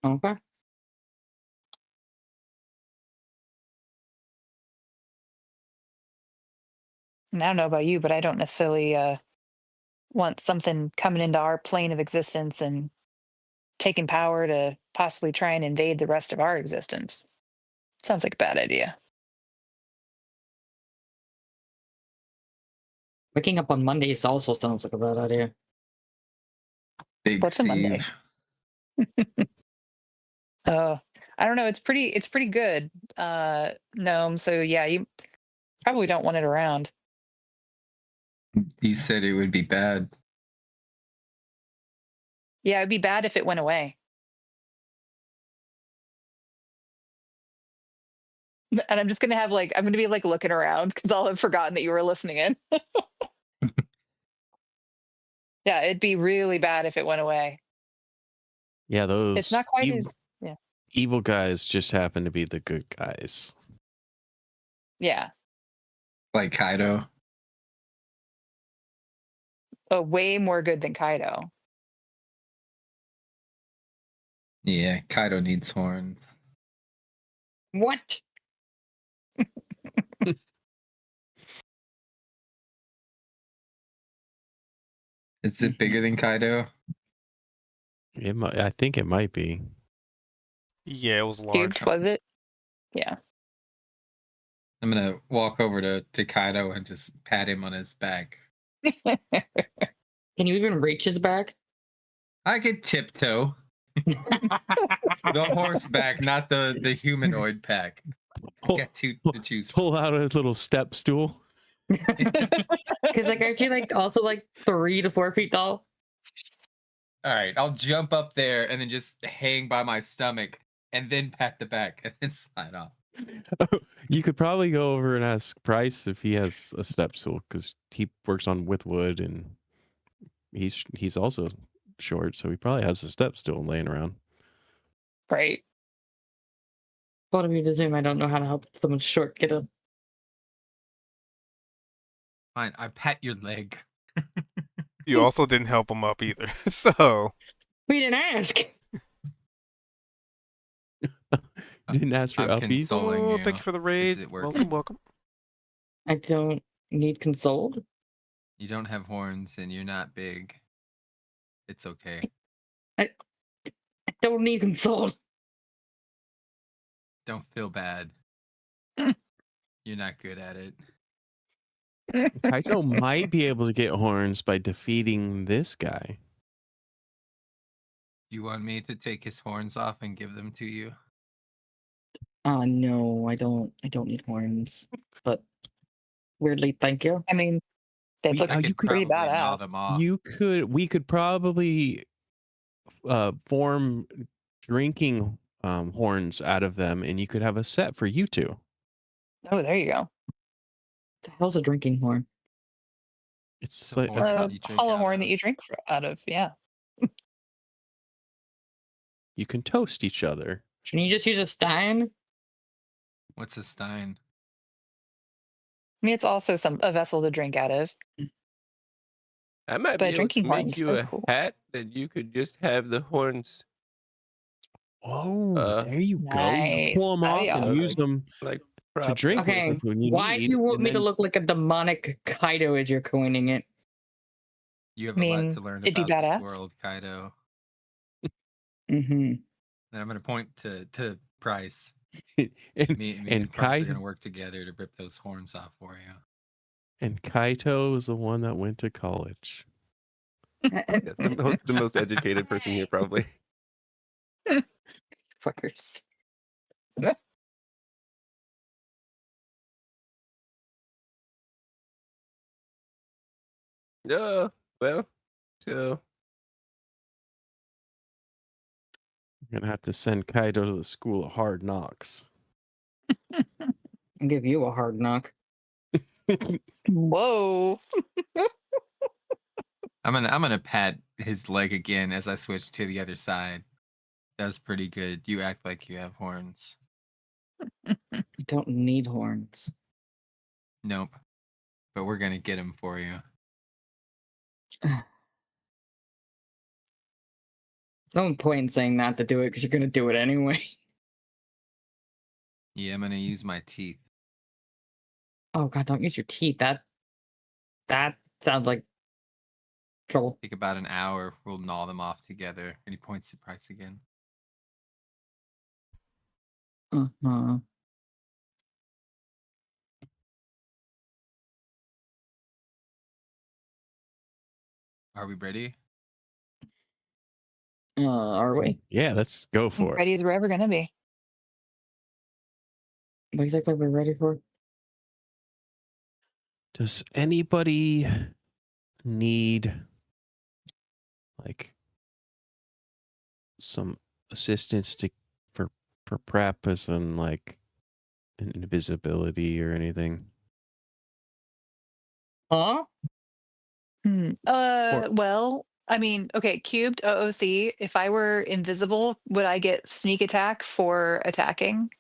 Okay. And I don't know about you, but I don't necessarily want something coming into our plane of existence and taking power to possibly try and invade the rest of our existence. Sounds like a bad idea. Waking up on Mondays also sounds like a bad idea. Big What's a Monday? Steve. I don't know. It's pretty good, gnome. So yeah, you probably don't want it around. You said it would be bad. Yeah, it'd be bad if it went away. And I'm just gonna have I'm gonna be looking around because I'll have forgotten that you were listening in. Yeah, it'd be really bad if it went away. Yeah, those It's not quite as evil guys just happen to be the good guys. yeah, Like Kaido. way more good than Kaido. Yeah, Kaido needs horns. What? Is it bigger than Kaido? It might, I think it might be. Yeah, it was large. Cubed, was it? Yeah. I'm gonna walk over to Kaido and just pat him on his back. Can you even reach his back? I could tiptoe. The horseback, not the humanoid pack. I Pull, got two to choose from. pull out a little step stool. Because aren't you also 3 to 4 feet tall? All right, I'll jump up there and then just hang by my stomach and then pat the back and then slide off. You could probably go over and ask Price if he has a step stool because he works on with wood and he's also short, so he probably has a step stool laying around. Right. Both of you assume I don't know how to help someone short get up. Fine, I pat your leg. You also didn't help him up either. So We didn't ask. Didn't ask for I'm uppies. consoling oh, you. thank you for the Is raid. it working? Welcome, welcome. I don't need consoled. You don't have horns and you're not big. It's okay. I don't need consoled. Don't feel bad. You're not good at it. Kaito might be able to get horns by defeating this guy. You want me to take his horns off and give them to you? No, I don't need horns. But weirdly, thank you. I mean, they look I you could could pretty probably gnaw badass. them off. We could probably form drinking horns out of them, and you could have a set for you two. Oh, there you go. The hell's a drinking horn? It's It's a like horn. a Or cup. you drink Hollow out horn of. that you drink out of. Yeah. You can toast each other. Shouldn't you just use a stein? What's a stein? I mean, it's also a vessel to drink out of. I might But be able drinking to make horns, you they're a cool. hat that you could just have the horns Oh, there you go. Nice. You pull them That'd off be and use awesome. them like to prop. drink Okay, with when you why do need. you want and me to then- look like a demonic Kaido as you're coining it? You have I a lot mean, to learn it'd be about badass. this world, Kaido. Mm-hmm. And I'm gonna point to Price. and, Me and Price are Kaito, gonna work together to rip those horns off for you. and Kaito is the one that went to college. The most educated person here, probably. Fuckers. Yeah. Well. So I'm gonna have to send Kaito to the school of hard knocks. I'll give you a hard knock. Whoa. I'm gonna pat his leg again as I switch to the other side. That was pretty good. You act like you have horns. You don't need horns. Nope. But we're gonna get him for you. No point in saying not to do it because you're gonna do it anyway. Yeah, I'm gonna use my teeth. Oh god, don't use your teeth. That sounds like trouble. Take about an hour. We'll gnaw them off together. And he points to Price again. Uh-huh. Are we ready? Are we? Yeah, let's go for it. Ready as we're ever gonna be. What exactly we're ready for? Does anybody need like some assistance for prep as in like an invisibility or anything? Huh? Well, I mean, okay, cubed OOC. If I were invisible, would I get sneak attack for attacking?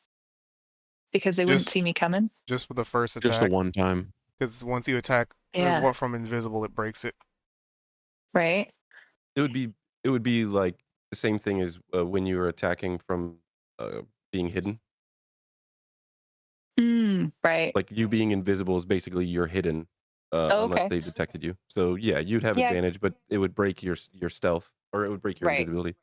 Because they wouldn't see Just me coming. just for the first Just a attack, one time. because once you attack Yeah. from invisible, it breaks it. Right. It would be like the same thing as when you were attacking from being hidden. Right. Like you being invisible is basically you're hidden Oh, unless okay. they detected you. So yeah, you'd have Yeah. advantage, but it would break your stealth or it would break your Right. invisibility.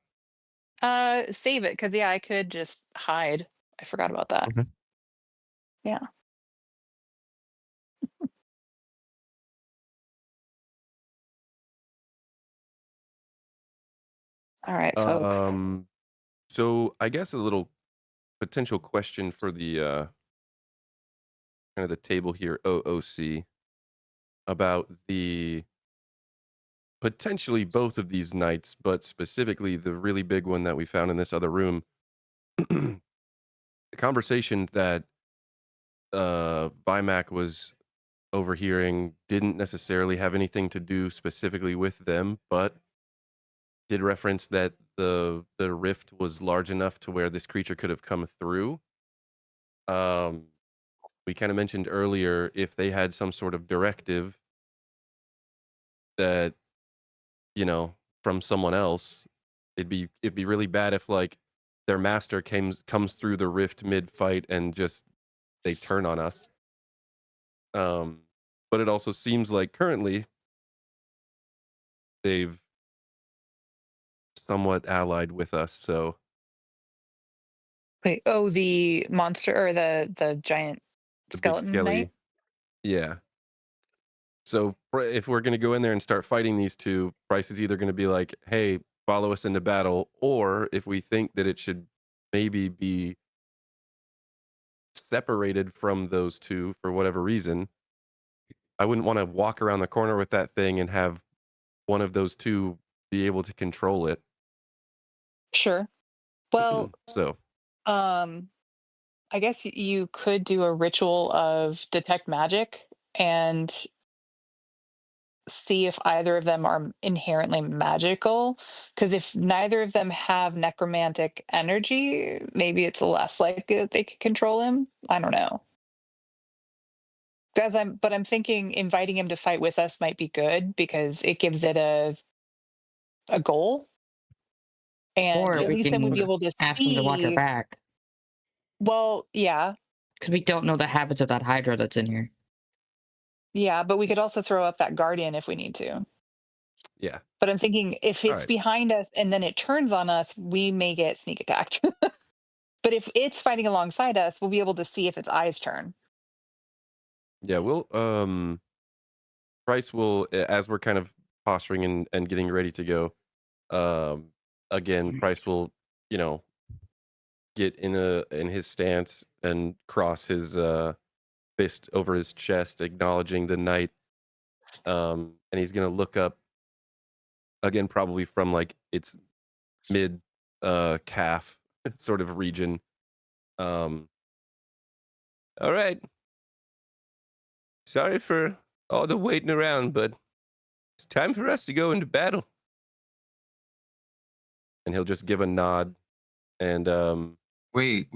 Save it because yeah, I could just hide. I forgot about that. Okay. Yeah. All right, folk. So I guess a little potential question for the kind of the table here, OOC, about the potentially both of these nights, but specifically the really big one that we found in this other room. The conversation that Vimac was overhearing didn't necessarily have anything to do specifically with them, but did reference that the rift was large enough to where this creature could have come through. We kind of mentioned earlier if they had some sort of directive that, you know, from someone else, it'd be really bad if like their master comes through the rift mid fight and just they turn on us. But it also seems like currently they've somewhat allied with us, so Wait. Oh, the monster or the giant the big skeleton skelly. knight. Yeah. So if we're going to go in there and start fighting these two, Price is either going to be like, "Hey, follow us into battle," or if we think that it should maybe be separated from those two for whatever reason, I wouldn't want to walk around the corner with that thing and have one of those two be able to control it. Sure. Well, So, I guess you could do a ritual of detect magic and see if either of them are inherently magical. Because if neither of them have necromantic energy, maybe it's less likely that they could control him. I don't know. But I'm thinking inviting him to fight with us might be good because it gives it a goal. And Or at we least then we'd be can able to ask them to watch our see. back. Well, yeah. Because we don't know the habits of that Hydra that's in here. Yeah, but we could also throw up that guardian if we need to. yeah. But I'm thinking if All it's right. behind us and then it turns on us, we may get sneak attacked. But if it's fighting alongside us, we'll be able to see if its eyes turn. Yeah, we'll Price will as we're kind of posturing and getting ready to go. Again, Price will, you know, get in his stance and cross his fist over his chest, acknowledging the knight. And he's gonna look up again, probably from like its mid calf sort of region. All right. Sorry for all the waiting around, but it's time for us to go into battle. And he'll just give a nod and Wait.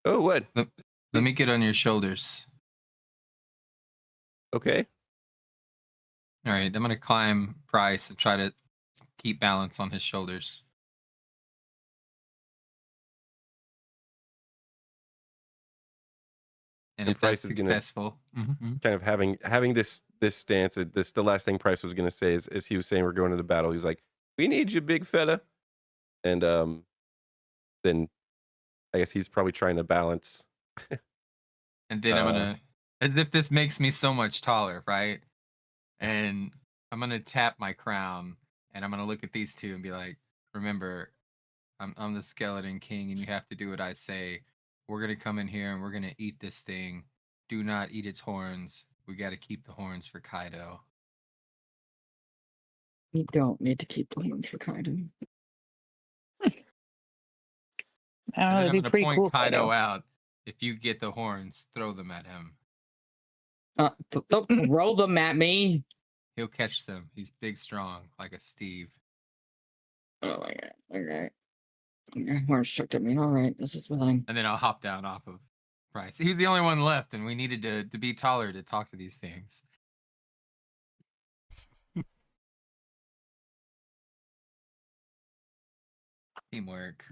oh, what? Let me get on your shoulders. Okay. All right, I'm gonna climb Price and try to keep balance on his shoulders. And And if that's Price is gonna successful, kind of having this stance. The last thing Price was gonna say is as he was saying we're going into battle. He's like, "We need you, big fella." And then I guess he's probably trying to balance. and then I'm gonna, as if this makes me so much taller, right? And I'm gonna tap my crown, and I'm gonna look at these two and be like, "Remember, I'm the Skeleton King, and you have to do what I say. We're gonna come in here and we're gonna eat this thing. Do not eat its horns. We got to keep the horns for Kaido." You don't need to keep the horns for Kaido. I don't And know. then That'd I'm be gonna pretty point cool. Kaido Kaido. out. If you get the horns, throw them at him. Don't throw them at me. He'll catch them. He's big, strong, like a Steve. Oh my god. Okay. Horns chucked at me. All right, this is fine. And then I'll hop down off of Bryce. He was the only one left, and we needed to be taller to talk to these things. Teamwork.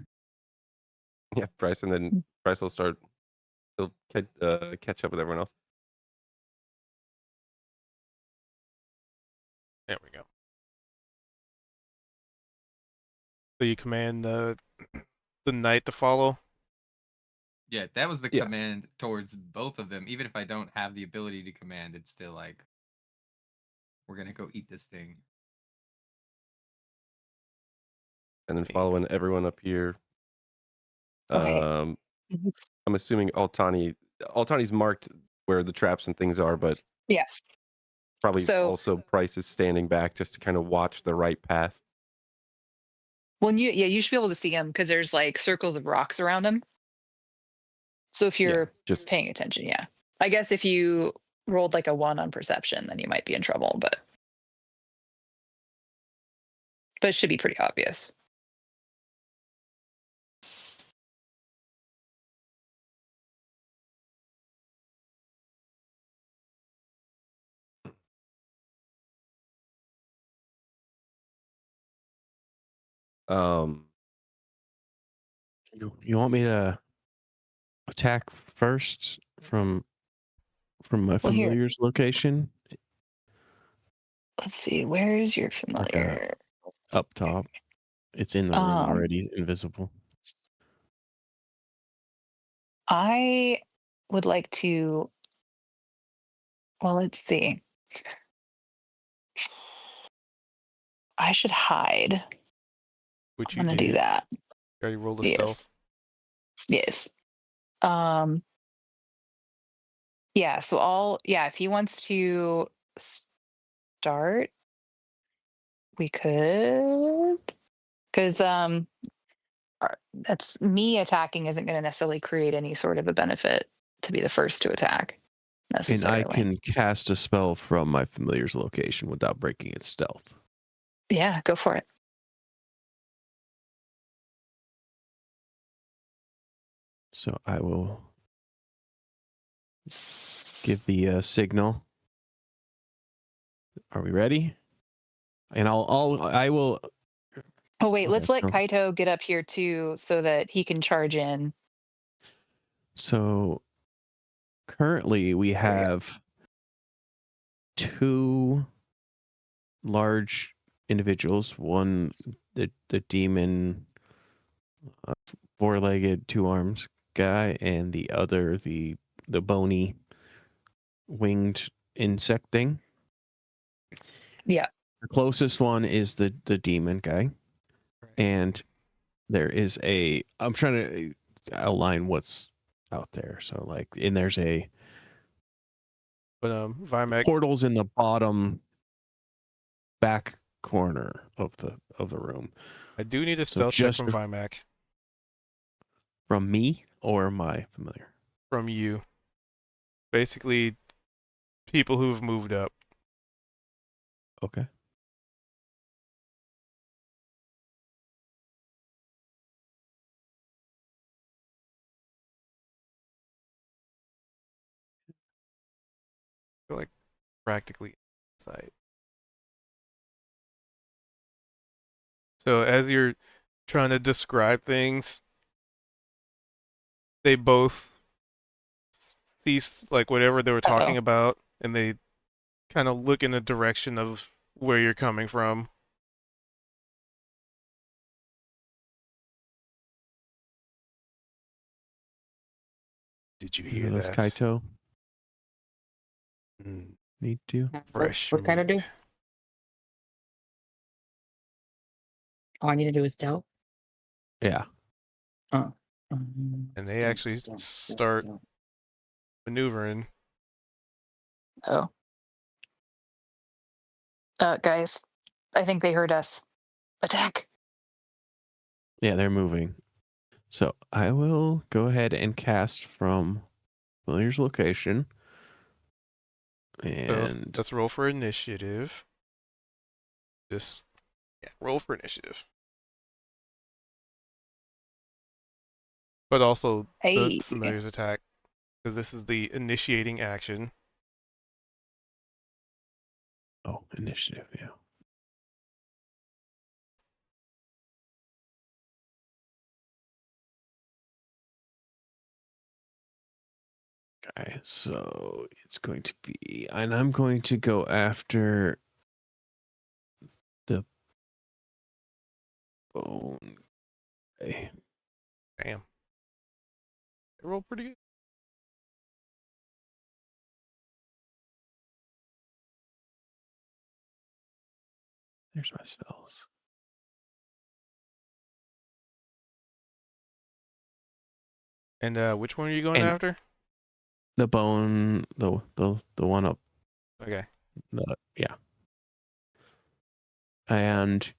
Yeah, Bryce, and then Bryce will start. He'll catch up with everyone else. There we go. So you command the knight to follow. Yeah, that was the Yeah. command towards both of them. Even if I don't have the ability to command, it's still like, we're gonna go eat this thing. And then following everyone up here. Okay. I'm assuming Altani's marked where the traps and things are, but Yeah. probably So- also Bryce is standing back just to kind of watch the right path. Well, you should be able to see him because there's like circles of rocks around him. So if you're just paying attention, yeah. I guess if you rolled like a 1 on perception, then you might be in trouble, but it should be pretty obvious. You want me to attack first from my Well, here. familiar's location? Let's see, where is your Like familiar? up top. It's in the room already, invisible. I would like to. Well, let's see. I should hide. Which I'm you gonna did. do that. You already rolled a Yes. stealth. Yes. Yeah, so if he wants to start, we could. Because that's me attacking isn't going to necessarily create any sort of a benefit to be the first to attack And necessarily. I can cast a spell from my familiar's location without breaking its stealth. Yeah, go for it. So I will give the signal. Are we ready? And I will. Oh wait, Okay, let's let so- Kaito get up here too, so that he can charge in. So currently we have 2 large individuals. One, the demon, 4-legged, 2 arms guy, and the other, the bony winged insect thing. Yeah. The closest one is the demon guy. And there is I'm trying to outline what's out there. So like, and there's a But Vimac, portals in the bottom back corner of the room. I do need a So stealth check just from a- Vimac. From me or my familiar? From you. Basically, people who've moved up. Okay. They're like practically inside. So as you're trying to describe things, they both cease like whatever they were talking about, and they kind of look in the direction of where you're coming from. Did you hear That's that? Kaito. Mm, need to? Fresh What kind of do? meat. All I need to do is tell. Yeah. Oh. And they actually start maneuvering. Oh. Guys, I think they heard us. Attack. Yeah, they're moving. So I will go ahead and cast from Familiar's location. So And let's roll for initiative. Just roll for initiative. But also Hey. the familiar's attack, because this is the initiating action. initiative, yeah. Okay, so it's going to be, and I'm going to go after the bone. Okay. Damn. They roll pretty good. There's my spells. And which one are you going And- after? The bone, the one up. Okay. Yeah. And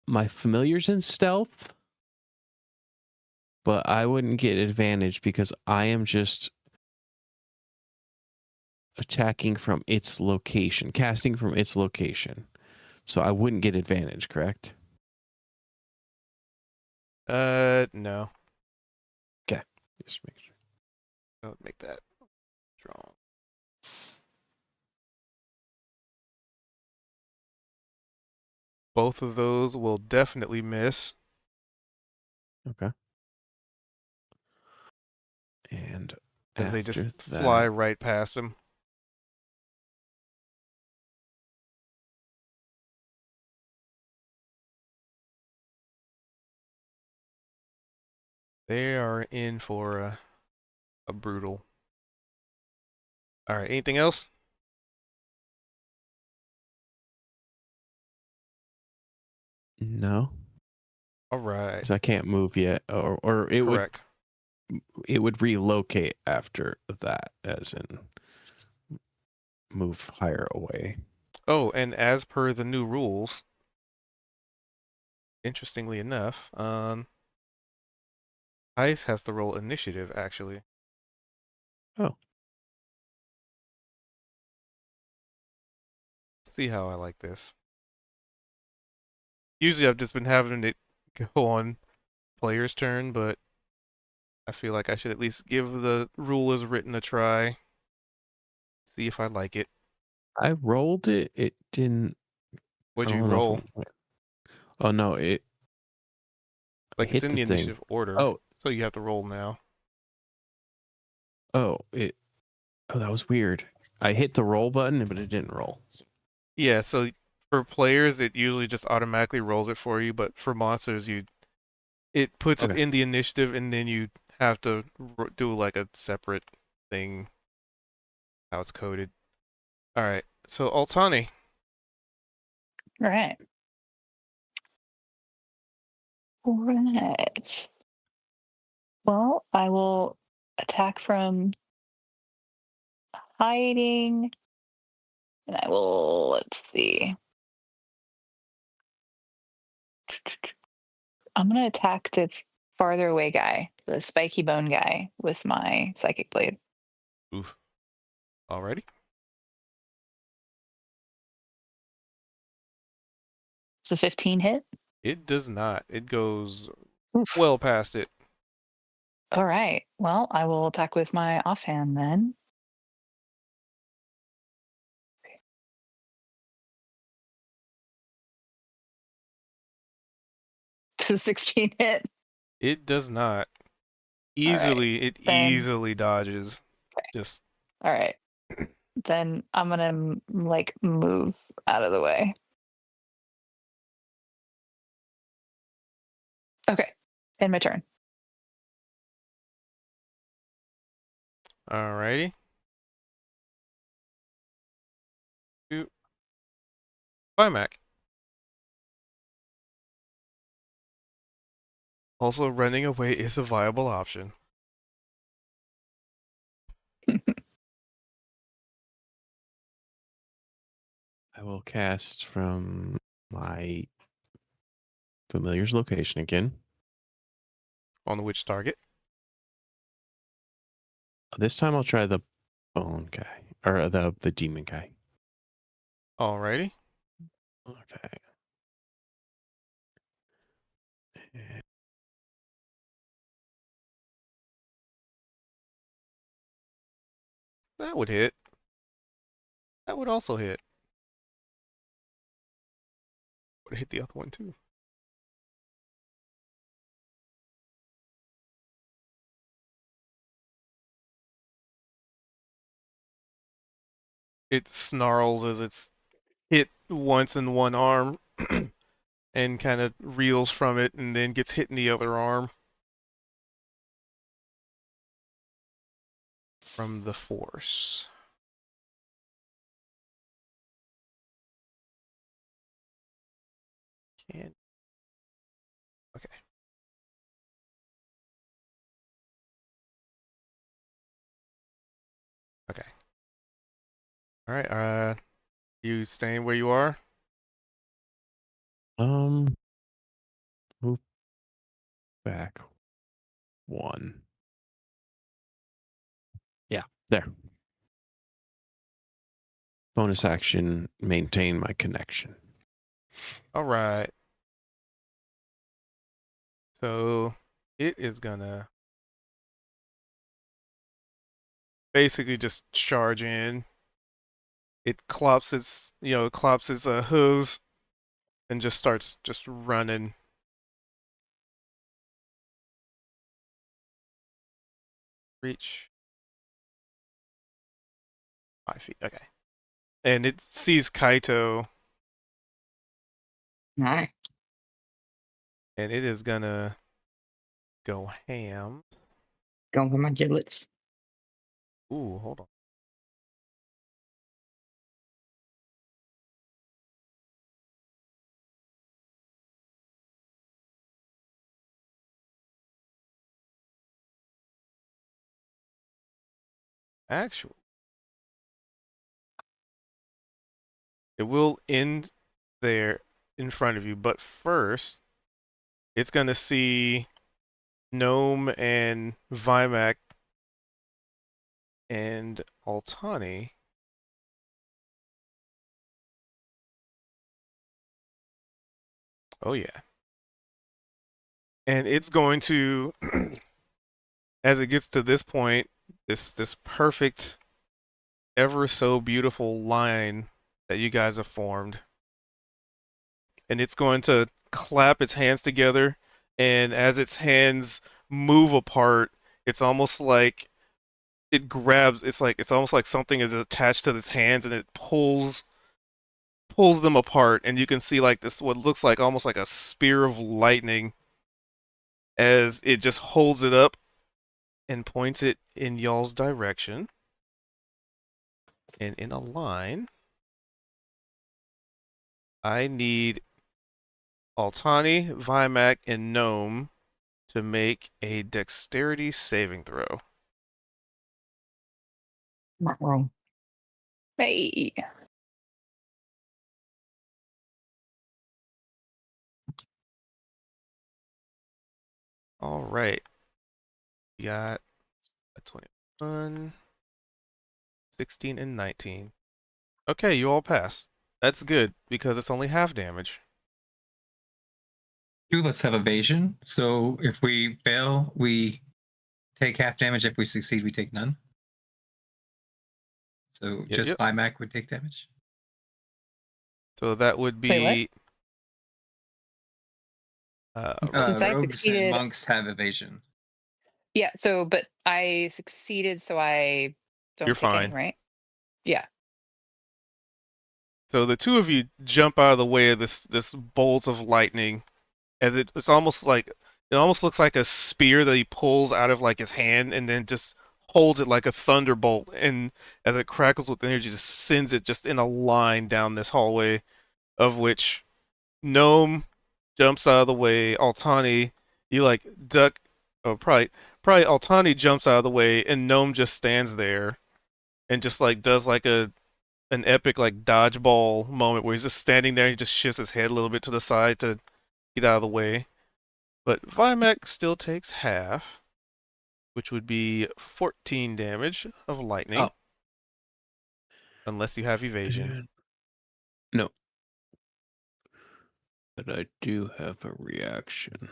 my familiar's in stealth, but I wouldn't get advantage because I am just attacking from its location, casting from its location. So I wouldn't get advantage, correct? No. Just make sure. I'll make that strong. Both of those will definitely miss. Okay. And As they just after fly that- right past him. They are in for a brutal. All right. Anything else? No, All right. because I can't move yet, or it Correct. would relocate after that, as in move higher away. Oh, and as per the new rules, interestingly enough, Ice has to roll initiative, actually. Oh. See how I like this. Usually I've just been having it go on player's turn, but I feel like I should at least give the rule as written a try. See if I like it. I rolled it. It didn't. What'd I you don't know if roll? Oh no! It Like it's hit in the thing. initiative order. Oh, So you have to roll now. it. Oh, that was weird. I hit the roll button, but it didn't roll. Yeah, so for players it usually just automatically rolls it for you, but for monsters it puts it Okay. in the initiative and then you have to do like a separate thing how it's coded. All right. So Altani. All right. All right. Well, I will attack from hiding. And I will, let's see. I'm going to attack the farther away guy, the spiky bone guy, with my psychic blade. Oof. Alrighty. It's a 15 hit. It does not. It goes Oof. well past it. All right. Well, I will attack with my offhand then. To 16 hit. It does not. All right, Easily, it then- easily dodges. Just All right. Then I'm going to like move out of the way. Okay. End my turn. alrighty. Vimac. Also, running away is a viable option. I will cast from my familiar's location again. On which target? This time I'll try the bone guy or the demon guy. Alrighty. Okay. That would hit. That would also hit. Would hit the other one too. It snarls as it's hit once in one arm and kind of reels from it and then gets hit in the other arm from the force. Can okay. Okay. All right. You staying where you are? Move back one. Yeah, there. Bonus action, maintain my connection. All right. So it is gonna basically just charge in. It clops its, hooves and just starts just running. Reach 5 feet. Okay. And it sees Kaito, Alright. and it is gonna go ham. Going for my giblets. Ooh, hold on. Actually, it will end there in front of you, but first, it's gonna see Gnome and Vimac and Altani. Oh yeah. And it's going to as it gets to this point, this perfect, ever so beautiful line that you guys have formed. And it's going to clap its hands together, and as its hands move apart, it's almost like it grabs, it's almost like something is attached to its hands and it pulls them apart, and you can see like this what looks like almost like a spear of lightning as it just holds it up and points it in y'all's direction and in a line. I need Altani, Vimac, and Gnome to make a dexterity saving throw. Not wrong. Hey. All right. You got a 21, 16, and 19. Okay, you all pass. That's good because it's only half damage. Two of us have evasion, so if we fail, we take half damage. If we succeed, we take none. So just Vimac would take damage. So that would Wait, be Since I Rogues succeeded- and monks have evasion. Yeah, so but I succeeded, so I don't You're take any, fine. right? Yeah. So the two of you jump out of the way of this bolt of lightning, as it almost looks like a spear that he pulls out of like his hand and then just holds it like a thunderbolt, and as it crackles with energy, just sends it just in a line down this hallway of which Gnome jumps out of the way. Altani, you like duck. Oh, probably Altani jumps out of the way, and Gnome just stands there, and just like does like an epic like dodgeball moment where he's just standing there. And he just shifts his head a little bit to the side to get out of the way. But Vimek still takes half, which would be 14 damage of lightning. Oh. Unless you have evasion. No. But I do have a reaction.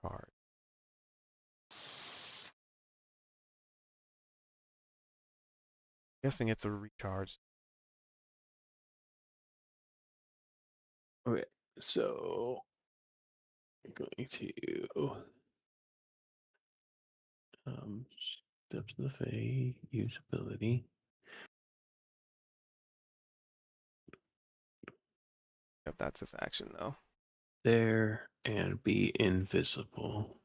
Charge. Guessing it's a recharge. Okay, so I'm going to step to the Fey, use ability. Yep, that's his action though. There and be invisible.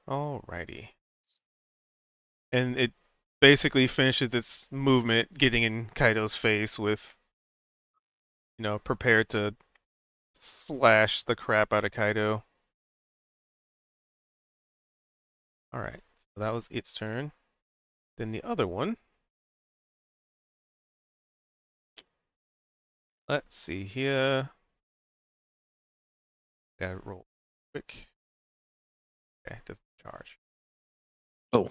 Alrighty. And it basically finishes its movement getting in Kaido's face with, prepared to slash the crap out of Kaido. Alright, so that was its turn. Then the other one. Let's see here. Gotta roll quick. Okay, doesn't charge. Oh,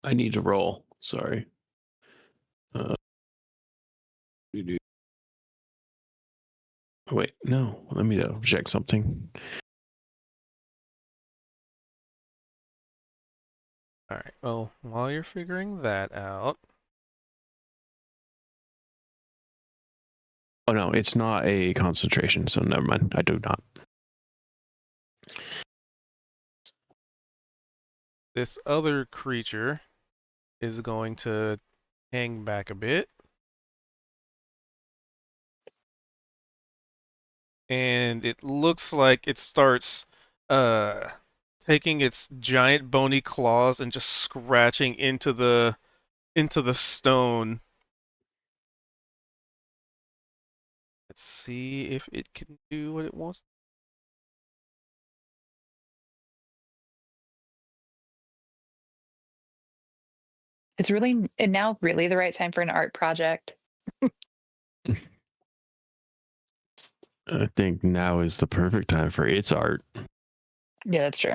I need to roll. Sorry. Wait, no. Let me check something. Alright, well, while you're figuring that out. Oh no, it's not a concentration, so never mind. I do not. This other creature is going to hang back a bit. And it looks like it starts taking its giant bony claws and just scratching into the stone. Let's see if it can do what it wants. It's really and now really the right time for an art project. I think now is the perfect time for its art. Yeah, that's true.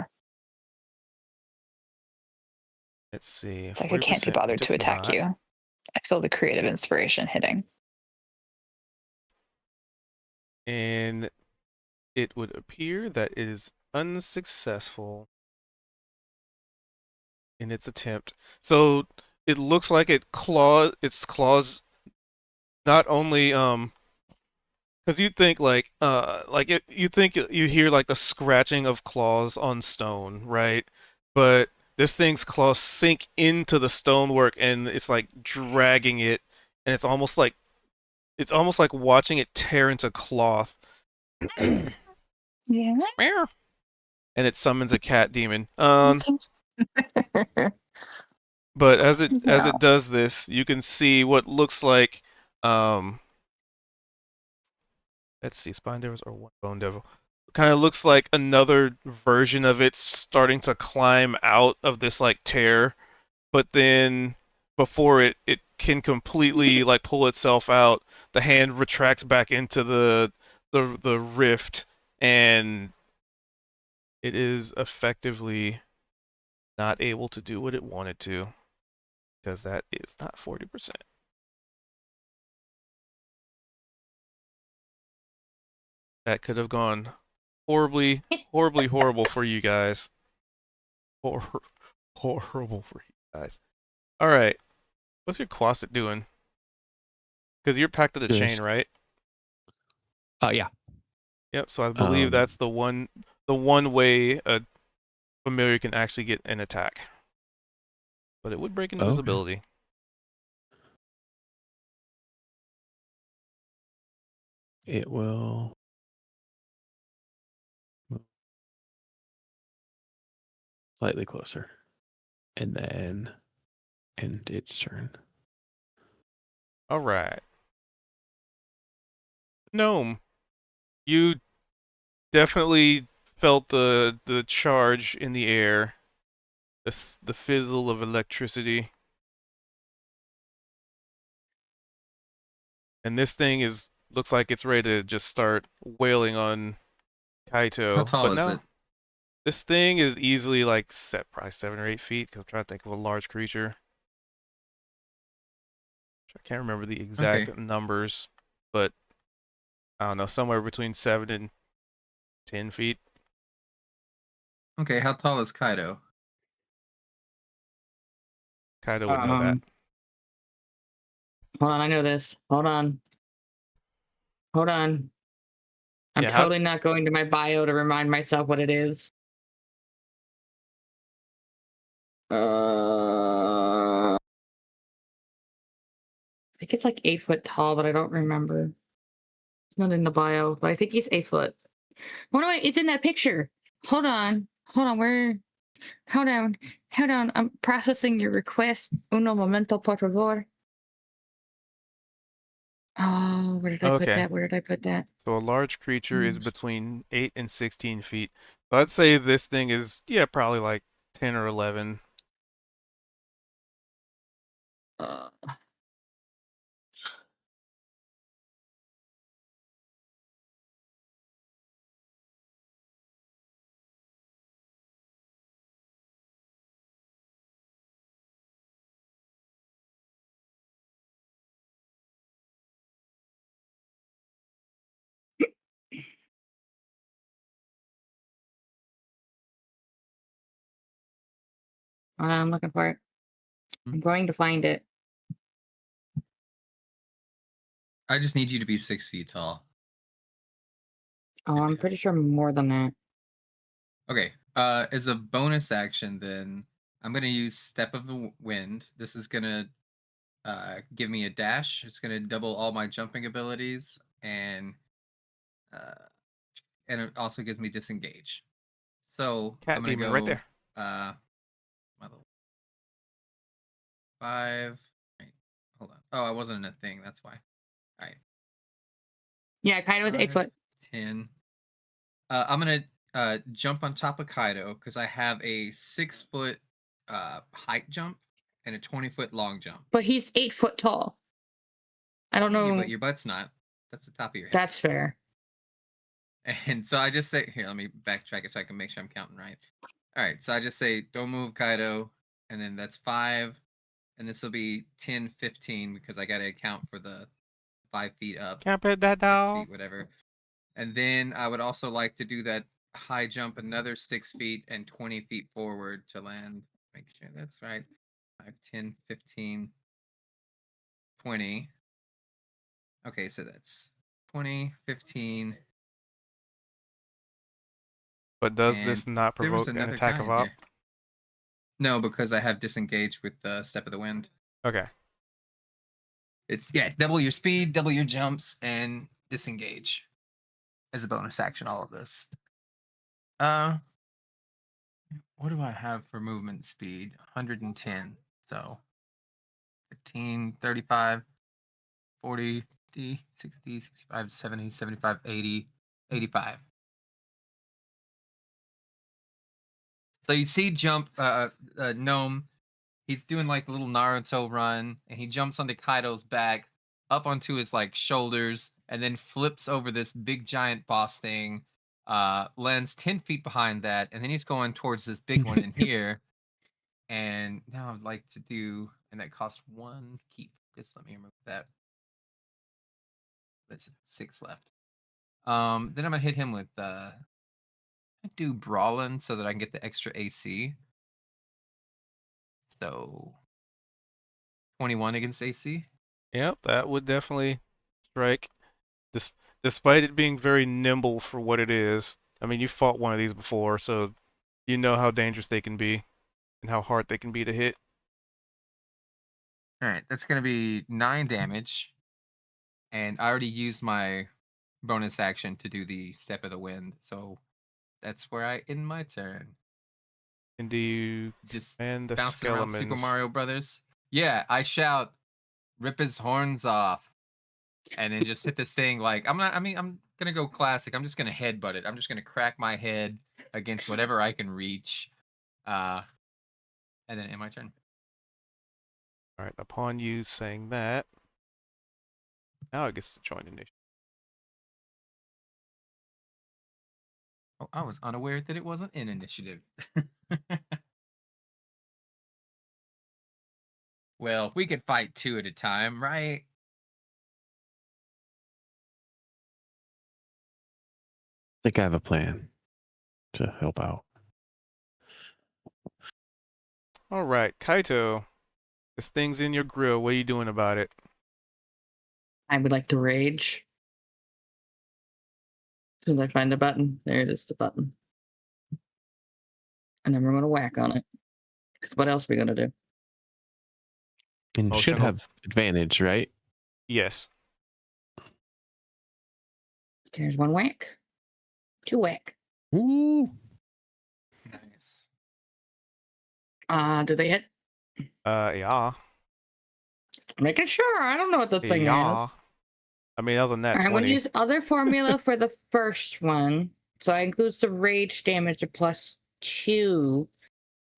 Let's see. It's like I can't be 40% bothered to does attack not. you. I feel the creative inspiration hitting. And it would appear that it is unsuccessful in its attempt. So it looks like its claws not only because you think you think you hear like the scratching of claws on stone, right? But this thing's claws sink into the stonework and it's like dragging it, and it's almost like watching it tear into cloth. Yeah. And it summons a cat demon. But as it does this, you can see what looks like let's see, Spine Devils or one Bone Devil. Kind of looks like another version of it starting to climb out of this like tear, but then before it can completely like pull itself out, the hand retracts back into the rift, and it is effectively not able to do what it wanted to, because that is not 40%. That could have gone horribly, horribly horrible for you guys. Horrible for you guys. All right. What's your Quasit doing? Because you're packed to the chain, right? Yeah. Yep. So I believe that's the one the one way a familiar can actually get an attack. But it would break Okay. invisibility. It will move slightly closer. And then end its turn. All right. Gnome, you definitely felt the charge in the air, the fizzle of electricity, and this thing looks like it's ready to just start wailing on Kaito. How tall but is no, it? this thing is easily like probably 7 or 8 feet. Cause I'm trying to think of a large creature. I can't remember the exact Okay. numbers, but I don't know, somewhere between 7 and 10 feet. Okay, how tall is Kaido? Kaido would know that. Hold on, I know this. Hold on. I'm Yeah, totally not going to my bio to remind myself what it is. I think it's like 8 foot tall, but I don't remember. It's not in the bio, but I think he's 8 foot. Oh no, wait, it's in that picture. Hold on. Where? Hold on. I'm processing your request. Uno momento, por favor. Oh, where did I put that? So a large creature is between 8 and 16 feet. So I'd say this thing is, yeah, probably like 10 or 11. Uh, I'm looking for it. I'm going to find it. I just need you to be 6 feet tall. Oh, I'm pretty sure more than that. Okay. As a bonus action, then I'm gonna use Step of the Wind. This is gonna give me a dash. It's gonna double all my jumping abilities, and it also gives me disengage. So Cat I'm gonna demon go. right there. My little 5. Right, hold on. Oh, I wasn't in a thing. That's why. All right. Yeah, Kaido's 8 foot. 10. I'm gonna jump on top of Kaido because I have a 6 foot height jump and a 20-foot long jump. But he's 8 foot tall. I don't know. But your butt's not. That's the top of your head. That's fair. And so I just say, here, let me backtrack it so I can make sure I'm counting right. All right, so I just say, don't move, Kaido, and then that's 5, and this will be 10, 15 because I got to account for the 5 feet up, Can't pet that 6 dog. feet, whatever. And then I would also like to do that high jump another 6 feet and 20 feet forward to land. Make sure that's right. 5, 10, 15, 20. Okay, so that's 20, 15. But does this And not there was provoke an another attack guy of in op? here. No, because I have disengaged with the Step of the Wind. Okay. It's, yeah, double your speed, double your jumps, and disengage as a bonus action, all of this. What do I have for movement speed? 110. So 15, 35, 40, 60, 65, 70, 75, 80, 85. So you see jump Gnome, he's doing like a little Naruto run, and he jumps onto Kaido's back, up onto his like shoulders, and then flips over this big giant boss thing, lands 10 feet behind that, and then he's going towards this big one in here. And now I'd like to do, and that costs 1 keep. Just let me remove that. That's 6 left. Then I'm gonna hit him with do Brawling so that I can get the extra AC. So 21 against AC. Yep, that would definitely strike. Despite it being very nimble for what it is, I mean, you fought one of these before, so you know how dangerous they can be and how hard they can be to hit. All right, that's gonna be 9 damage, and I already used my bonus action to do the Step of the Wind, so that's where I end my turn. And do you Just and the bouncing around Super Skelemans? Mario Brothers. Yeah, I shout, "Rip his horns off," and then just hit this thing like I'm not. I mean, I'm gonna go classic. I'm just gonna headbutt it. I'm just gonna crack my head against whatever I can reach, uh, and then end my turn. All right. Upon you saying that, now it gets to join initiative. Oh, I was unaware that it wasn't in initiative. Well, we could fight 2 at a time, right? I think I have a plan to help out. All right, Kaito. This thing's in your grill. What are you doing about it? I would like to rage. As soon as I find the button, there it is, the button. And then we're gonna whack on it. Because what else are we gonna do? And Motion should go- have advantage, right? Yes. There's one whack. 2 whack. Ooh. Nice. Do they hit? Yeah. Making sure. I don't know what the thing Yeah. is. I mean, that was a nat I'm going 20. to use other formula for the first one. So that includes the rage damage of +2.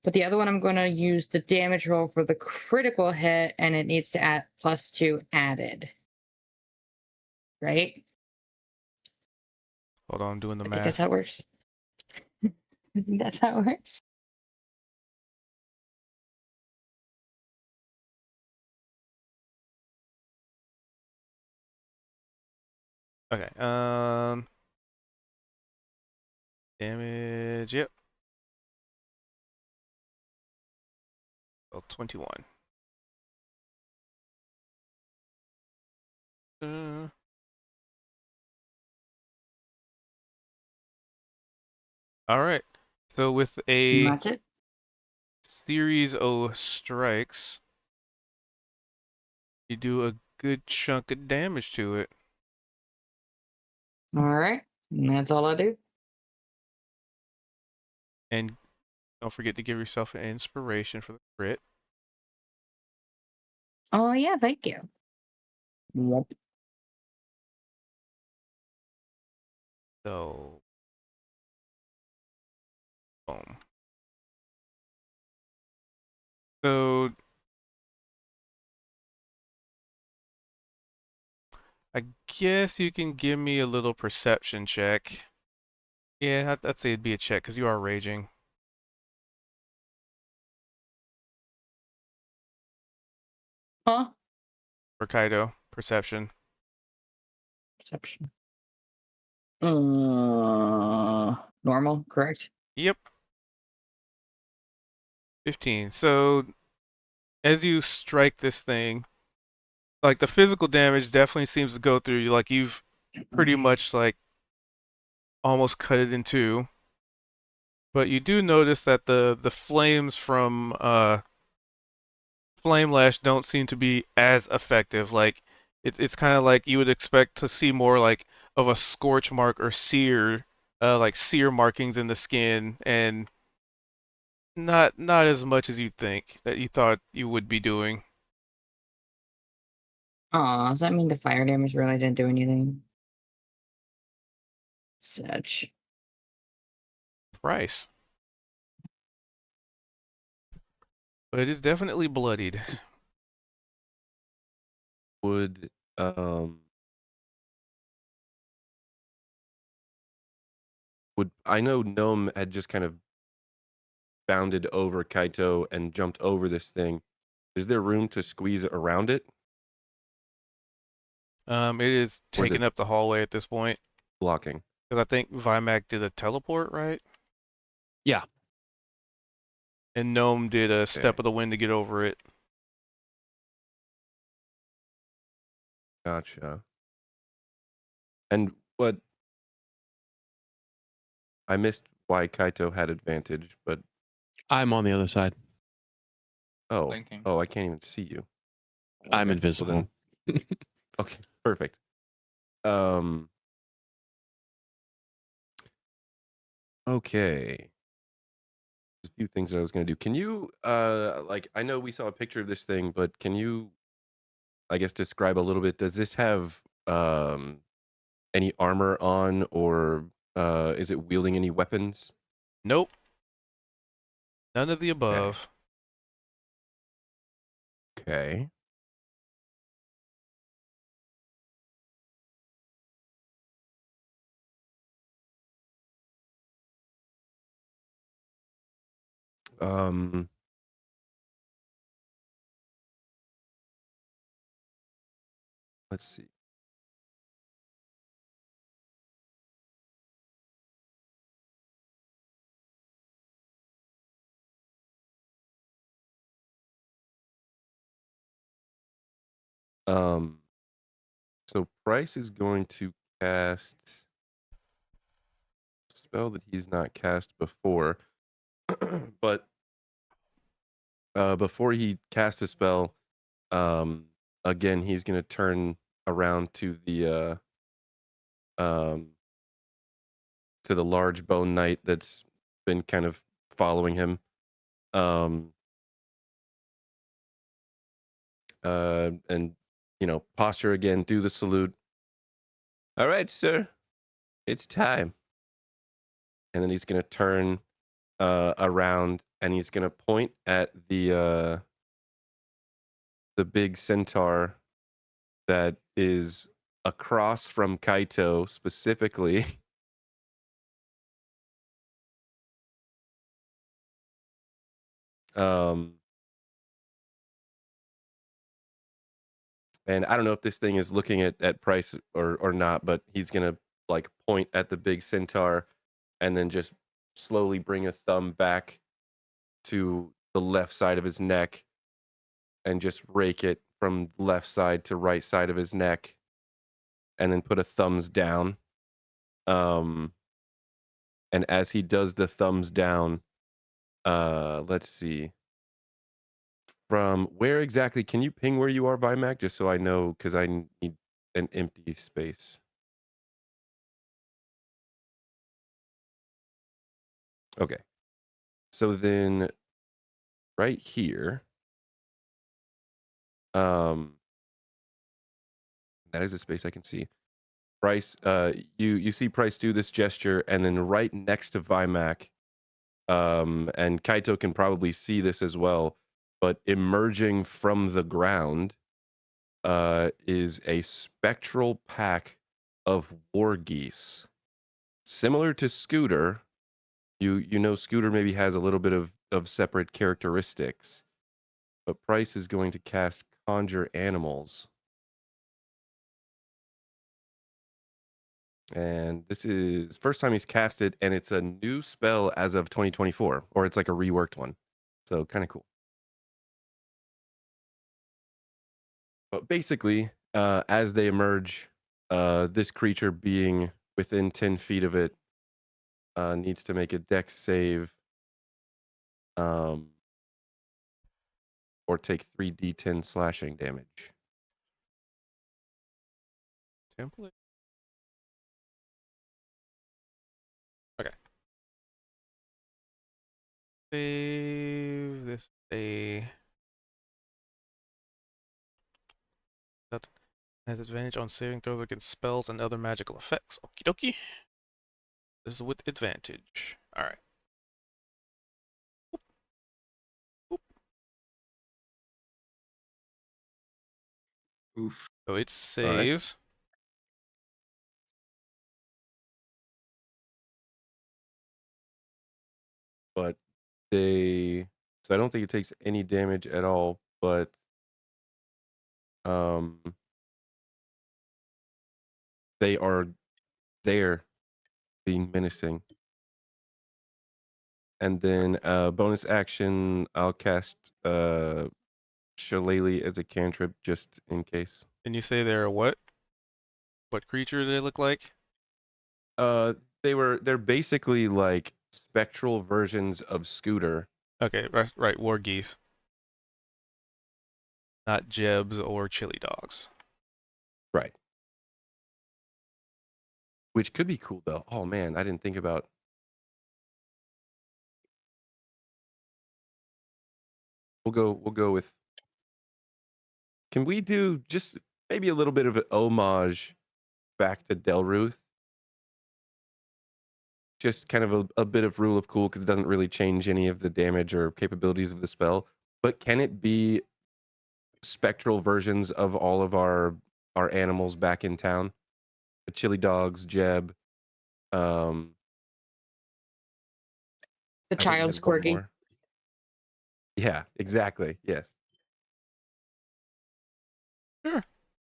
But the other one, I'm going to use the damage roll for the critical hit, and it needs to add +2 added. Right? Hold on, I'm doing the I think that's math. how it works. I think that's how it works. Okay. Damage. Yep. So 21. All right. So with And a that's it. series of strikes, you do a good chunk of damage to it. All right. And that's all I do. And don't forget to give yourself an inspiration for the crit. Oh, yeah. Thank you. Yep. So, boom. So, I guess you can give me a little perception check. Yeah, I'd say it'd be a check because you are raging. Huh? For Kaido, perception. Perception. Normal, correct? Yep. 15. So, as you strike this thing, like the physical damage definitely seems to go through you. Like you've pretty much like almost cut it in two. But you do notice that the flames from Flame Lash don't seem to be as effective. Like it's kind of like you would expect to see more like of a scorch mark or sear, like sear markings in the skin, and not as much as you'd think that you thought you would be doing. Aw, does that mean the fire damage really didn't do anything? Such. Price. But it is definitely bloodied. Would I know Gnome had just kind of bounded over Kaito and jumped over this thing. Is there room to squeeze around it? It is Or is taking it up the hallway at this point. blocking? Because I think Vimac did a teleport, right? Yeah. And Gnome did a Step Okay. of the Wind to get over it. Gotcha. And what I missed why Kaito had advantage, but I'm on the other side. Blinking. oh, I can't even see you. I'm Okay, well invisible. then- okay, perfect. Okay. There's a few things that I was gonna do. Can you like I know we saw a picture of this thing, but can you I guess describe a little bit? Does this have any armor on, or is it wielding any weapons? Nope. None of the above. Okay. Um let's see. So Price is going to cast a spell that he's not cast before. But before he casts a spell, again he's going to turn around to the large bone knight that's been kind of following him. And posture again, do the salute. All right, sir, it's time. And then he's gonna turn around and he's gonna point at the big centaur that is across from Kaito specifically. And I don't know if this thing is looking at Price or not, but he's gonna like point at the big centaur and then just slowly bring a thumb back to the left side of his neck and just rake it from left side to right side of his neck and then put a thumbs down. And as he does the thumbs down, let's see. From where exactly? Can you ping where you are, Vimac, just so I know, because I need an empty space. Okay. So then right here, that is a space I can see. Price, you see Price do this gesture, and then right next to Vimac, and Kaito can probably see this as well, but emerging from the ground is a spectral pack of war geese. Similar to Scooter, you know Scooter maybe has a little bit of separate characteristics, but Price is going to cast Conjure Animals. And this is first time he's cast it, and it's a new spell as of 2024, or it's like a reworked one. So kind of cool. But basically, as they emerge, this creature being within 10 feet of it needs to make a dex save or take 3d10 slashing damage. Template. Okay. Save this that has advantage on saving throws against spells and other magical effects. Okie dokie. This is with advantage. Alright. Oof. So it saves. But so I don't think it takes any damage at all, but they are there being menacing. And then bonus action, I'll cast Shillelagh as a cantrip just in case. And you say they're what? What creature do they look like? they're basically like spectral versions of Scooter. Okay, right. War geese, not Jebs or chili dogs. Right. Which could be cool though. Oh man, I didn't think about. We'll go with. Can we do just maybe a little bit of an homage back to Delruth? Just kind of a bit of rule of cool because it doesn't really change any of the damage or capabilities of the spell. But can it be spectral versions of all of our animals back in town? The chili dogs, Jeb. The I think we child's had one quirky. more. Yeah, exactly. Yes. Sure.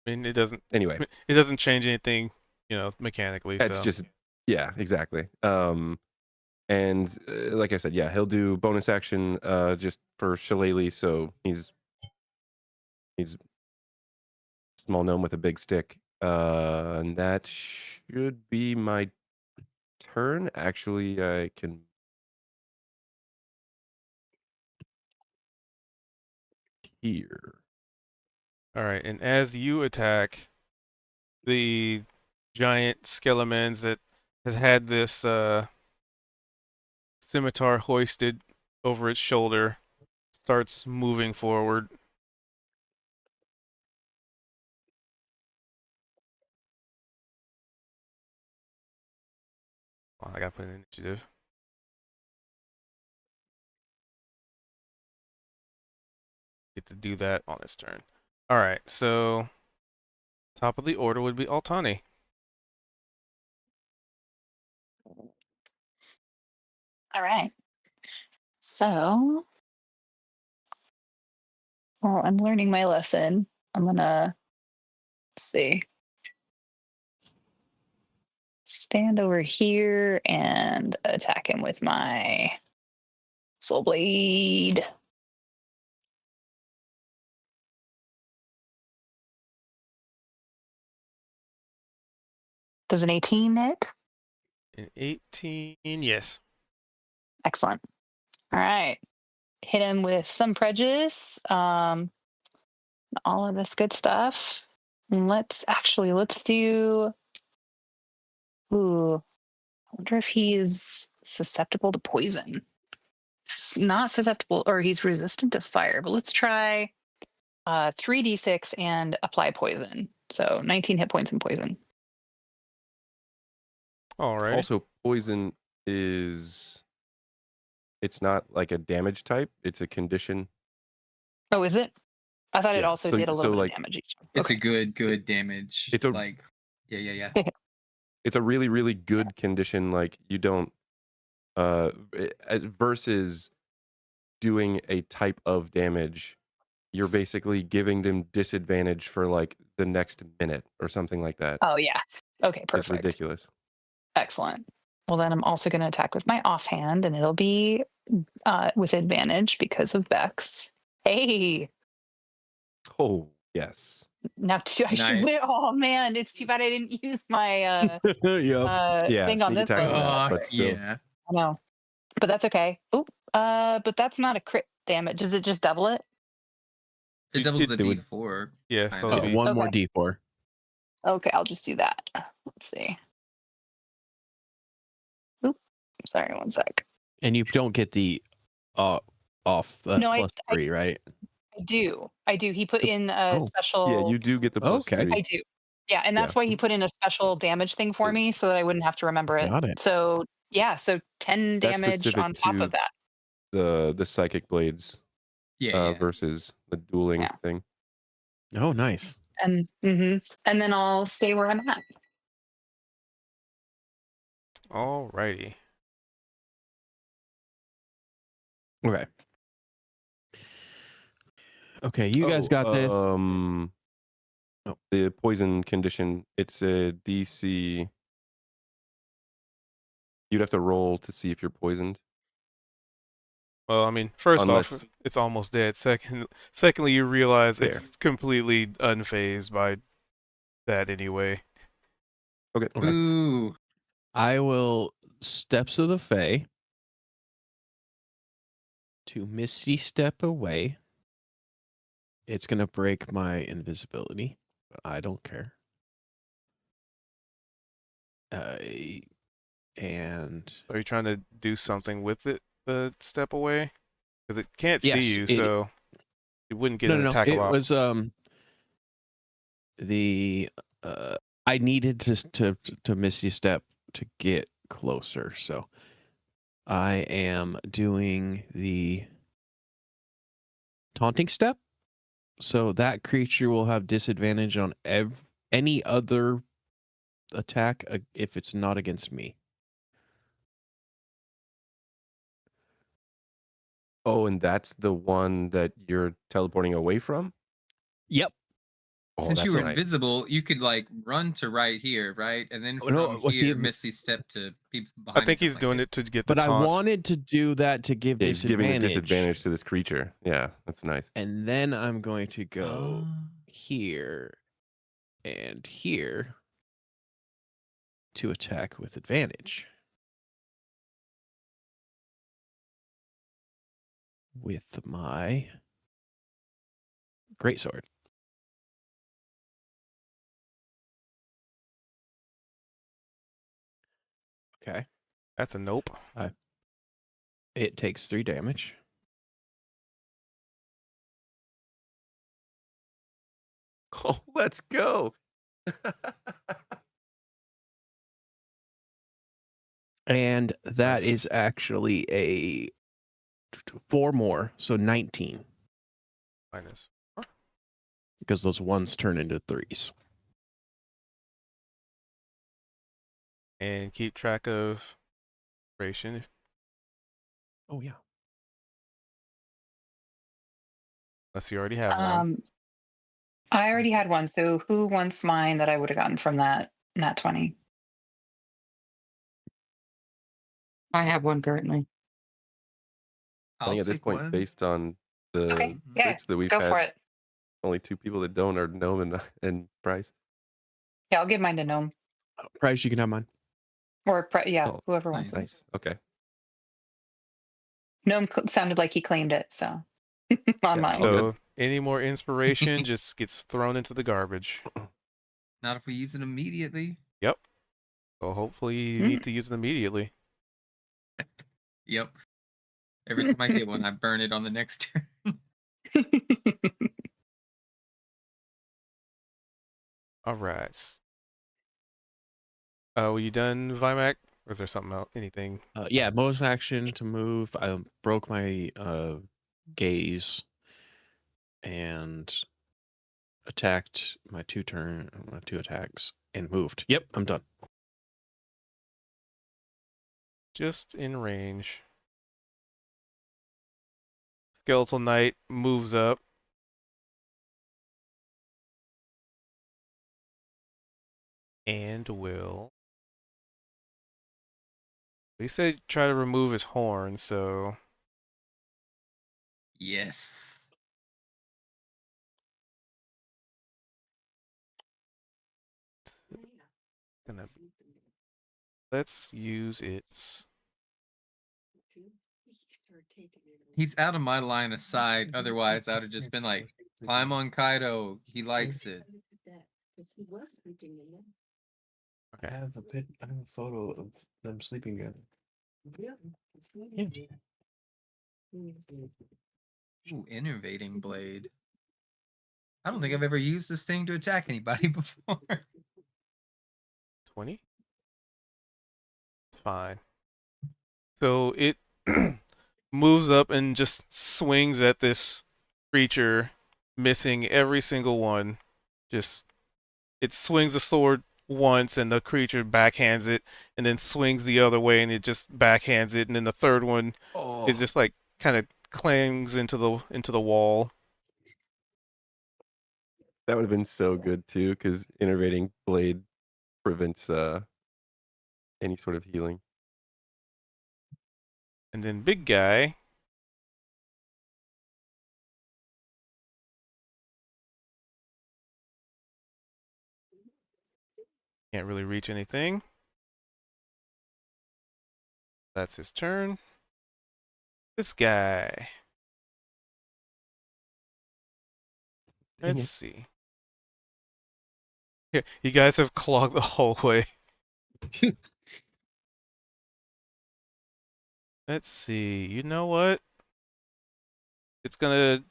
I mean, it doesn't Anyway, change anything, mechanically. that's so just yeah, exactly. And like I said, yeah, he'll do bonus action just for Shillelagh, so he's small gnome with a big stick. And that should be my turn. Actually, I can here. all right. And as you attack the giant skelemans that has had this scimitar hoisted over its shoulder, starts moving forward. Oh, I gotta put an initiative. Get to do that on its turn. All right, so top of the order would be Altani. All right. So, well, I'm learning my lesson. I'm gonna see. Stand over here and attack him with my soul blade. Does an 18 hit? An 18, yes. Excellent. All right. Hit him with some prejudice. All of this good stuff. Let's do. Ooh, I wonder if he's susceptible to poison. Not susceptible, or he's resistant to fire. But let's try 3d6 and apply poison. So 19 hit points and poison. All right. Also, poison is it's not like a damage type; it's a condition. Oh, is it? I thought it Yeah, also so- did a so, little bit like, of damage each time. It's Okay. a good damage. It's a- like yeah. It's a really, really good condition. Like you don't versus doing a type of damage, you're basically giving them disadvantage for like the next minute or something like that. Oh yeah. Okay, It's perfect. ridiculous. Excellent. Well, then I'm also going to attack with my offhand, and it'll be with advantage because of Vex. Hey, Oh yes. now Nice. oh man, it's too bad I didn't use my Yep. Yeah, thing on sneak this attack one. on that, but still. Yeah. I know, but that's okay. Oop. But that's not a crit damage. Does it just double it? It doubles it the would- D4. Yeah, kind so of. it'll be One more Okay. D4. Okay, I'll just do that. Let's see. Oop. Sorry, one sec. And you don't get the off No, I- +3, right? I do. He put in a Oh. special. Yeah, you do get the Okay. +3. I do. Yeah, and that's why he put in a special damage thing for me It's- so that I wouldn't have to remember it. Got it. So yeah, so 10 That's damage specific on top to of that. the psychic blades Yeah. versus the dueling Yeah. thing. Oh, nice. And and then I'll stay where I'm at. all righty. Okay. Okay, you guys got this. Oh. The poison condition, it's a DC. You'd have to roll to see if you're poisoned. Well, I mean, first off, Unless- it's almost dead. Secondly, you realize Fair. it's completely unfazed by that anyway. Okay. Okay. Ooh. I will Steps of the Fae to Misty Step away. It's gonna break my invisibility, but I don't care. And Are you trying to do something with it? The step away, because it can't see yes, you, so it wouldn't get no, an no, no. attack of It op. was the I needed to Misty Step to get closer, so I am doing the Taunting Step. So that creature will have disadvantage on any other attack if it's not against me. Oh, and that's the one that you're teleporting away from? Yep. Oh, Since you that's were nice. invisible, you could like run to right here, right? And then Oh, no, from well, see, here, Misty step to people I behind think you. he's doing it to get the But I taunt. wanted to do that to give Yeah, he's giving a disadvantage. disadvantage to this creature. Yeah, that's nice. And then I'm going to go Oh. here and here to attack with advantage. With my greatsword. Okay. That's a nope. It takes 3 damage. Oh, let's go. And that Nice. is actually a 4 more, so 19. Minus. Because those ones turn into 3s. And keep track of duration. Oh yeah. Unless you already have one. I already had one. So who wants mine that I would have gotten from that nat 20? I have one currently. I think at this point, based on the Okay, yeah, crits that we've go had, for it. only 2 people that don't are Gnome and Bryce. Yeah, I'll give mine to Gnome. Price, you can have mine. Or, yeah, Oh, whoever wants it. Nice. Okay. Gnome sounded like he claimed it, so on Yeah, mine. all good. So any more inspiration just gets thrown into the garbage. Not if we use it immediately. Yep. So hopefully you Hmm. need to use it immediately. Yep. Every time I hit one, I burn it on the next turn. All right. Were you done, Vimac? Or is there something else? Anything? Yeah, bonus action to move. I broke my gaze and attacked my 2 attacks and moved. Yep, I'm done. Just in range. Skeletal Knight moves up. And will. He said try to remove his horn, so. Yes. Gonna, let's use its. He's out of my line of sight. Otherwise, I would have just been like, climb on Kaido. He likes it. I have a photo of them sleeping together. Ooh, innervating blade. I don't think I've ever used this thing to attack anybody before. 20? It's fine. So it moves up and just swings at this creature, missing every single one. Just it swings the sword once and the creature backhands it, and then swings the other way and it just backhands it, and then the third one is just like kind of clangs into the wall. That would have been so good too, because innervating blade prevents any sort of healing. And then big guy can't really reach anything. That's his turn. This guy. Dang Let's it. see. Yeah, you guys have clogged the hallway. Let's see. You know what? It's gonna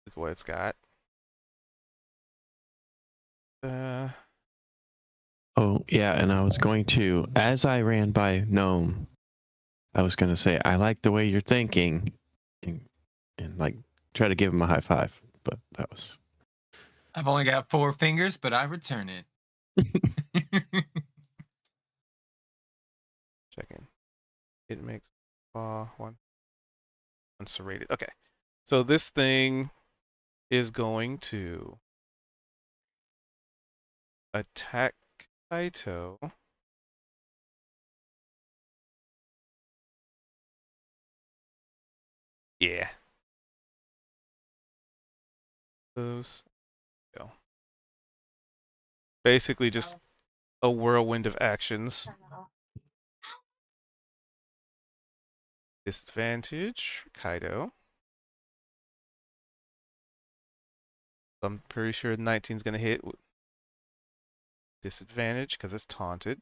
look at what it's got. Oh, yeah, and I was going to, as I ran by Gnome, I was going to say, I like the way you're thinking, and like try to give him a high five, but that was. I've only got 4 fingers, but I return it. Checking. It makes one serrated. Okay. So this thing is going to attack Kaito. Yeah. Close. Go. Basically just a whirlwind of actions. Disadvantage, Kaido. I'm pretty sure 19's gonna hit. Disadvantage because it's taunted.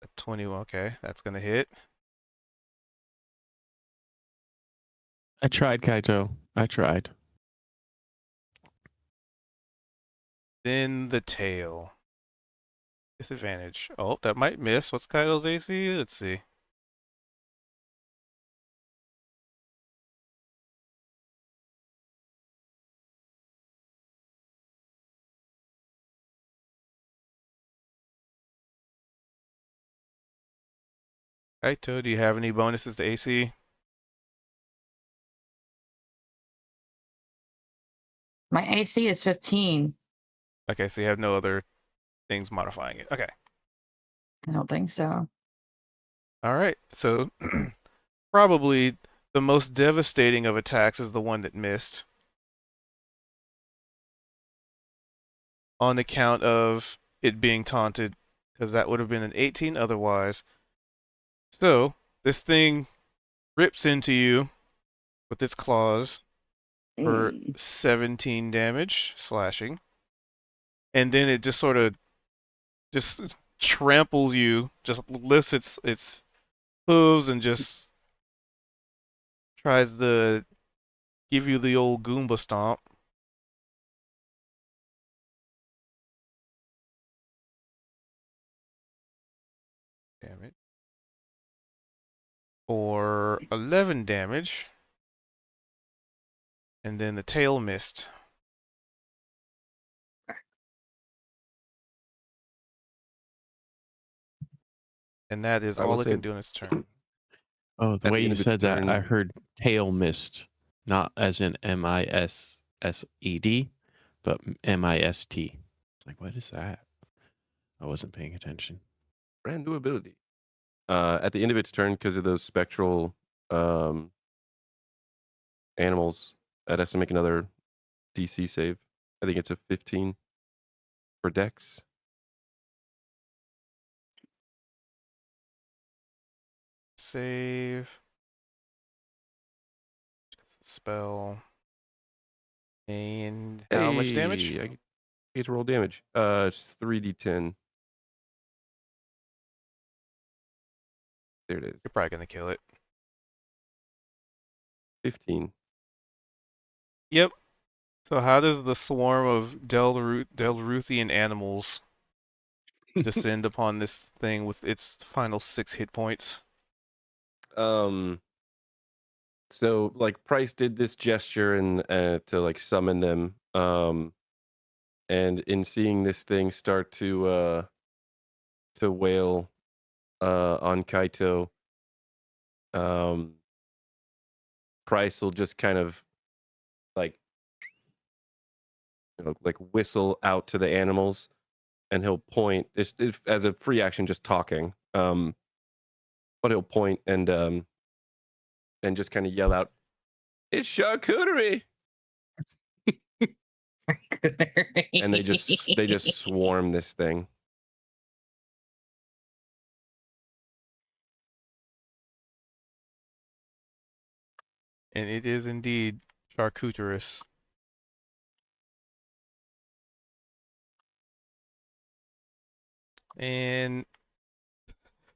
A 20, okay, that's gonna hit. I tried, Kaito. I tried. Then the tail. Disadvantage. Oh, that might miss. What's Kaido's AC? Let's see. Kaito, do you have any bonuses to AC? My AC is 15. Okay, so you have no other things modifying it. Okay. I don't think so. All right. So probably the most devastating of attacks is the one that missed. On account of it being taunted, because that would have been an 18 otherwise. So this thing rips into you with its claws for 17 damage, slashing. And then it just sort of just tramples you, just lifts its hooves and just tries to give you the old Goomba stomp. Damage. For 11 damage. And then the tail missed. And that is I will all it say- can do in its turn. Oh, the At way the end you of its said that, I turn- heard tail mist, not as in MISSED, but MIST. Like, what is that? I wasn't paying attention. Brand new ability. At the end of its turn, because of those spectral animals, it has to make another DC save. I think it's a 15 for Dex. Save. Spell. And how much damage? Hey, I get to roll damage. It's 3d10. There it is. You're probably gonna kill it. 15. Yep. So how does the swarm of Delruthian animals descend upon this thing with its final 6 hit points? So like Price did this gesture and to like summon them. And in seeing this thing start to wail on Kaito, Price will just kind of like like whistle out to the animals, and he'll point as a free action, just talking. But he'll point and just kind of yell out, "It's charcuterie!" and they just swarm this thing. And it is indeed charcuterous. And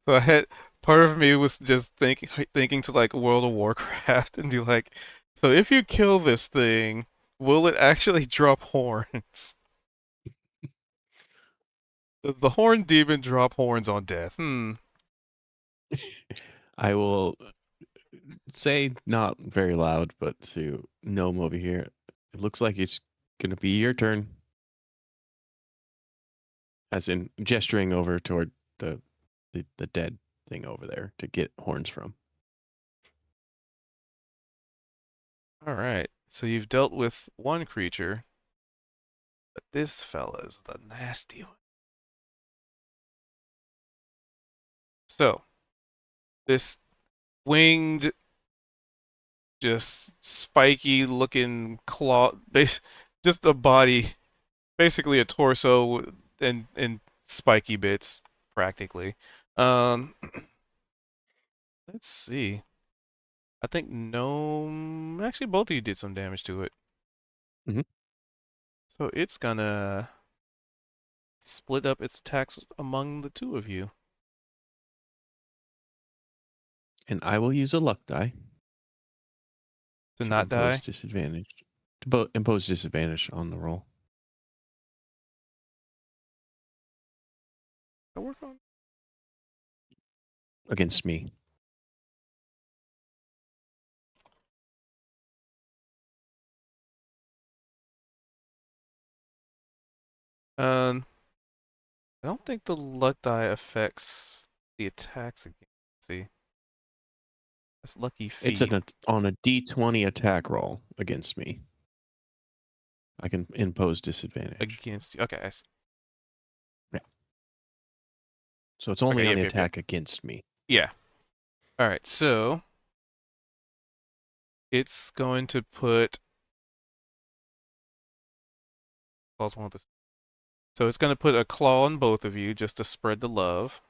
so I had part of me was just thinking to like World of Warcraft and be like, so if you kill this thing, will it actually drop horns? Does the horn demon drop horns on death? I will say not very loud, but to Gnome over here, it looks like it's gonna be your turn. As in gesturing over toward the dead thing over there to get horns from. All right. So you've dealt with one creature, but this fella is the nasty one. So this winged, just spiky looking claw, just a body, basically a torso and spiky bits practically. Let's see. I think Gnome, actually both of you did some damage to it. Mhm. So it's gonna split up its attacks among the two of you. And I will use a luck die To not impose die. disadvantage. Impose disadvantage on the roll. I work on. Against me. I don't think the luck die affects the attacks again. Let's see. That's lucky It's feet. on a D20 attack roll against me. I can impose disadvantage. Against you. Okay, I see. So it's only Okay, on the yep. attack against me. Yeah. All right, so it's going to put. So it's going to put a claw on both of you just to spread the love.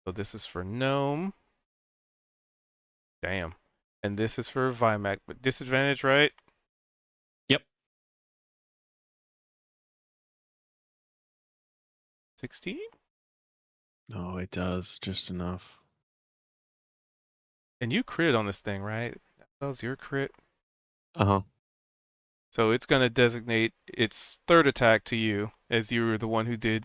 So this is for Gnome. Damn. And this is for Vimac, but disadvantage, right? Yep. 16? Oh, it does just enough. And you crit on this thing, right? That was your crit. Uh-huh. So it's going to designate its third attack to you, as you were the one who did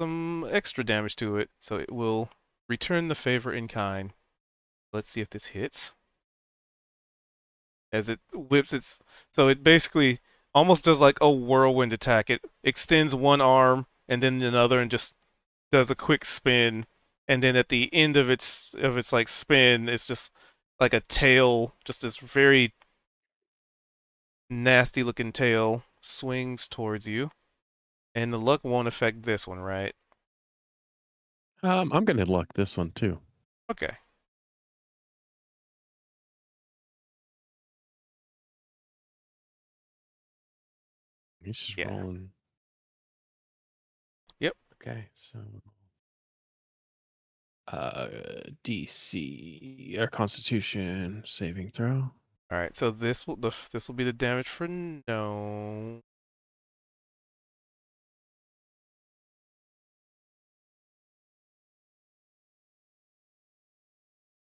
some extra damage to it. So it will return the favor in kind. Let's see if this hits. As it whips its... So it basically almost does like a whirlwind attack. It extends one arm and then another and just does a quick spin. And then at the end of its like spin, it's just like a tail, just this very nasty looking tail swings towards you. And the luck won't affect this one, right? I'm gonna luck this one too. Okay. He's just Yeah. rolling. Yep. Okay, so DC or Constitution saving throw. All right. So this will be the damage for no.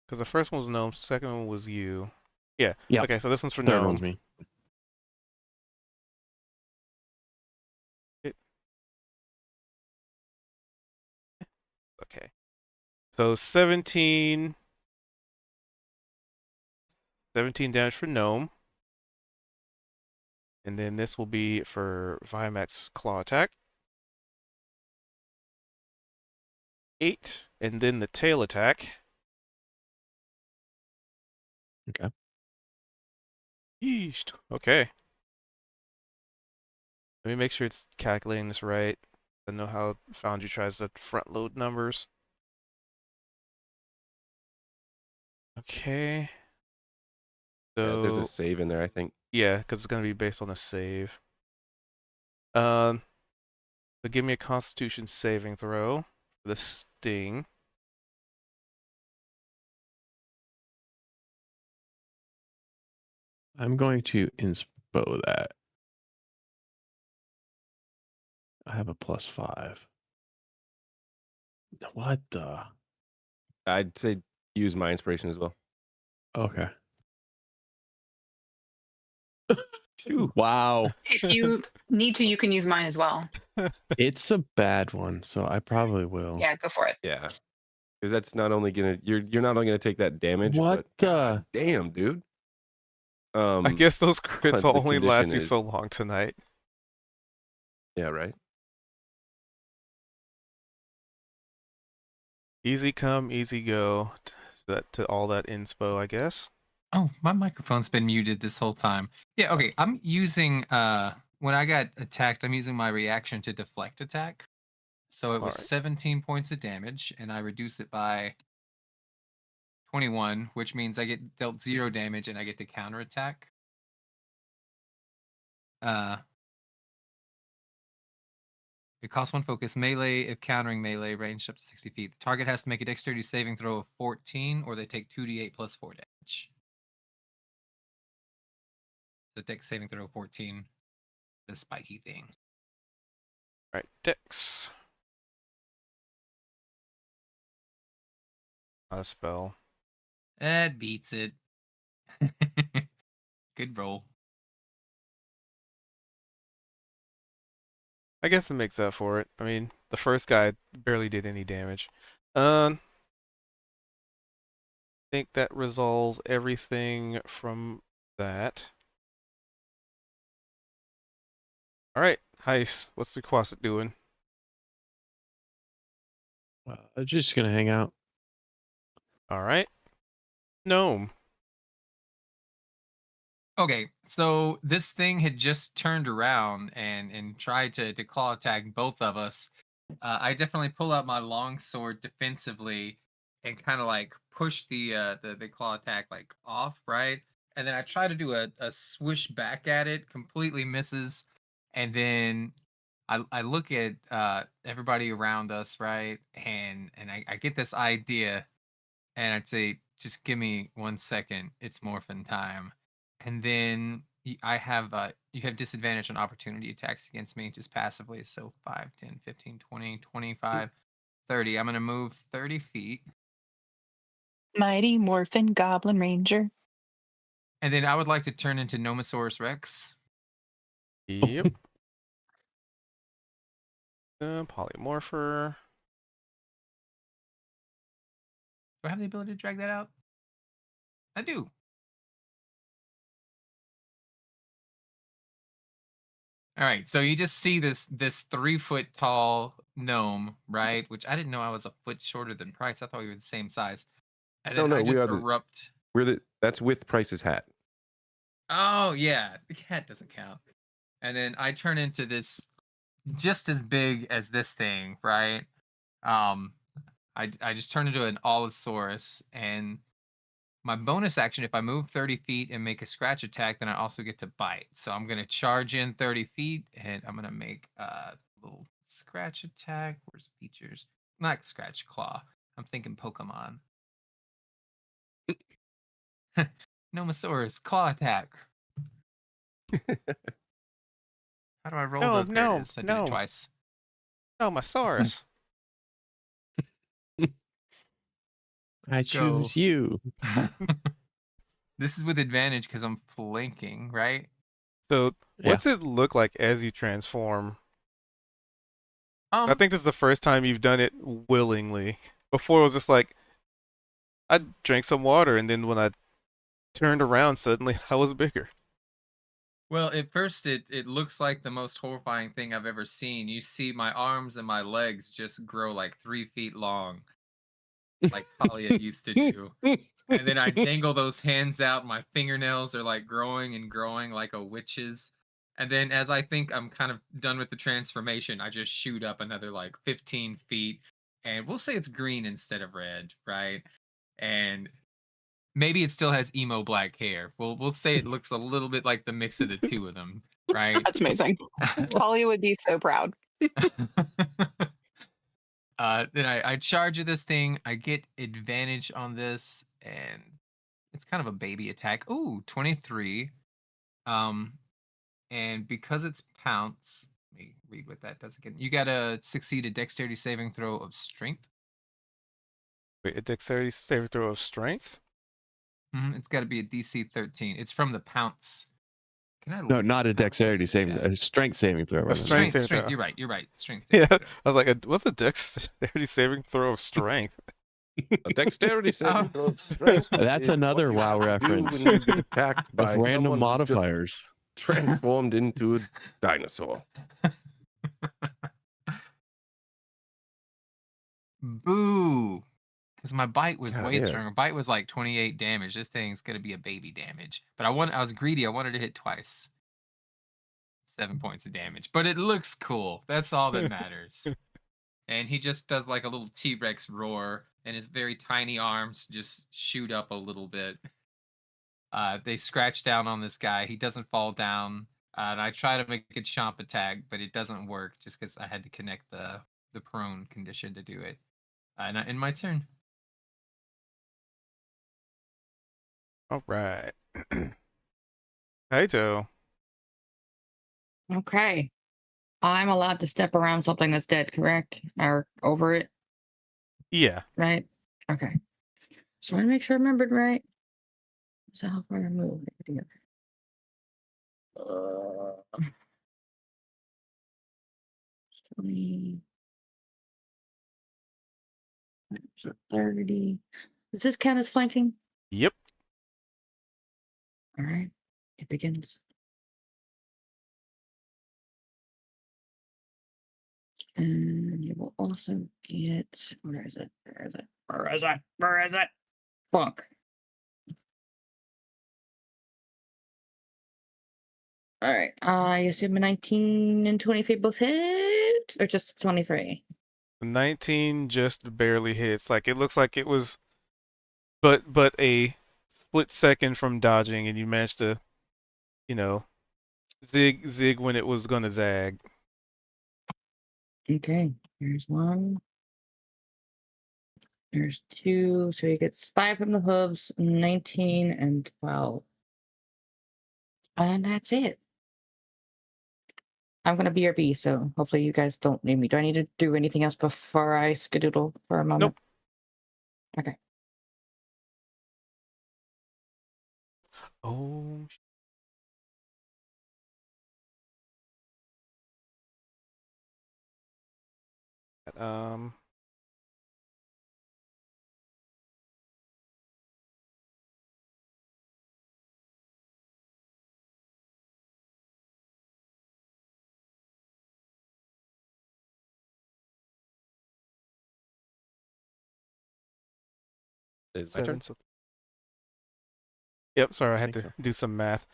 Because the first one was gnome, second one was you. Yeah. Yeah. Okay. So this one's for Third gnome. one's me. Okay. So 17 damage for gnome. And then this will be for Vimac's claw attack. 8. And then the tail attack. Okay. Yeesh. Okay. Let me make sure it's calculating this right. I know how Foundry tries to front load numbers. Okay. Yeah, there's a So save in there, I think. yeah, because it's gonna be based on a save. So give me a Constitution saving throw for the sting. I'm going to inspo that. I have a +5. What the? I'd say use my inspiration as well. Okay. Phew. Wow. If you need to, you can use mine as well. It's a bad one, so I probably will. Yeah, go for it. Yeah, because that's not only gonna you're not only gonna take that damage, What but God damn, dude. I guess those crits but will the only last condition you so is- long tonight. Yeah, right. Easy come, easy go. To all that inspo, I guess. Oh, my microphone's been muted this whole time. Yeah, okay. I'm using when I got attacked, I'm using my reaction to deflect attack. So it was Alright. 17 points of damage, and I reduce it by 21, which means I get dealt 0 damage and I get to counterattack. It costs 1 focus. Melee, if countering melee, ranged up to 60 feet. The target has to make a dexterity saving throw of 14, or they take 2d8 plus 4 damage. The dex saving throw of 14, the spiky thing. Alright, Dex. Not a spell. That beats it. Good roll. I guess it makes up for it. I mean, the first guy barely did any damage. I think that resolves everything from that. Alright, Heist, what's the Quasit doing? I'm just gonna hang out. Alright. Gnome. Okay, so this thing had just turned around and tried to claw attack both of us. I definitely pull out my long sword defensively and kind of like push the claw attack like off, right? And then I try to do a swish back at it, completely misses, and then I look at everybody around us, right? And I get this idea, and I'd say, just give me 1 second. It's morphin time. And then I have you have disadvantage on opportunity attacks against me just passively. So 5, 10, 15, 20, 25, 30. I'm going to move 30 feet. Mighty Morphin Goblin Ranger. And then I would like to turn into Nomosaurus Rex. Yep. Polymorpher. Do I have the ability to drag that out? I do. All right, so you just see this 3-foot tall gnome, right? Which I didn't know I was a foot shorter than Price. I thought we were the same size. And then No, I we just are the- erupt. That's with Price's hat. Oh yeah, the cat doesn't count. And then I turn into this just as big as this thing, right? I just turn into an Allosaurus, and my bonus action, if I move 30 feet and make a scratch attack, then I also get to bite. So I'm gonna charge in 30 feet, and I'm gonna make a little scratch attack. Where's features? Not scratch, claw. I'm thinking Pokemon. Nomosaurus, claw attack. How do I roll No, the? There no, it is. I did no. it twice. Nomosaurus. I go. choose you. This is with advantage because I'm flanking, right? So, Yeah. what's it look like as you transform? I think this is the first time you've done it willingly. Before it was just like, I drank some water, and then when I turned around, suddenly I was bigger. Well, at first it looks like the most horrifying thing I've ever seen. You see my arms and my legs just grow like 3 feet long, like Talia used to do. And then I dangle those hands out. My fingernails are like growing and growing like a witch's. And then as I think I'm kind of done with the transformation, I just shoot up another like 15 feet. And we'll say it's green instead of red, right? And maybe it still has emo black hair. We'll say it looks a little bit like the mix of the two of them, right? That's amazing. Holly would be so proud. Then I charge this thing. I get advantage on this, and it's kind of a baby attack. Ooh, 23. And because it's pounce, let me read what that does again. You gotta succeed a dexterity saving throw of strength. Wait, a dexterity saving throw of strength? It's got to be a DC 13. It's from the pounce. Can I? No, look not at a the pounce dexterity saving, chat? a strength saving throw. rather than strength Strength, saving throw. You're right. Strength. Yeah, Saving I was like, what's a dexterity saving throw of strength? A dexterity saving Oh. throw of strength. That's is another what you WoW have to do reference. when you get attacked by With random someone who's just modifiers. transformed into a dinosaur. Boo. Because my bite was God, way yeah. stronger. Bite was like 28 damage. This thing's gonna be a baby damage. But I was greedy. I wanted to hit twice. 7 points of damage. But it looks cool. That's all that matters. And he just does like a little T-Rex roar, and his very tiny arms just shoot up a little bit. They scratch down on this guy. He doesn't fall down. And I try to make a chomp attack, but it doesn't work just because I had to connect the prone condition to do it. And my turn. All right. Kaito. Okay. I'm allowed to step around something that's dead, correct? Or over it, Yeah. right? Okay. So I want to make sure I remembered right. So how far I move? 20. So 30. Does this count as flanking? Yep. All right. It begins. And you will also get, where is it? Where is it? Where is it? Where is it? Funk. All right. I assume a 19 and 23 both hit, or just 23? 19 just barely hits. Like it looks like it was but a split second from dodging, and you managed to, zig when it was gonna zag. Okay. Here's one. There's two. So he gets 5 from the hooves, 19 and 12. And that's it. I'm gonna BRB, so hopefully you guys don't need me. Do I need to do anything else before I skedoodle for a moment? Nope. Okay. Oh. Um. Is my turn? 7. So. Yep. Sorry, I had think to so. do some math.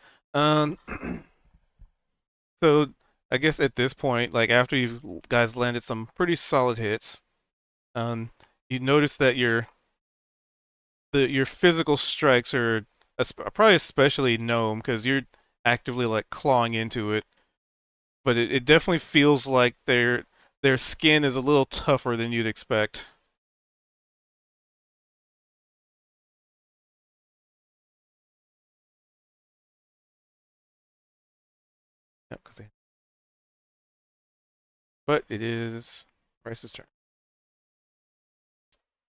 So I guess at this point, like after you guys landed some pretty solid hits, you notice that your physical strikes are probably especially gnome because you're actively like clawing into it, but it definitely feels like their skin is a little tougher than you'd expect. Yep, but it is Bryce's turn.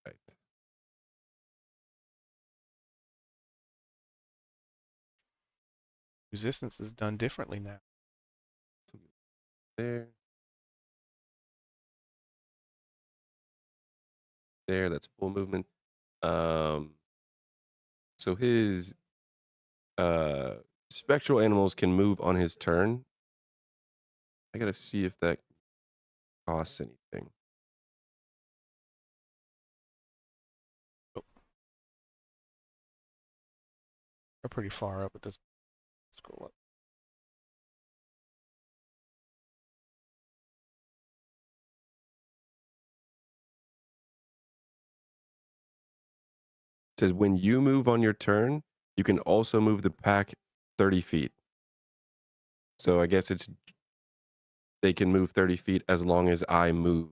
Right. Resistance is done differently now. There. There, that's full movement. So his spectral animals can move on his turn. I gotta see if that costs anything. We're pretty far up at this. Scroll up. says when you move on your turn, you can also move the pack 30 feet. So I guess they can move 30 feet as long as I move,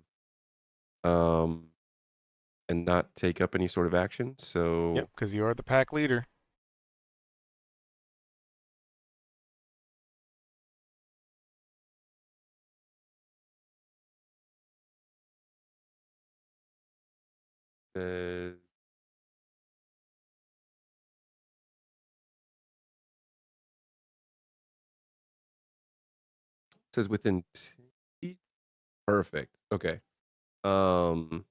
and not take up any sort of action. So Yep, because you are the pack leader. uh, says within 10 feet. Perfect. Okay. So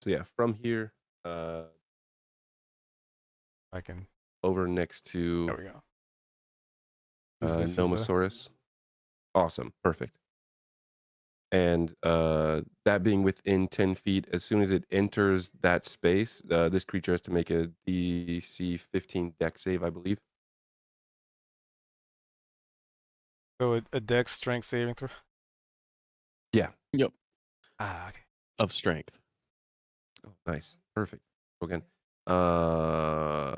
yeah, from here, I can. over next There to we go. Use this as the. Nomosaurus. Awesome. Perfect. And that being within 10 feet, as soon as it enters that space, this creature has to make a DC 15 deck save, I believe. So a dex strength saving throw. Yeah. Yep. Ah, okay. Of strength. Oh, nice. Perfect. Again. Uh,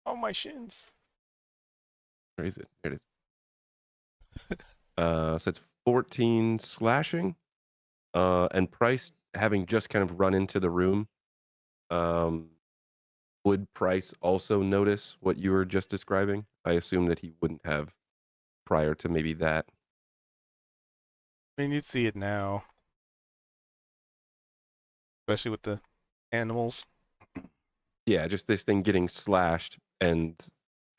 Oh, my shins. where is it? There it is. So it's 14 slashing. And Price, having just kind of run into the room, would Price also notice what you were just describing? I assume that he wouldn't have prior to maybe that. I mean, you'd see it now, especially with the animals. Yeah, just this thing getting slashed and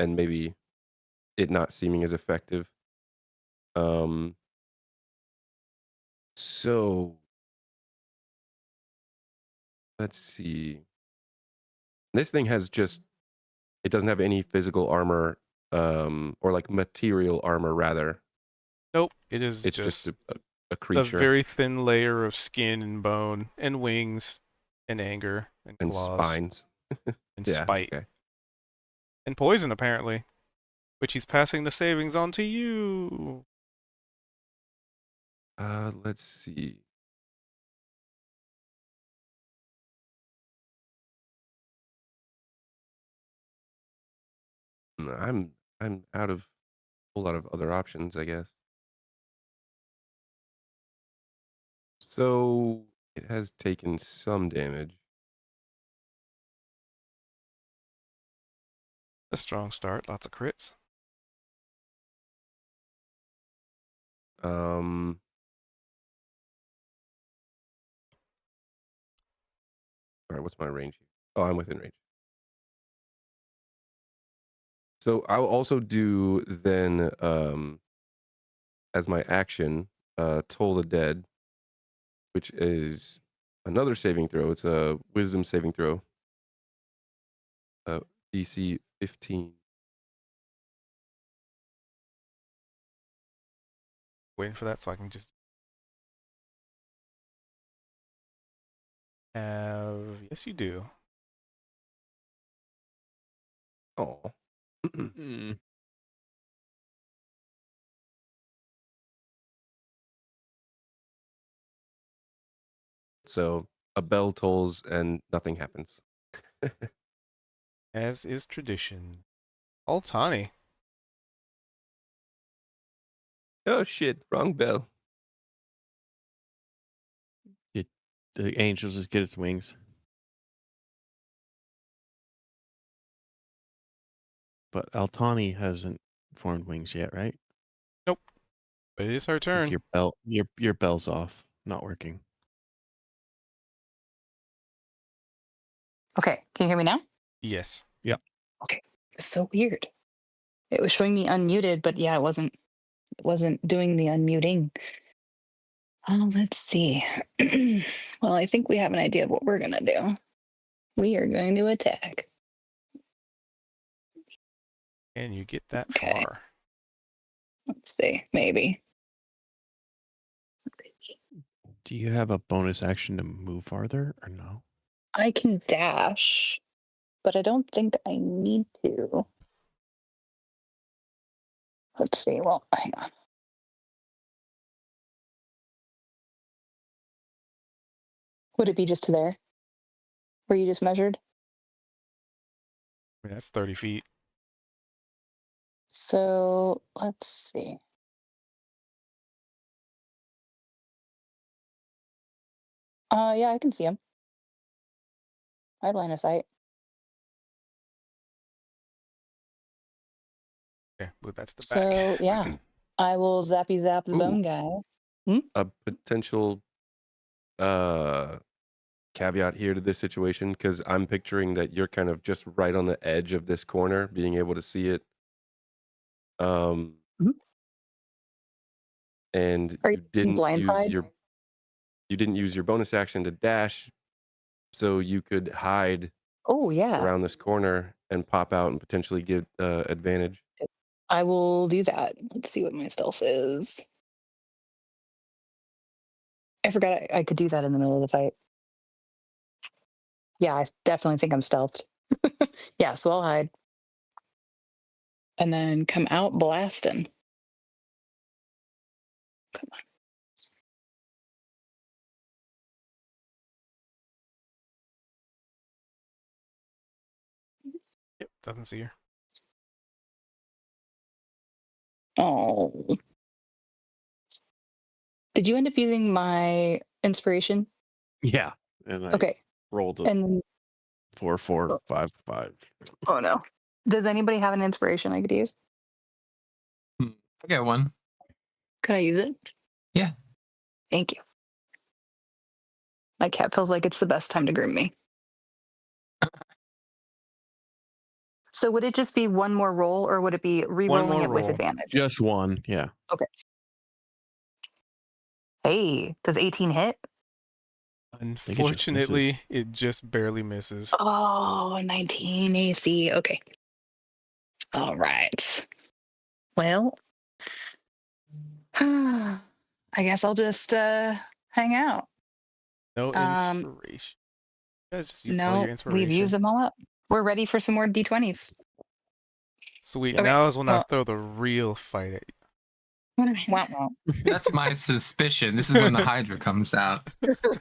maybe it not seeming as effective. So let's see. This thing has just, it doesn't have any physical armor, or like material armor rather. Nope, it is It's just just a a creature very thin layer of skin and bone and wings and anger and and claws spines. and Yeah, spite okay. and poison apparently, which he's passing the savings on to you. Let's see. I'm out of a whole lot of other options, I guess. So it has taken some damage. A strong start, lots of crits. Um, all right, what's my range here? Oh, I'm within range. So I'll also do then, as my action, Toll the Dead, which is another saving throw. It's a wisdom saving throw. DC 15. Waiting for that so I can just have. Yes, you do. Oh. Mm. So a bell tolls and nothing happens. As is tradition. Altani. Oh shit, wrong bell. The angel just get its wings. But Altani hasn't formed wings yet, right? Nope. But it is her I think turn. your bell's off, not working. Okay, can you hear me now? Yes. Okay, it's so weird. It was showing me unmuted, but yeah, it wasn't doing the unmuting. Let's see. Well, I think we have an idea of what we're gonna do. We are going to attack. Can you get that Okay. far? Let's see, maybe. Do you have a bonus action to move farther or no? I can dash, but I don't think I need to. Let's see. Well, hang on. Would it be just to there? Where you just measured? I mean, that's 30 feet. So let's see. Yeah, I can see him. I have line of sight. Okay, but that's the back. So yeah, I will zappy zap the Ooh. bone guy. A potential caveat here to this situation, because I'm picturing that you're kind of just right on the edge of this corner, being able to see it. Mhm. And Are you didn't use blindside? your bonus action to dash, so you could hide Oh yeah, around this corner and pop out and potentially get advantage. I will do that. Let's see what my stealth is. I forgot I could do that in the middle of the fight. Yeah, I definitely think I'm stealthed. Yeah, so I'll hide. And then come out blasting. Come on. Yep, doesn't see her. Oh. Did you end up using my inspiration? Yeah. And I Okay. rolled a And then 4, 4, 5, 5. oh no. Does anybody have an inspiration I could use? I got one. Could I use it? Yeah. Thank you. My cat feels like it's the best time to groom me. So would it just be one more roll, or would it be re-rolling more it with roll. advantage? Just one, yeah. Hey, does 18 hit? Unfortunately, misses. it just barely misses. Oh, 19 AC. Okay. All right. Well, I guess I'll just hang out. No Um, inspiration. You guys just use all No, your we've inspiration. used them all up. We're ready for some more D20s. Sweet. Okay, Now is when I well- throw the real fight at you. Wow, wow. That's my suspicion. This is when the Hydra comes out.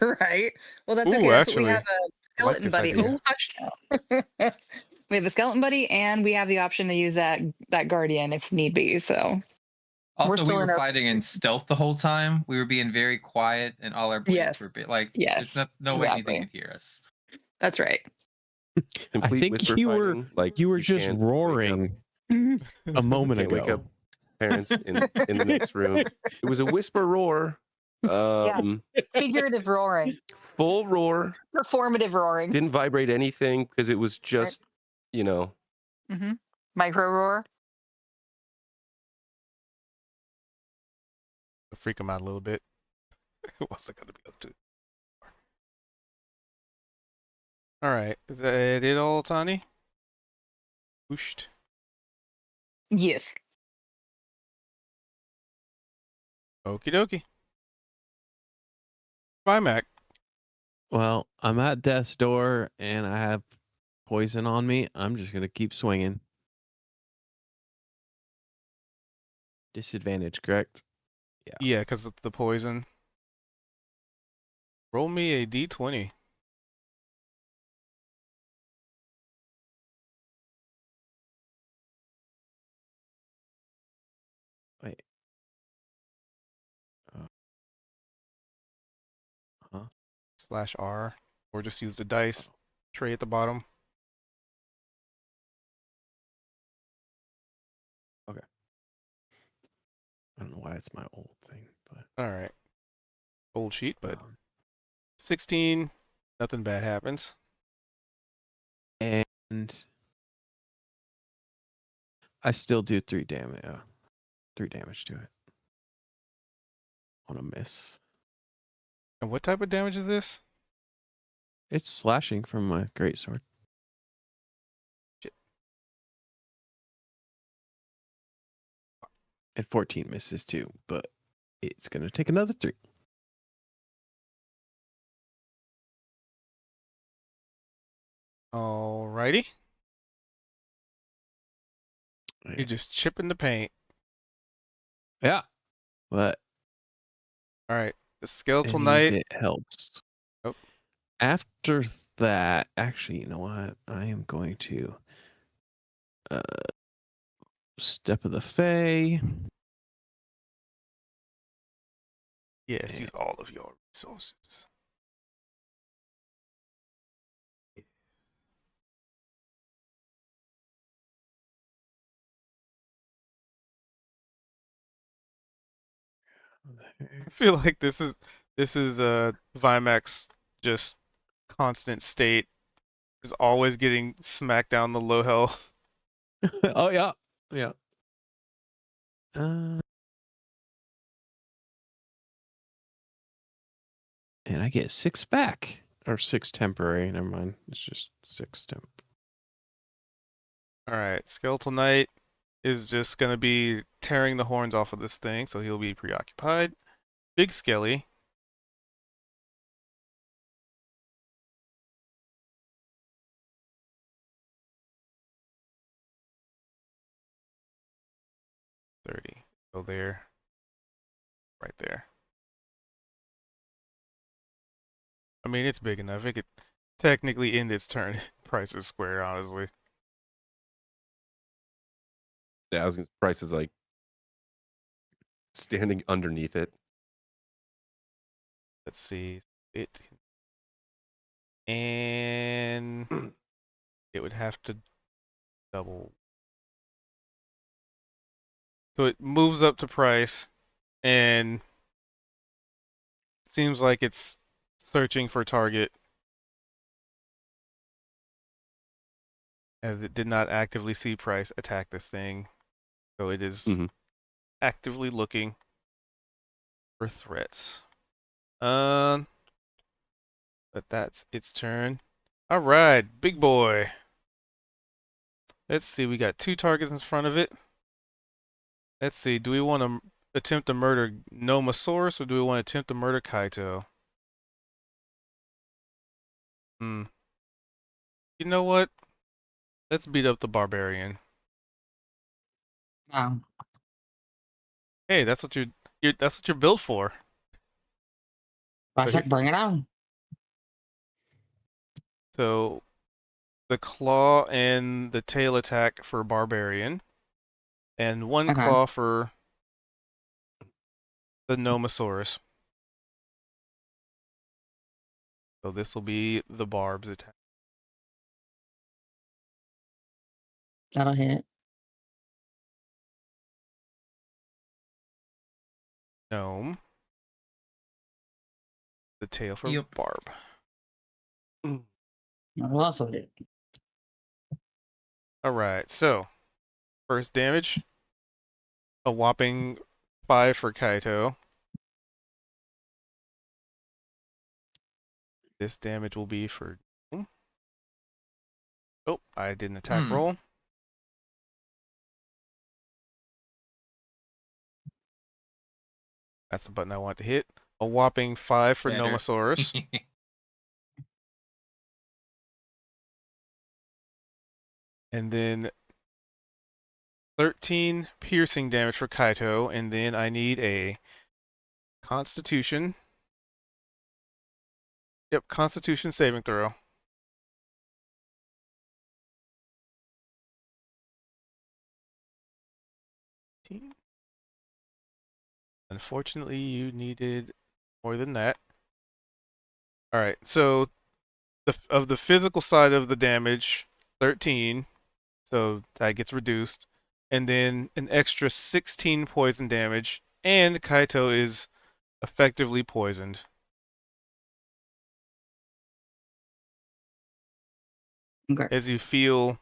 Right. Well, that's Ooh, okay. That's what we actually, have a I like skeleton this buddy. idea. Oh, hush now. We have a skeleton buddy, and we have the option to use that guardian if need be. So Also, we still in were our- fighting in stealth the whole time. We were being very quiet, and all our blades Yes. were like, Yes, there's no way anything exactly. could hear us. That's right. Complete think whisper you were- fighting, like You were just can't wake up- roaring a moment can't ago. wake up parents in the next room. It was a whisper roar. Figurative roaring, Full roar. performative roaring, Didn't vibrate anything because it was just, micro roar. Freak him out a little bit. What's it gonna be up to? All right, is that it all, Tani? Whooshed. Yes. Okie dokie. Bye, Mac. Well, I'm at death's door and I have poison on me. I'm just going to keep swinging. Disadvantage, correct? Yeah, because of the poison. Roll me a d20. Wait. /R, or just use the dice tray at the bottom. Okay. I don't know why it's my old thing, but All right. Old sheet, but um, 16, nothing bad happens. and I still do 3 damage. 3 damage to it on a miss. And what type of damage is this? It's slashing from my greatsword. Shit. And 14 misses too, but it's gonna take another 3. Alrighty. You're just chipping the paint. Yeah, but All right. The skeletal any knight. bit helps. Oh. After that, actually, you know what? I am going to Step of the Fae. Yes, use all of your resources. I feel like this is Vimax just constant state is always getting smacked down the low health. Oh yeah, yeah. And I get 6 back, or 6 temporary. Never mind. It's just 6 temp. All right, Skeletal Knight is just gonna be tearing the horns off of this thing, so he'll be preoccupied. Big Skelly. $30. Go there. Right there. I mean, it's big enough. It could technically end its turn. Price is square, honestly. Yeah, I was gonna, Price is like standing underneath it. Let's see. It and it would have to double. So it moves up to Price and seems like it's searching for target as it did not actively see Price attack this thing. So it is actively looking for threats. But that's its turn. All right, big boy. Let's see, we got 2 targets in front of it. Let's see, do we want to attempt to murder Nomosaurus or do we want to attempt to murder Kaito? You know what? Let's beat up the barbarian. Wow. Hey, that's what you're built for. I said, bring it on. So the claw and the tail attack for barbarian, and 1 Okay. claw for the Nomosaurus. So this will be the barb's attack. That'll hit. Gnome. The tail for Yep. barb. That'll also hit. All right, so first damage, a whopping 5 for Kaito. This damage will be for. Oh, I did an attack roll. That's the button I want to hit. A whopping 5 for Better. Nomosaurus. And then 13 piercing damage for Kaito. And then I need a Constitution. Yep, Constitution saving throw. Unfortunately, you needed more than that. All right, so of the physical side of the damage, 13, so that gets reduced, and then an extra 16 poison damage, and Kaito is effectively poisoned. Okay. As you feel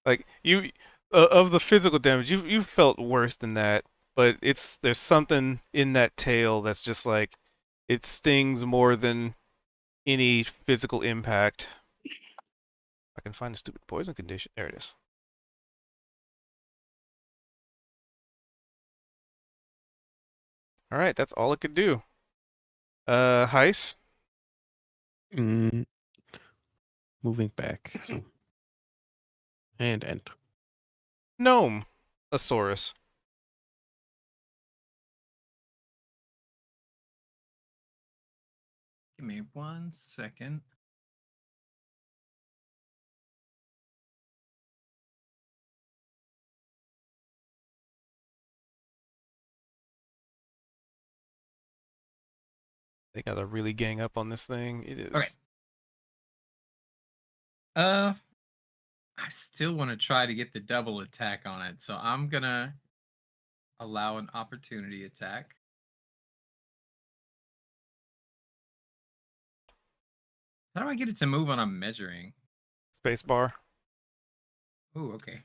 like you of the physical damage, you felt worse than that, but there's something in that tail that's just like it stings more than any physical impact. I can find a stupid poison condition. There it is. All right, that's all it could do. Heist. Moving back. So. And end. Gnome. Asaurus. Give me 1 second. They gotta really gang up on this thing. It is. Okay. I still want to try to get the double attack on it, so I'm gonna allow an opportunity attack. How do I get it to move when I'm measuring? Spacebar. Ooh, okay.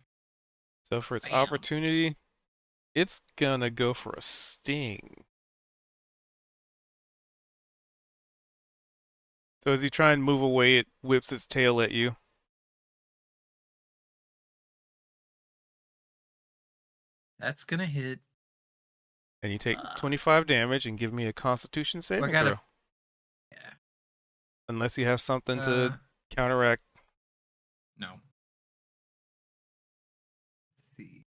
So for its Bam. opportunity, it's gonna go for a sting. So as you try and move away, it whips its tail at you. That's gonna hit. And you take 25 damage and give me a Constitution saving gotta- throw. Yeah. Unless you have something Uh, to counteract. No. Let's see.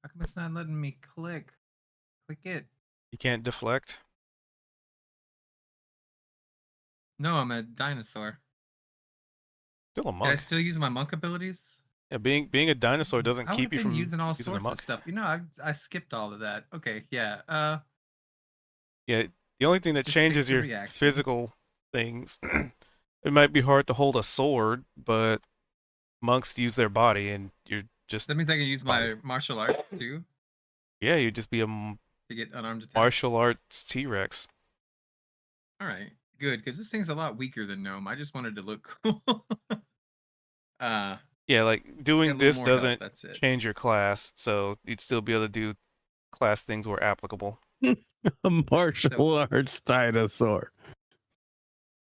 How come it's not letting me click? Click it. You can't deflect. No, I'm a dinosaur. Still a Can I monk. still use my monk abilities? Yeah, being a dinosaur doesn't I keep would've you been from using all using a sorts monk. of stuff. You know, I skipped all of that. Okay, yeah. Yeah, the only thing that Just changes takes a your reaction. physical things. It might be hard to hold a sword, but monks use their body, and you're just That means I can use my Body. martial arts too yeah, you'd just be a to get unarmed attacks. martial arts T-Rex. All right, good, because this thing's a lot weaker than Gnome. I just wanted to look cool. Yeah, like Get a doing little this more health, doesn't that's it. change your class, so you'd still be able to do class things where applicable. A martial arts dinosaur.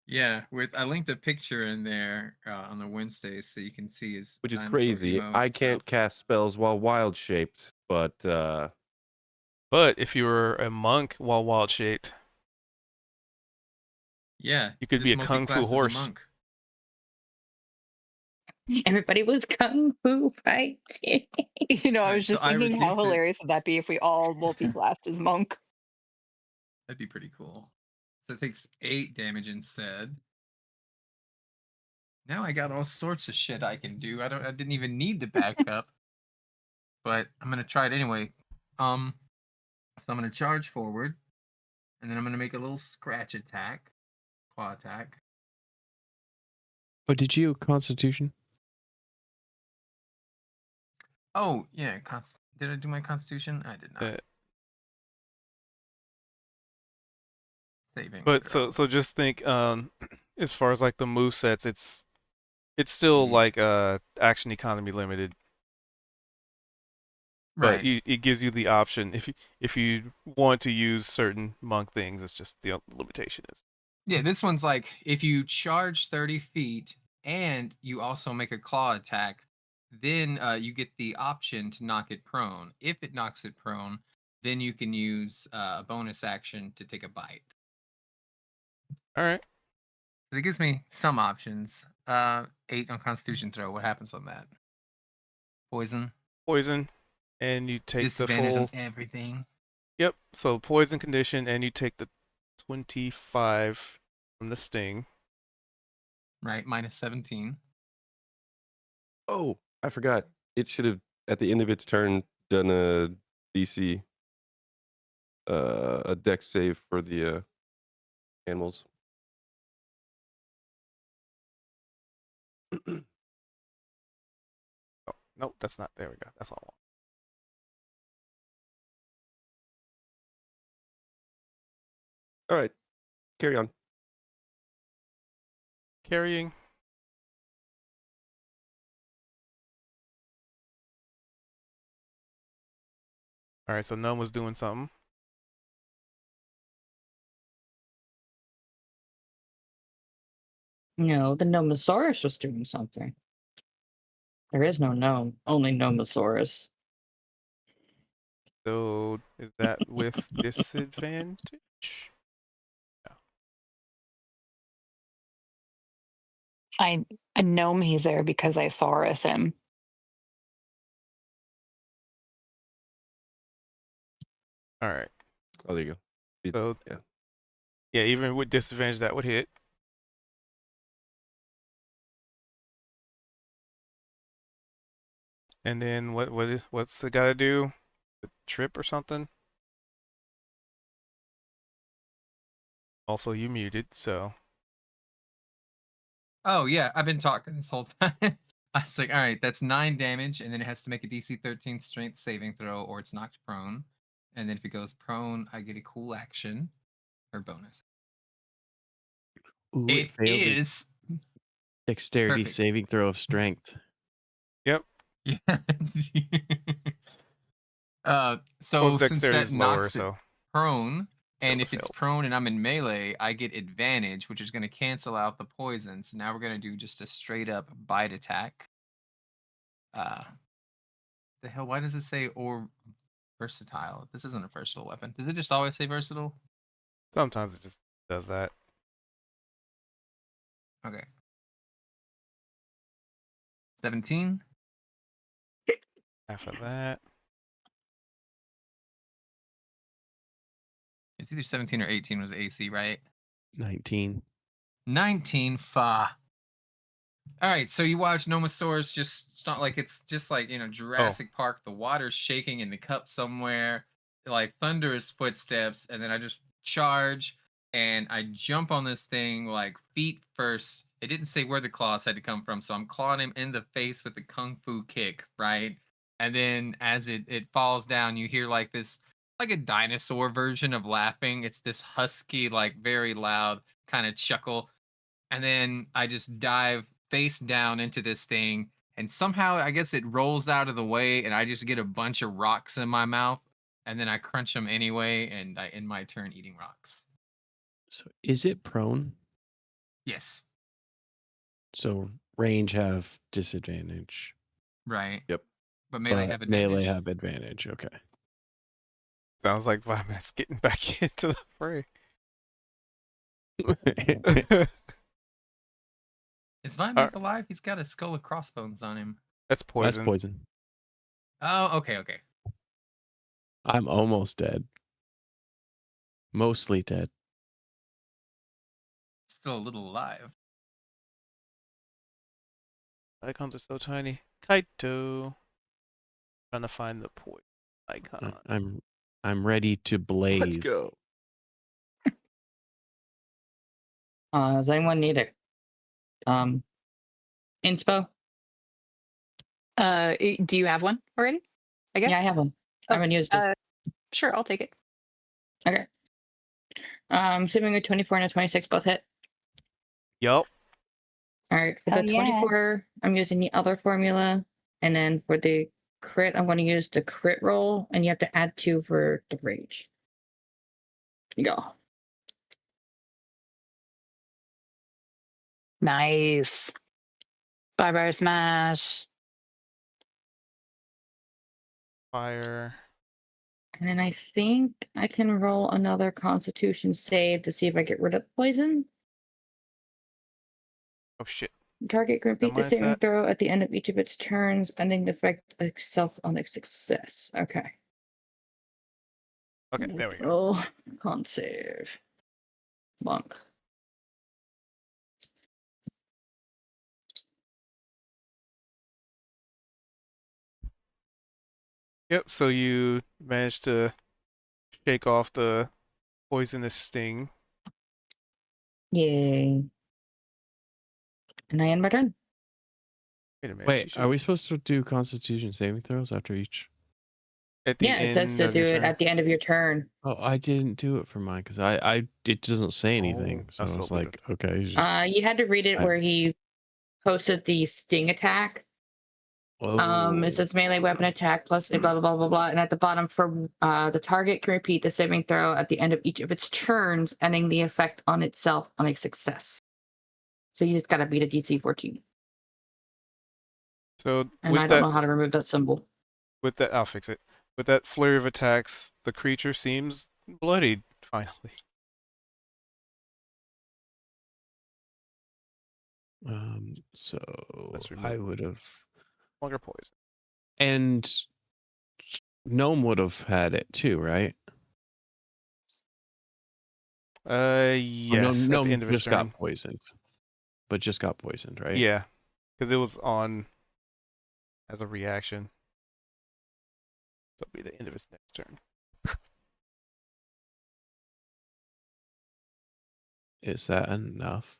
Yeah, I linked a picture in there on the Wednesday so you can see his Which is dinosaur crazy. emote, I so- can't cast spells while wild shaped, but But if you were a monk while wild shaped, Yeah, you could be a this kung fu multi-class is a horse. monk. Everybody was kung fu fighting. You know, I Alright, was so just I thinking how reduced it. hilarious would that be if we all multi-classed as monk. That'd be pretty cool. So it takes 8 damage instead. Now I got all sorts of shit I can do. I didn't even need to back up. But I'm gonna try it anyway. So I'm gonna charge forward, and then I'm gonna make a little scratch attack, claw attack. Oh, did you Constitution? Oh yeah, did I do my Constitution? I did not. Uh, Saving. But throw. so just think, as far as like the move sets, it's still Mhm. like action economy limited, right. but it gives you the option if you want to use certain monk things. It's just the limitation is. Yeah, this one's like if you charge 30 feet and you also make a claw attack, then you get the option to knock it prone. If it knocks it prone, then you can use a bonus action to take a bite. All right. So it gives me some options. 8 on Constitution throw. What happens on that? Poison. Poison, and you take the Disadvantage full. on everything. Yep. So poison condition, and you take the 25 from the sting. Right, minus 17. oh, I forgot. It should have at the end of its turn done a DC, a dex save for the animals. Oh, nope, that's not. There we go. That's all I want. All right, carry on. Carrying. All right, so Gnome was doing something. No, the Nomosaurus was doing something. There is no gnome, only Nomosaurus. So is that with disadvantage? I know he's there because I Saurus him. All right. Oh, there you go. So Yeah. Yeah, even with disadvantage, that would hit. And then what's it gotta do? The trip or something? Also, you muted, so Oh yeah, I've been talking this whole time. I was like, all right, that's 9 damage, and then it has to make a DC 13 strength saving throw, or it's knocked prone. And then if it goes prone, I get a cool action or bonus. Ooh, It failed the is dexterity perfect. saving throw of strength. yep. Yeah. Well, So its since dexterity that is lower, knocks it so prone, still and would if it's fail. prone and I'm in melee, I get advantage, which is going to cancel out the poison. So now we're going to do just a straight up bite attack. The hell? Why does it say or versatile? This isn't a versatile weapon. Does it just always say versatile? Sometimes it just does that. Okay. 17. Half of that. It's either 17 or 18 was AC, right? 19. 19. Fa. All right, so you watch Nomosaurus just start like it's just like Jurassic Park. The water's shaking in the cup somewhere, like thunderous footsteps, and then I just charge and I jump on this thing like feet first. It didn't say where the claws had to come from, so I'm clawing him in the face with the kung fu kick, right? And then as it falls down, you hear like this like a dinosaur version of laughing. It's this husky, like very loud kind of chuckle. And then I just dive face down into this thing, and somehow I guess it rolls out of the way, and I just get a bunch of rocks in my mouth, and then I crunch them anyway, and I end my turn eating rocks. So is it prone? Yes, So range have disadvantage, right. Yep. But melee but have advantage. melee have advantage. Okay. Sounds like Vima's getting back into the fray. Is Vimac alive? He's got a skull and crossbones on him. That's poison. That's poison. Oh, okay. I'm almost dead. Mostly dead. Still a little alive. Icons are so tiny. Kaito. Trying to find the poison icon. I'm ready to blaze. Let's go. Does anyone need it? Inspo? Do you have one already? I guess. Yeah, I have one. I haven't used it. Sure, I'll take it. Okay. Assuming a 24 and a 26 both hit. Yup. All right. For Hell the yeah. 24, I'm using the other formula. And then for the crit, I'm going to use the crit roll. And you have to add 2 for the rage. Go. Nice. Bye-bye smash. Fire. And then I think I can roll another constitution save to see if I get rid of the poison. Oh shit. Target can repeat the minus saving that. throw at the end of each of its turns, ending the effect itself on a success. Okay. Okay, there we go. Roll con save. Monk. Yep, so you managed to shake off the poisonous sting. Yay. And I end my turn. Wait a minute. Wait, are we supposed to do Constitution saving throws after each? At the Yeah, it says end to of do your it turn? at the end of your turn. Oh, I didn't do it for mine because it doesn't say anything. Oh, So that's I was so like, okay. he's just- You had to read it I- where he posted the sting attack. It says melee weapon attack plus blah blah blah blah blah, and at the bottom for the target can repeat the saving throw at the end of each of its turns, ending the effect on itself on a success. So you just gotta beat a DC 14. So And I don't know how to remove that symbol. with that, I'll fix it. With that flurry of attacks, the creature seems bloodied. Finally. So Let's remove I would have, longer poison. and Gnome would have had it too, right? Yes, no, at the end of his just turn. got poisoned. But just got poisoned, right? Yeah, because it was on as a reaction. So it'll be the end of his next turn. Is that enough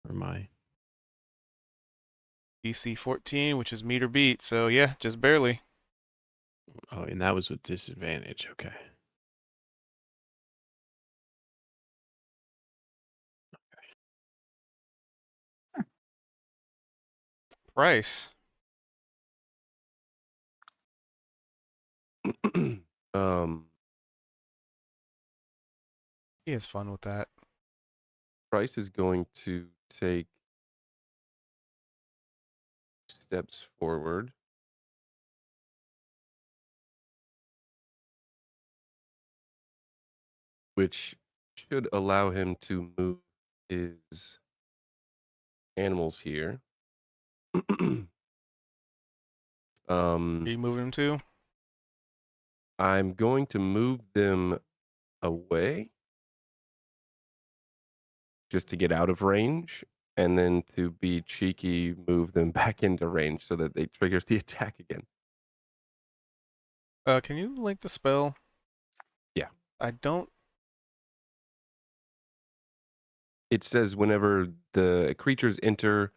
for my? DC 14, which is meter beat. So yeah, just barely. Oh, and that was with disadvantage. Okay. Price. um, He has fun with that. Price is going to take steps forward. Which should allow him to move his animals here. Are you moving him too? I'm going to move them away just to get out of range, and then to be cheeky, move them back into range so that they triggers the attack again. Can you link the spell? Yeah. I don't. It says whenever the creatures enter,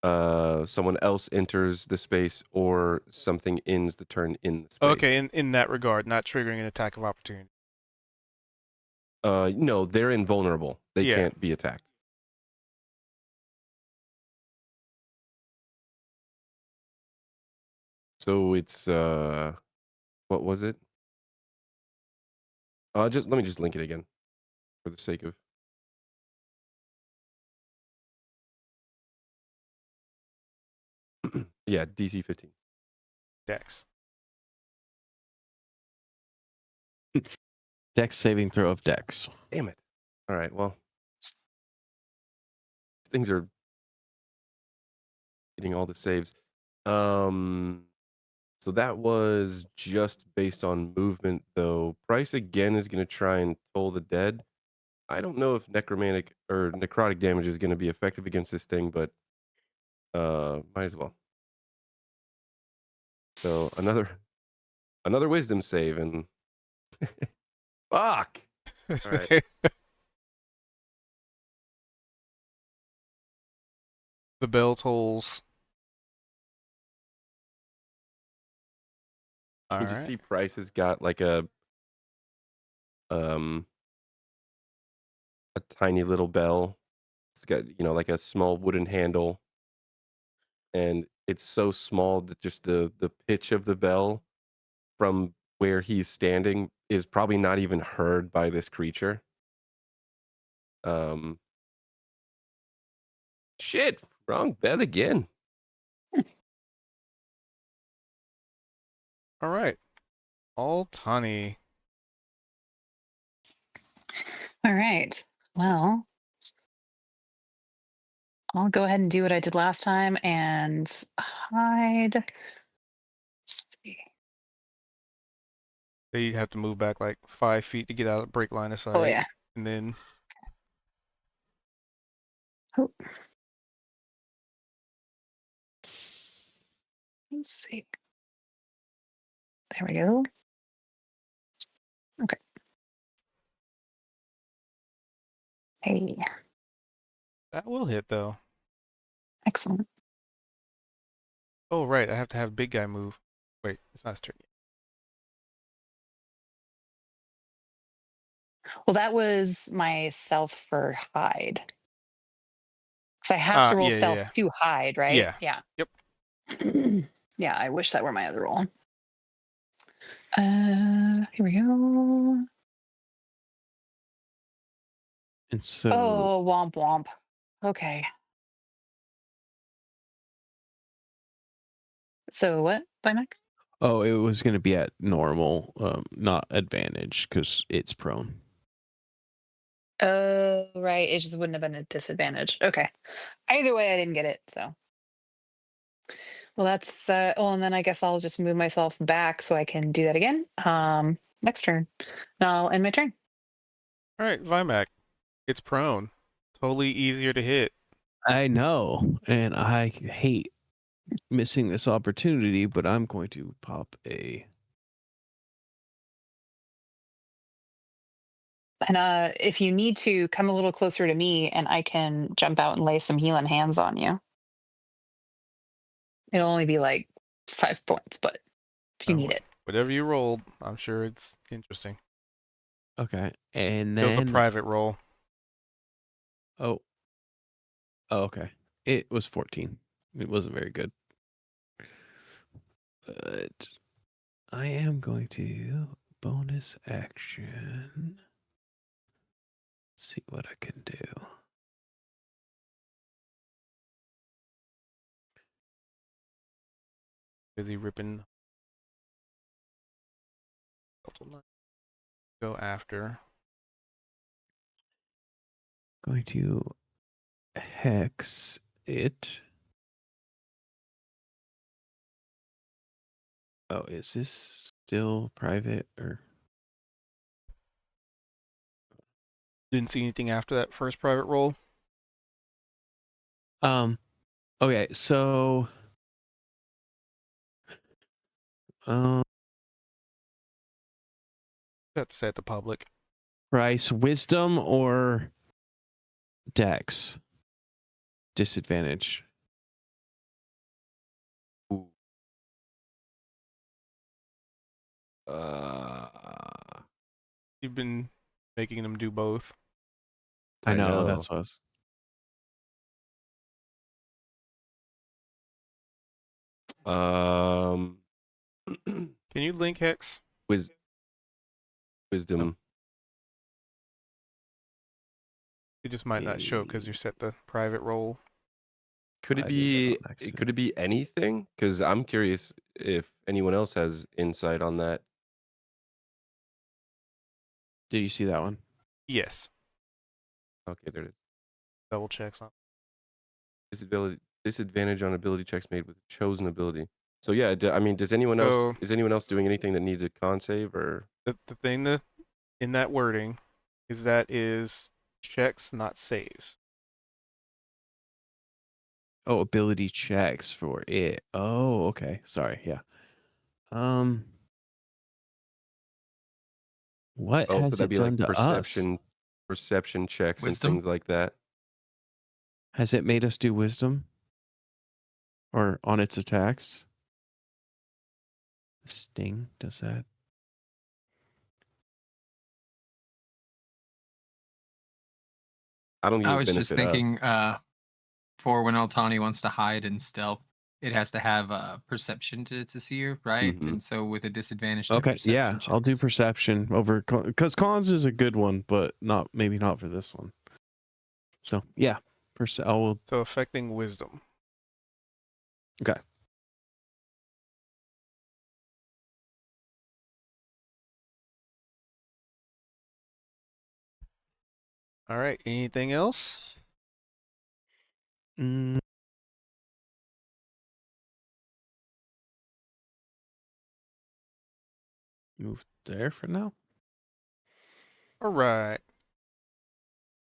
someone else enters the space, or something ends the turn in the space. Okay, in that regard, not triggering an attack of opportunity. No, they're invulnerable. They Yeah. can't be attacked. So it's what was it? Just let me just link it again for the sake of. Yeah, DC 15. Dex. Dex saving throw of Dex. Damn it. All right, well. Things are getting all the saves. So that was just based on movement, though. Price again is going to try and toll the dead. I don't know if necromantic or necrotic damage is going to be effective against this thing, but might as well. So another wisdom save, and fuck. All right. The bell tolls. All You right. just see Price has got like a tiny little bell. It's got, like a small wooden handle, and it's so small that just the pitch of the bell from where he's standing is probably not even heard by this creature. Shit, wrong bet again. All right. Altani. All right. Well, I'll go ahead and do what I did last time and hide. Let's see. So you'd have to move back like 5 feet to get out of break line of sight. Oh, yeah. And then Oh. Let's see. There we go. Okay. Hey, that will hit though. excellent. Oh right, I have to have big guy move. Wait, it's not his turn yet. Well, that was my stealth for hide. Because I have to roll yeah, stealth yeah. to hide, right? Yeah. Yeah. Yep. Yeah, I wish that were my other roll. Here we go. And so Oh, womp womp. Okay. So what, Mike? oh, it was going to be at normal, not advantage because it's prone. Oh, right. It just wouldn't have been a disadvantage. Okay. Either way, I didn't get it. So, well, that's well, and then I guess I'll just move myself back so I can do that again. Next turn. I'll end my turn. All right, Vimac. It's prone. Totally easier to hit. I know, and I hate missing this opportunity, but I'm going to pop a. And if you need to, come a little closer to me and I can jump out and lay some healing hands on you. It'll only be like 5 points, but if you need it. Whatever you rolled, I'm sure it's interesting. Okay, and It was a then private roll. oh, okay, it was 14. It wasn't very good, but I am going to bonus action. See what I can do. Busy ripping. Go after. Going to hex it. Oh, is this still private or? Didn't see anything after that first private roll. Okay, so Have to say it to public. price wisdom or dex disadvantage. Ooh. You've been making them do both. I know. That's what I was. Can you link Hex? Wisdom. It just might not show because you set the private roll. Could it be? Could it be anything? Because I'm curious if anyone else has insight on that. Did you see that one? Yes. Okay, there it is. Double checks on. Disadvantage on ability checks made with chosen ability. So yeah, I mean, does anyone else? So- Is anyone else doing anything that needs a con save or? The thing that in that wording is that is checks, not saves. Oh, ability checks for it. Oh, okay. Sorry. Yeah. What Oh, so has that'd it be done like to us? perception checks Wisdom? and things like that. Has it made us do wisdom? Or on its attacks? Sting does that? I don't think I it would was just benefit us. thinking for when Altani wants to hide in stealth, it has to have perception to see her, right? Mhm. And so with a disadvantage to Okay, perception yeah, I'll do checks. perception over because cons is a good one, but maybe not for this one. So yeah, I will. So affecting wisdom. Okay. All right. Anything else? Mm. Move there for now. All right.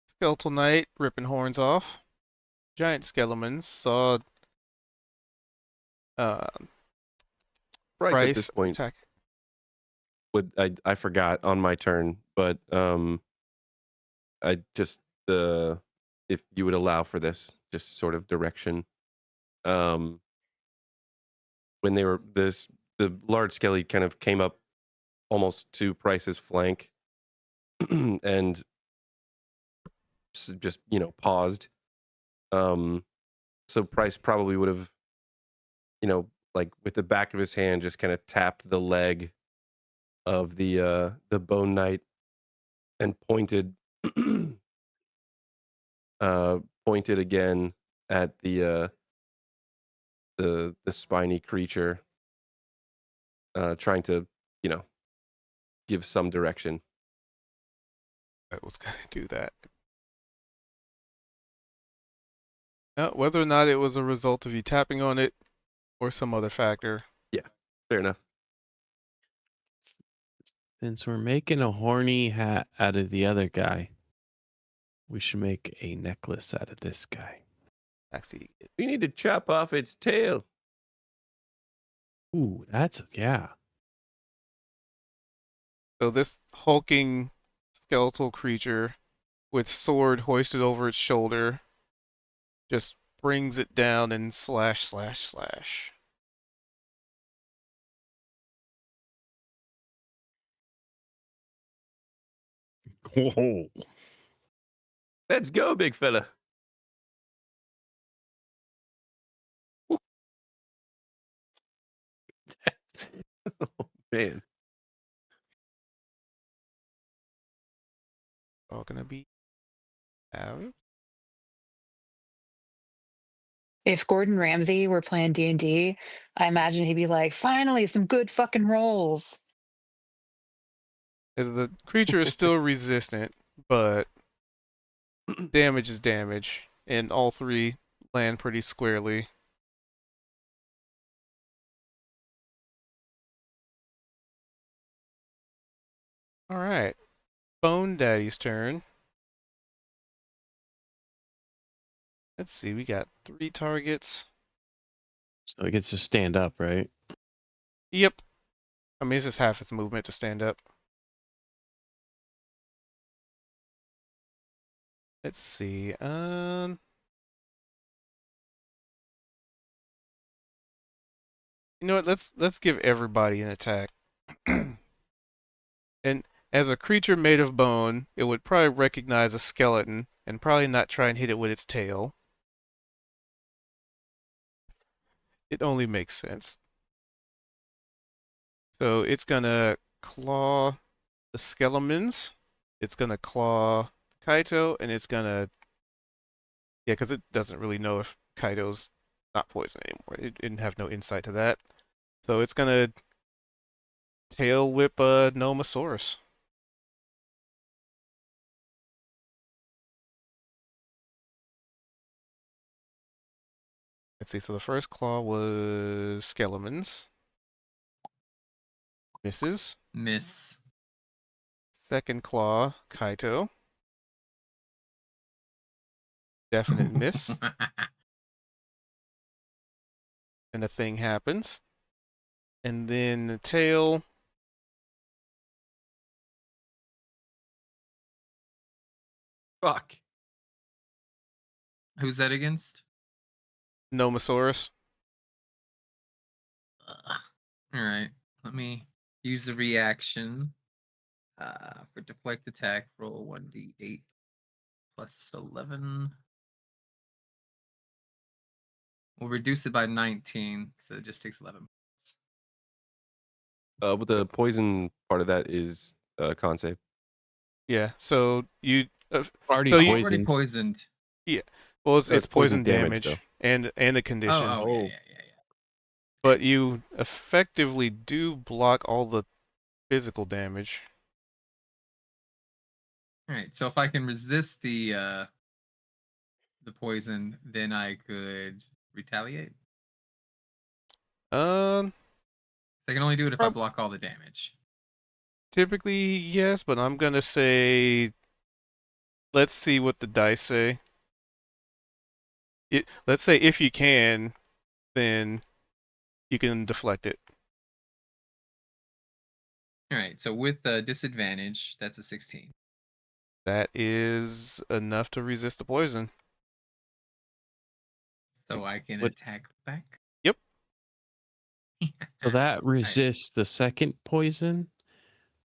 Skeletal Knight ripping horns off. Giant Skeletons saw Bryce at this Bryce point attack. would I forgot on my turn, but I just if you would allow for this just sort of direction. When they were the large skelly kind of came up almost to Price's flank and just paused. So Price probably would have like with the back of his hand just kind of tapped the leg of the Bone Knight and pointed pointed again at the spiny creature, trying to give some direction. That was going to do that. Now, whether or not it was a result of you tapping on it or some other factor. Fair enough. Since we're making a horny hat out of the other guy, We should make a necklace out of this guy. Actually, We need to chop off its tail. Ooh, yeah. so this hulking skeletal creature with sword hoisted over its shoulder just brings it down and slash. Whoa. Let's go, big fella. Oh, man. All gonna be out. If Gordon Ramsay were playing D&D, I imagine he'd be like, finally, some good fucking rolls. As the creature is still resistant, but damage is damage, and all three land pretty squarely. All right, Bone Daddy's turn. Let's see, we got 3 targets. So it gets to stand up, right? Yep. I mean, it's just half its movement to stand up. Let's see. You know what? Let's give everybody an attack. And as a creature made of bone, it would probably recognize a skeleton and probably not try and hit it with its tail. It only makes sense. So it's gonna claw the Skelemons. It's gonna claw Kaito, and it's gonna because it doesn't really know if Kaito's not poison anymore. It didn't have no insight to that. So it's gonna tail whip a Nomosaurus. Let's see, so the first claw was Skelemons. Misses. Miss. Second claw, Kaito. Definite miss. And the thing happens. And then the tail. Fuck. Who's that against? Nomosaurus. All right. Let me use the reaction. For deflect attack, roll 1d8 plus 11. We'll reduce it by 19, so it just takes 11. But the poison part of that is con save. Yeah, so you Already So you- Already poisoned. poisoned. well it's, Oh, it's it's poison poison damage, damage and a condition. Oh, Oh. yeah. But you effectively do block all the physical damage. All right. So if I can resist the poison, then I could retaliate. Um I can only do it if I Prob- block all the damage. Typically, yes, but I'm gonna say, let's see what the dice say. Let's say if you can, then you can deflect it. All right. So with the disadvantage, that's a 16. That is enough to resist the poison. So I can What- attack back. Yep. So that resists the second poison,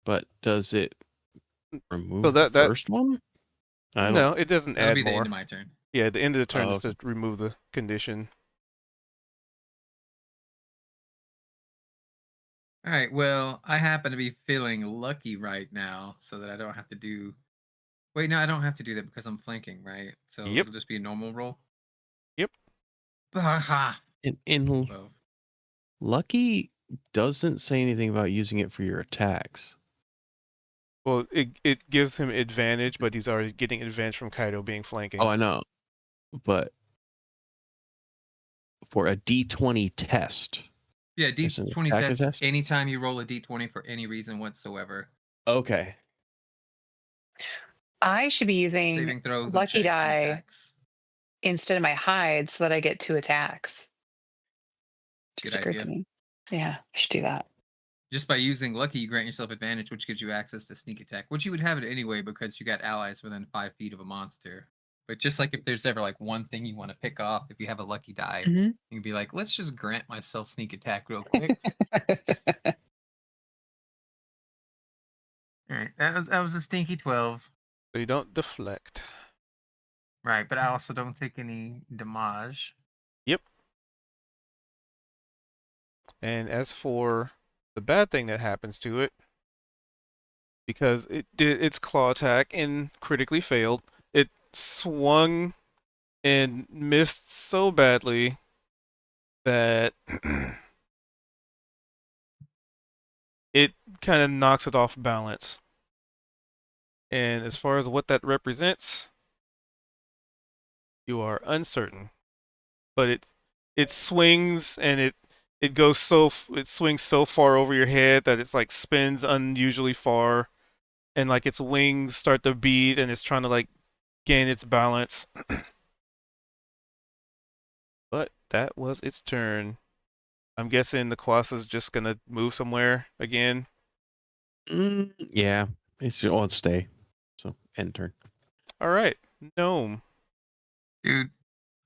but does it remove that- the first one? I don't. No, it doesn't That'll add be the more. end of my turn. Yeah, at the end of the turn Oh, is to remove the condition. All right. Well, I happen to be feeling lucky right now, so that I don't have to do. Wait, no, I don't have to do that because I'm flanking, right? So Yep. it'll just be a normal roll. Yep. Baha. In Well, Lucky doesn't say anything about using it for your attacks. Well, it gives him advantage, but he's already getting advantage from Kaido being flanking. Oh, I know. But for a D20 test. yeah, It's an D20 attack test. test? Anytime you roll a D20 for any reason whatsoever. Okay. I should be using Saving throws and lucky checks and die attacks. instead of my hide so that I get 2 attacks. Just Good occurred idea. to me. Yeah, I should do that. Just by using lucky, you grant yourself advantage, which gives you access to sneak attack, which you would have it anyway because you got allies within 5 feet of a monster. But just like if there's ever like one thing you want to pick off, if you have a lucky die, Mhm. you can be like, let's just grant myself sneak attack real quick. All right, that was a stinky 12. So you don't deflect. Right, but I also don't take any damage. Yep. And as for the bad thing that happens to it, because it did its claw attack and critically failed, it swung and missed so badly that it kind of knocks it off balance. And as far as what that represents, you are uncertain. But it swings and it goes it swings so far over your head that it's like spins unusually far, and like its wings start to beat and it's trying to like gain its balance. But that was its turn. I'm guessing the Quasa's just gonna move somewhere again. Yeah, it's on stay. So end turn. All right, Gnome. Dude,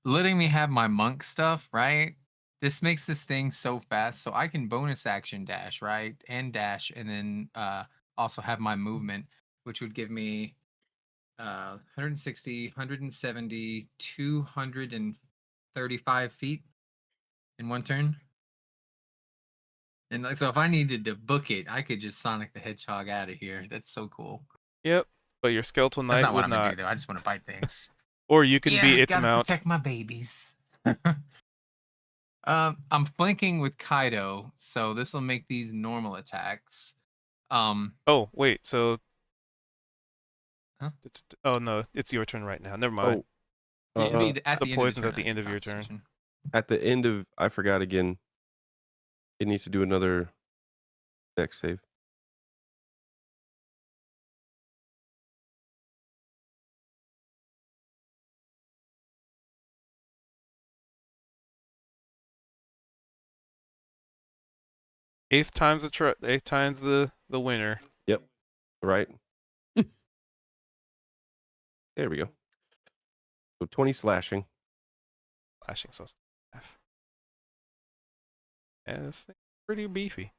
letting me have my monk stuff, right? This makes this thing so fast, so I can bonus action dash, right? And dash, and then also have my movement, which would give me 160, 170, 235 feet in one turn. And like, so if I needed to book it, I could just Sonic the Hedgehog out of here. That's so cool. Yep, but your Skeletal That's Knight not what would I'm gonna not. do though. I just want to bite things. Or you can be its gotta mount. protect my babies. I'm flanking with Kaido, so this will make these normal attacks. Oh, wait, so Huh? Oh no, it's your turn right now. Never mind. It'd be at the the end of poison's turn, at the I end think, of your turn. Constitution. At the end of, I forgot again. It needs to do another dex save. Eighth time's the winner. Yep. Right. There we go. So 20 slashing. Flashing so staff. Yeah, this thing's pretty beefy.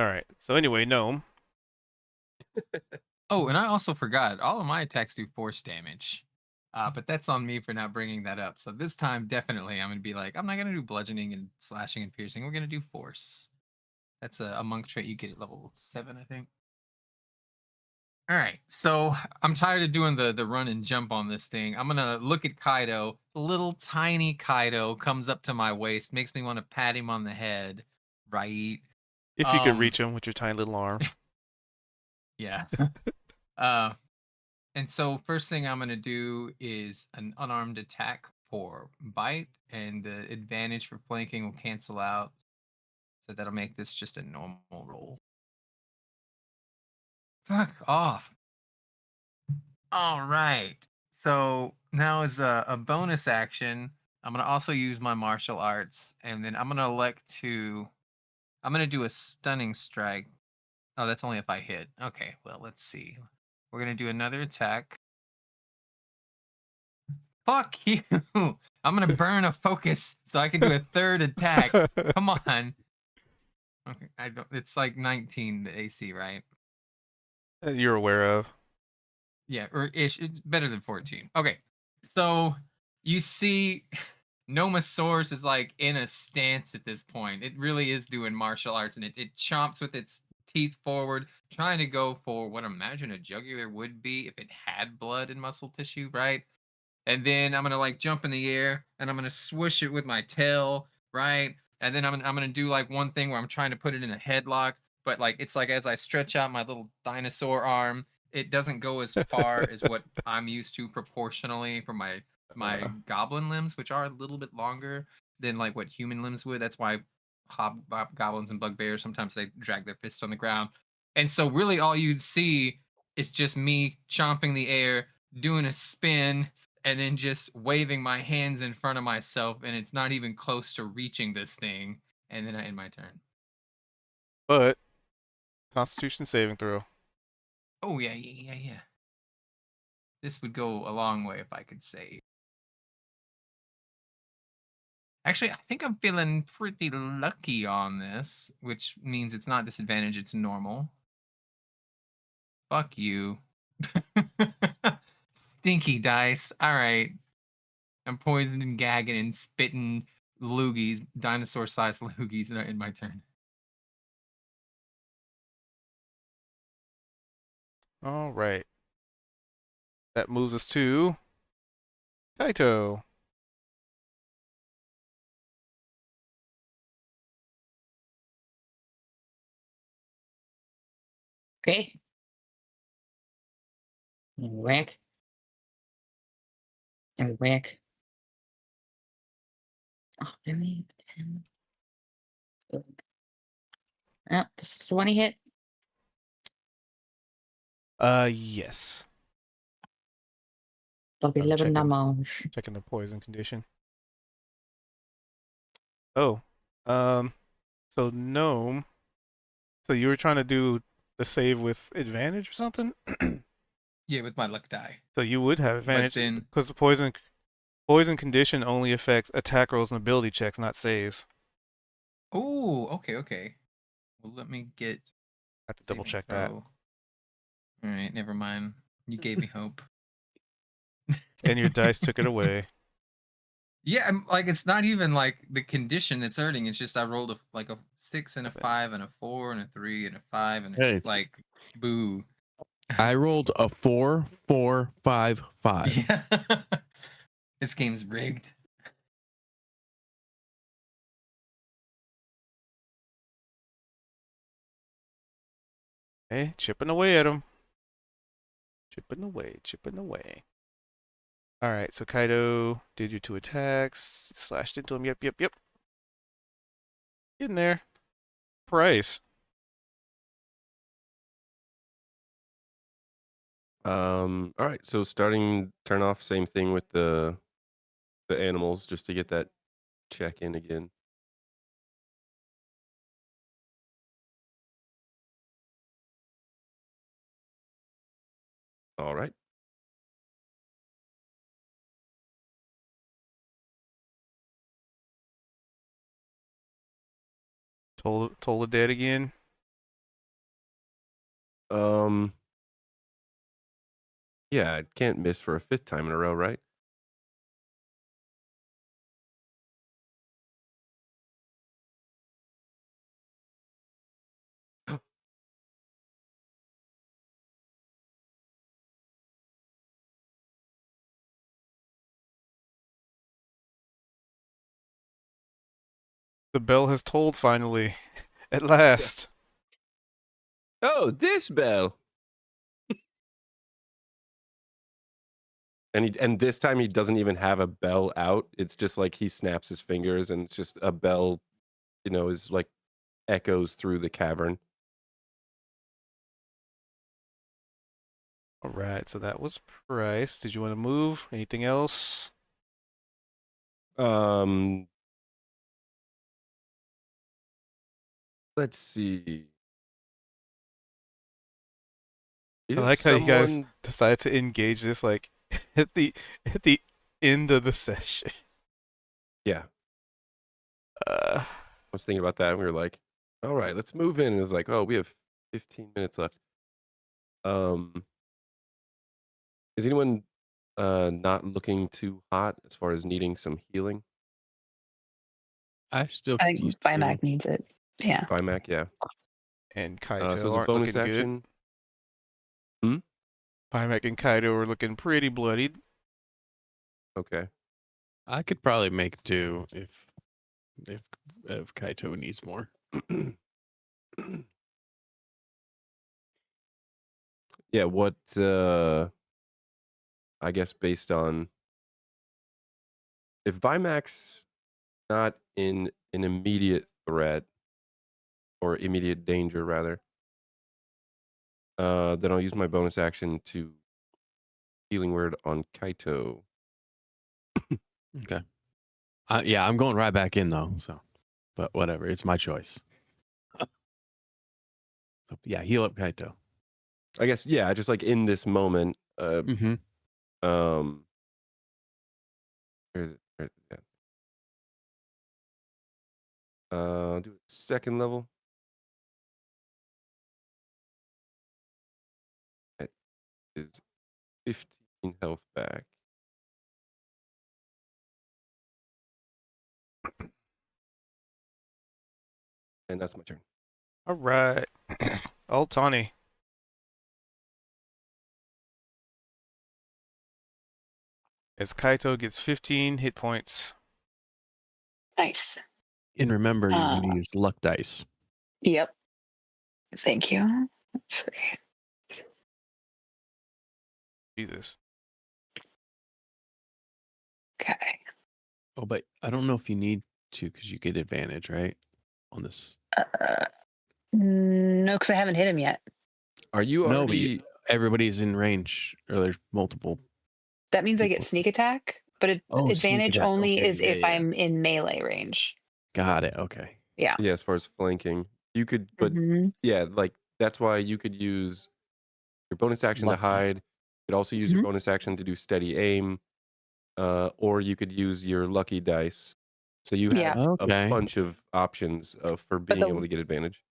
Alright, so anyway, Gnome. Oh, and I also forgot, all of my attacks do force damage. But that's on me for not bringing that up. So this time, definitely, I'm going to be like, I'm not going to do bludgeoning and slashing and piercing. We're going to do force. That's a monk trait you get at level 7, I think. All right, so I'm tired of doing the run and jump on this thing. I'm going to look at Kaido. Little tiny Kaido comes up to my waist, makes me want to pat him on the head, right? If you could reach him with your tiny little arm. Yeah. And so first thing I'm going to do is an unarmed attack for bite, and the advantage for flanking will cancel out. So that'll make this just a normal roll. Fuck off. All right. So now as a bonus action, I'm going to also use my martial arts, and then I'm going to I'm going to do a stunning strike. Oh, that's only if I hit. Okay, well, let's see. We're going to do another attack. Fuck you. I'm going to burn a focus so I can do a third attack. Come on. Okay, it's like 19 the AC, right? You're aware of. Yeah, or ish. It's better than 14. Okay. So you see Nomosaurus is like in a stance at this point. It really is doing martial arts, and it chomps with its teeth forward, trying to go for what I imagine a jugular would be if it had blood and muscle tissue, right? And then I'm gonna like jump in the air and I'm gonna swoosh it with my tail, right? And then I'm gonna do like one thing where I'm trying to put it in a headlock, but like it's like as I stretch out my little dinosaur arm, it doesn't go as far as what I'm used to proportionally for my goblin limbs, which are a little bit longer than like what human limbs would. That's why hobgoblins and bugbears sometimes they drag their fists on the ground. And so really all you'd see it's just me chomping the air, doing a spin, and then just waving my hands in front of myself, and it's not even close to reaching this thing. And then I end my turn. But Constitution saving throw. Oh yeah. This would go a long way if I could save. Actually, I think I'm feeling pretty lucky on this, which means it's not disadvantage, it's normal. Fuck you. Stinky dice. All right. I'm poisoned and gagging and spitting loogies, dinosaur-sized loogies in my turn. All right. That moves us to Kaito. Okay. Whack. And whack. Oh, really? 10. Oh, this 20 hit. Yes. That'll be I'm 11 checking. damage. Checking the poison condition. Oh, so Gnome. So you were trying to do the save with advantage or something? Yeah, with my luck die. So you would have But advantage then, because the poison condition only affects attack rolls and ability checks, not saves. oh, okay. Well, let me get. I have to double saving check that. throw. All right, never mind. You gave me hope. And your dice took it away. Yeah, like it's not even like the condition that's hurting. It's just I rolled a 6 and a Okay. 5 and a 4 and a 3 and a 5 and Hey. like boo. I rolled a 4, 4, 5, 5. Yeah. This game's rigged. Hey, chipping away at him. Chipping away. All right, so Kaido did your 2 attacks, slashed into him. Yep. Getting there. Price. All right, so starting turn off, same thing with the animals, just to get that check in again. All right. Toll the dead again. Yeah, I can't miss for a 5th time in a row, right? The bell has tolled finally. At last. Oh, this bell. And this time he doesn't even have a bell out. It's just like he snaps his fingers and it's just a bell, is like echoes through the cavern. All right, so that was Price. Did you want to move? Anything else? Let's see. I like how you guys decided to engage this like at the end of the session. Yeah. Uh, I was thinking about that and we were like, all right, let's move in. And it was like, oh, we have 15 minutes left. Is anyone not looking too hot as far as needing some healing? I still I could think use Vimac needs it. Yeah. Vimac, yeah. and Kaito So as a aren't bonus looking action, good. Pimac and Kaito are looking pretty bloodied. okay. I could probably make do if Kaito needs more. Yeah, what I guess based on if Vimac's not in an immediate threat or immediate danger rather, Then I'll use my bonus action to healing word on Kaito. Okay. Yeah, I'm going right back in though. So, but whatever, it's my choice. So, yeah, heal up Kaito. I guess, yeah, just like in this moment, Mm-hmm. where is it? Yeah. Do it second level. That is 15 health back. And that's my turn. All right. Old Tawny. As Kaito gets 15 hit points. Nice. And remember, you need to Uh, use luck dice. Yep. Thank you. Let's see. Jesus. Okay. Oh, but I don't know if you need to because you get advantage, right? On this. No, because I haven't hit him yet. Are you No, but already? everybody's in range, or there's multiple. That means I get people. sneak attack, but Oh, sneak advantage attack. only Okay, is yeah, if yeah. I'm in melee range. Got it. Okay. Yeah. Yeah, as far as flanking, you could, but Mhm. yeah, like that's why you could use your bonus action Lucky. to hide. You could also use your Mhm. bonus action to do steady aim, or you could use your lucky dice. So you Yeah. have a Okay. bunch of options for But being able to get advantage.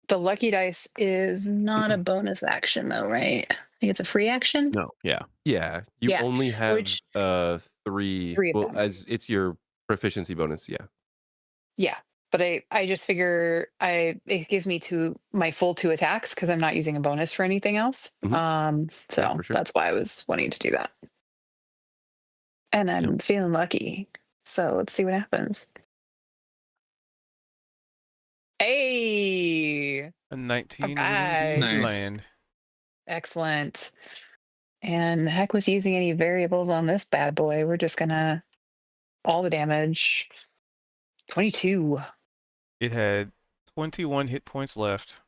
the lucky dice is not a bonus action, though, right? I think it's a free action. No. Yeah. Yeah, you Yeah, only have which- 3. Three of Well, them. as it's your proficiency bonus. Yeah. Yeah. But I just figure it gives me my full 2 attacks because I'm not using a bonus for anything else. So Yeah, for sure. that's why I was wanting to do that. And I'm feeling lucky. So let's see what happens. Hey, A 19 would right. indeed Nice. land. excellent. And heck with using any variables on this bad boy. We're just gonna all the damage. 22. It had 21 hit points left.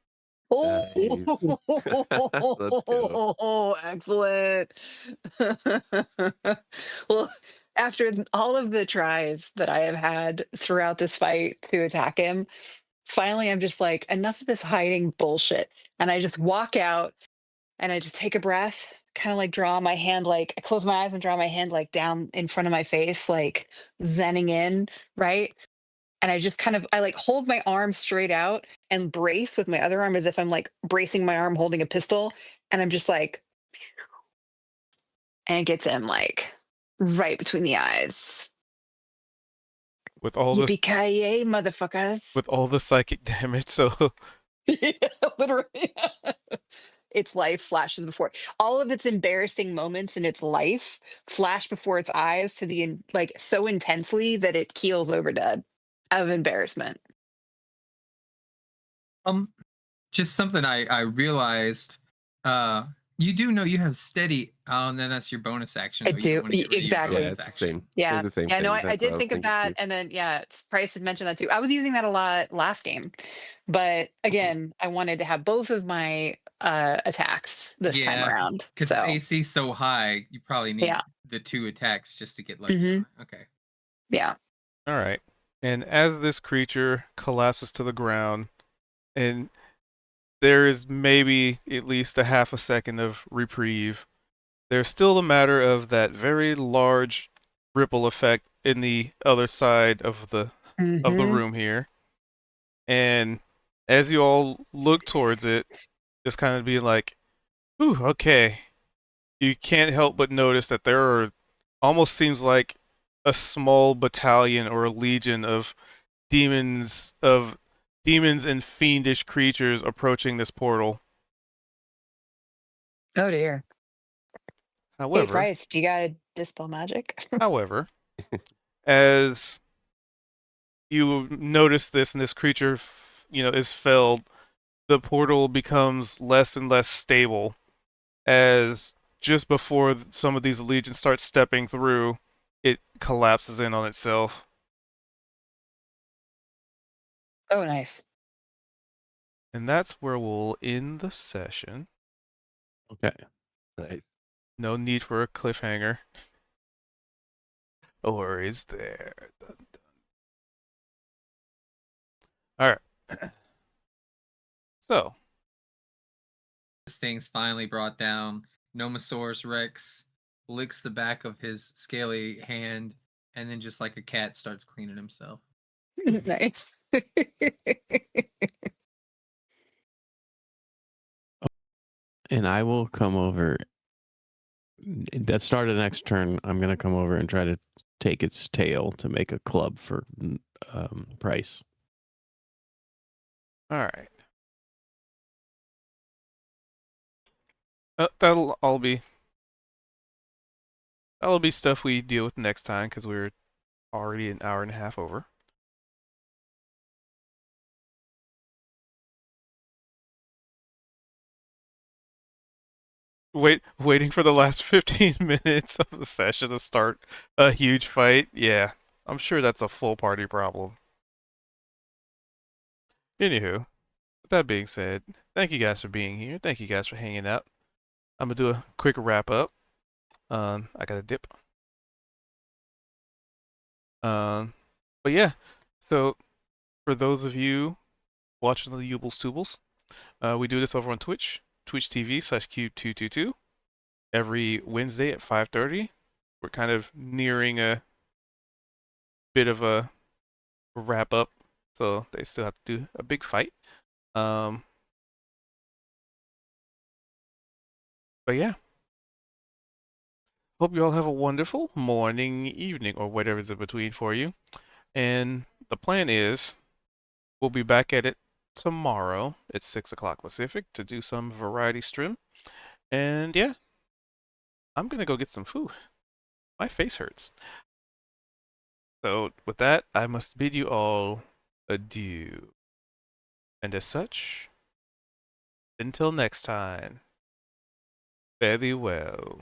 Oh, Let's go. excellent. Well, after all of the tries that I have had throughout this fight to attack him, finally I'm just like, enough of this hiding bullshit. And I just walk out and I just take a breath, kind of like draw my hand, like I close my eyes and draw my hand like down in front of my face, like zenning in, right? And I just I like hold my arm straight out and brace with my other arm as if I'm like bracing my arm holding a pistol. And I'm just like, and it gets him like right between the eyes. With all the Yippee-ki-yay, motherfuckers. with all the psychic damage, so Yeah, literally. Its life flashes before all of its embarrassing moments in its life flash before its eyes to the like so intensely that it keels over dead of embarrassment. Just something I realized. You do know you have steady. Oh, and then that's your bonus action. I though. You do, don't wanna get rid of your exactly. Yeah, bonus it's the action. same. Yeah. It's the same Yeah, thing. no, I That's what did was think of thinking that. too. And then, yeah, Price had mentioned that too. I was using that a lot last game. But again, I wanted to have both of my attacks this time Yeah, around. Because So, AC's so high, you probably need Yeah. the 2 attacks just to get lucky. Mhm. on it. Okay. yeah. all right. And as this creature collapses to the ground, and there is maybe at least a half a second of reprieve, there's still a matter of that very large ripple effect in the other side of the Mhm. room here. And as you all look towards it, just kind of being like, "Ooh, okay." You can't help but notice that there are almost seems like a small battalion or a legion of demons and fiendish creatures approaching this portal. Oh dear. Hey, However, Price, do you got to dispel magic? however, as you notice this and this creature, is felled, the portal becomes less and less stable as just before some of these legions start stepping through, it collapses in on itself. Oh, nice. And that's where we'll end the session. Okay. Nice. No need for a cliffhanger. Or is there? Dun, dun. All right. So, This thing's finally brought down. Nomosaurus Rex licks the back of his scaly hand, and then just like a cat starts cleaning himself. Nice. And I will come over. At start of the next turn, I'm going to come over and try to take its tail to make a club for Price. all right. That'll be stuff we deal with next time because we're already an hour and a half over. Waiting for the last 15 minutes of the session to start a huge fight. Yeah, I'm sure that's a full party problem. Anywho, with that being said, thank you guys for being here. Thank you guys for hanging out. I'm gonna do a quick wrap up. I got a dip. But yeah, so for those of you watching the Yubles Tubles, we do this over on Twitch, Twitch TV/Cube222, every Wednesday at 5:30. We're kind of nearing a bit of a wrap up, so they still have to do a big fight. But yeah, hope you all have a wonderful morning, evening, or whatever's in between for you. And the plan is we'll be back at it tomorrow at 6 o'clock Pacific to do some variety stream. And yeah, I'm gonna go get some food. My face hurts. So with that, I must bid you all adieu. And as such, until next time, fare thee well.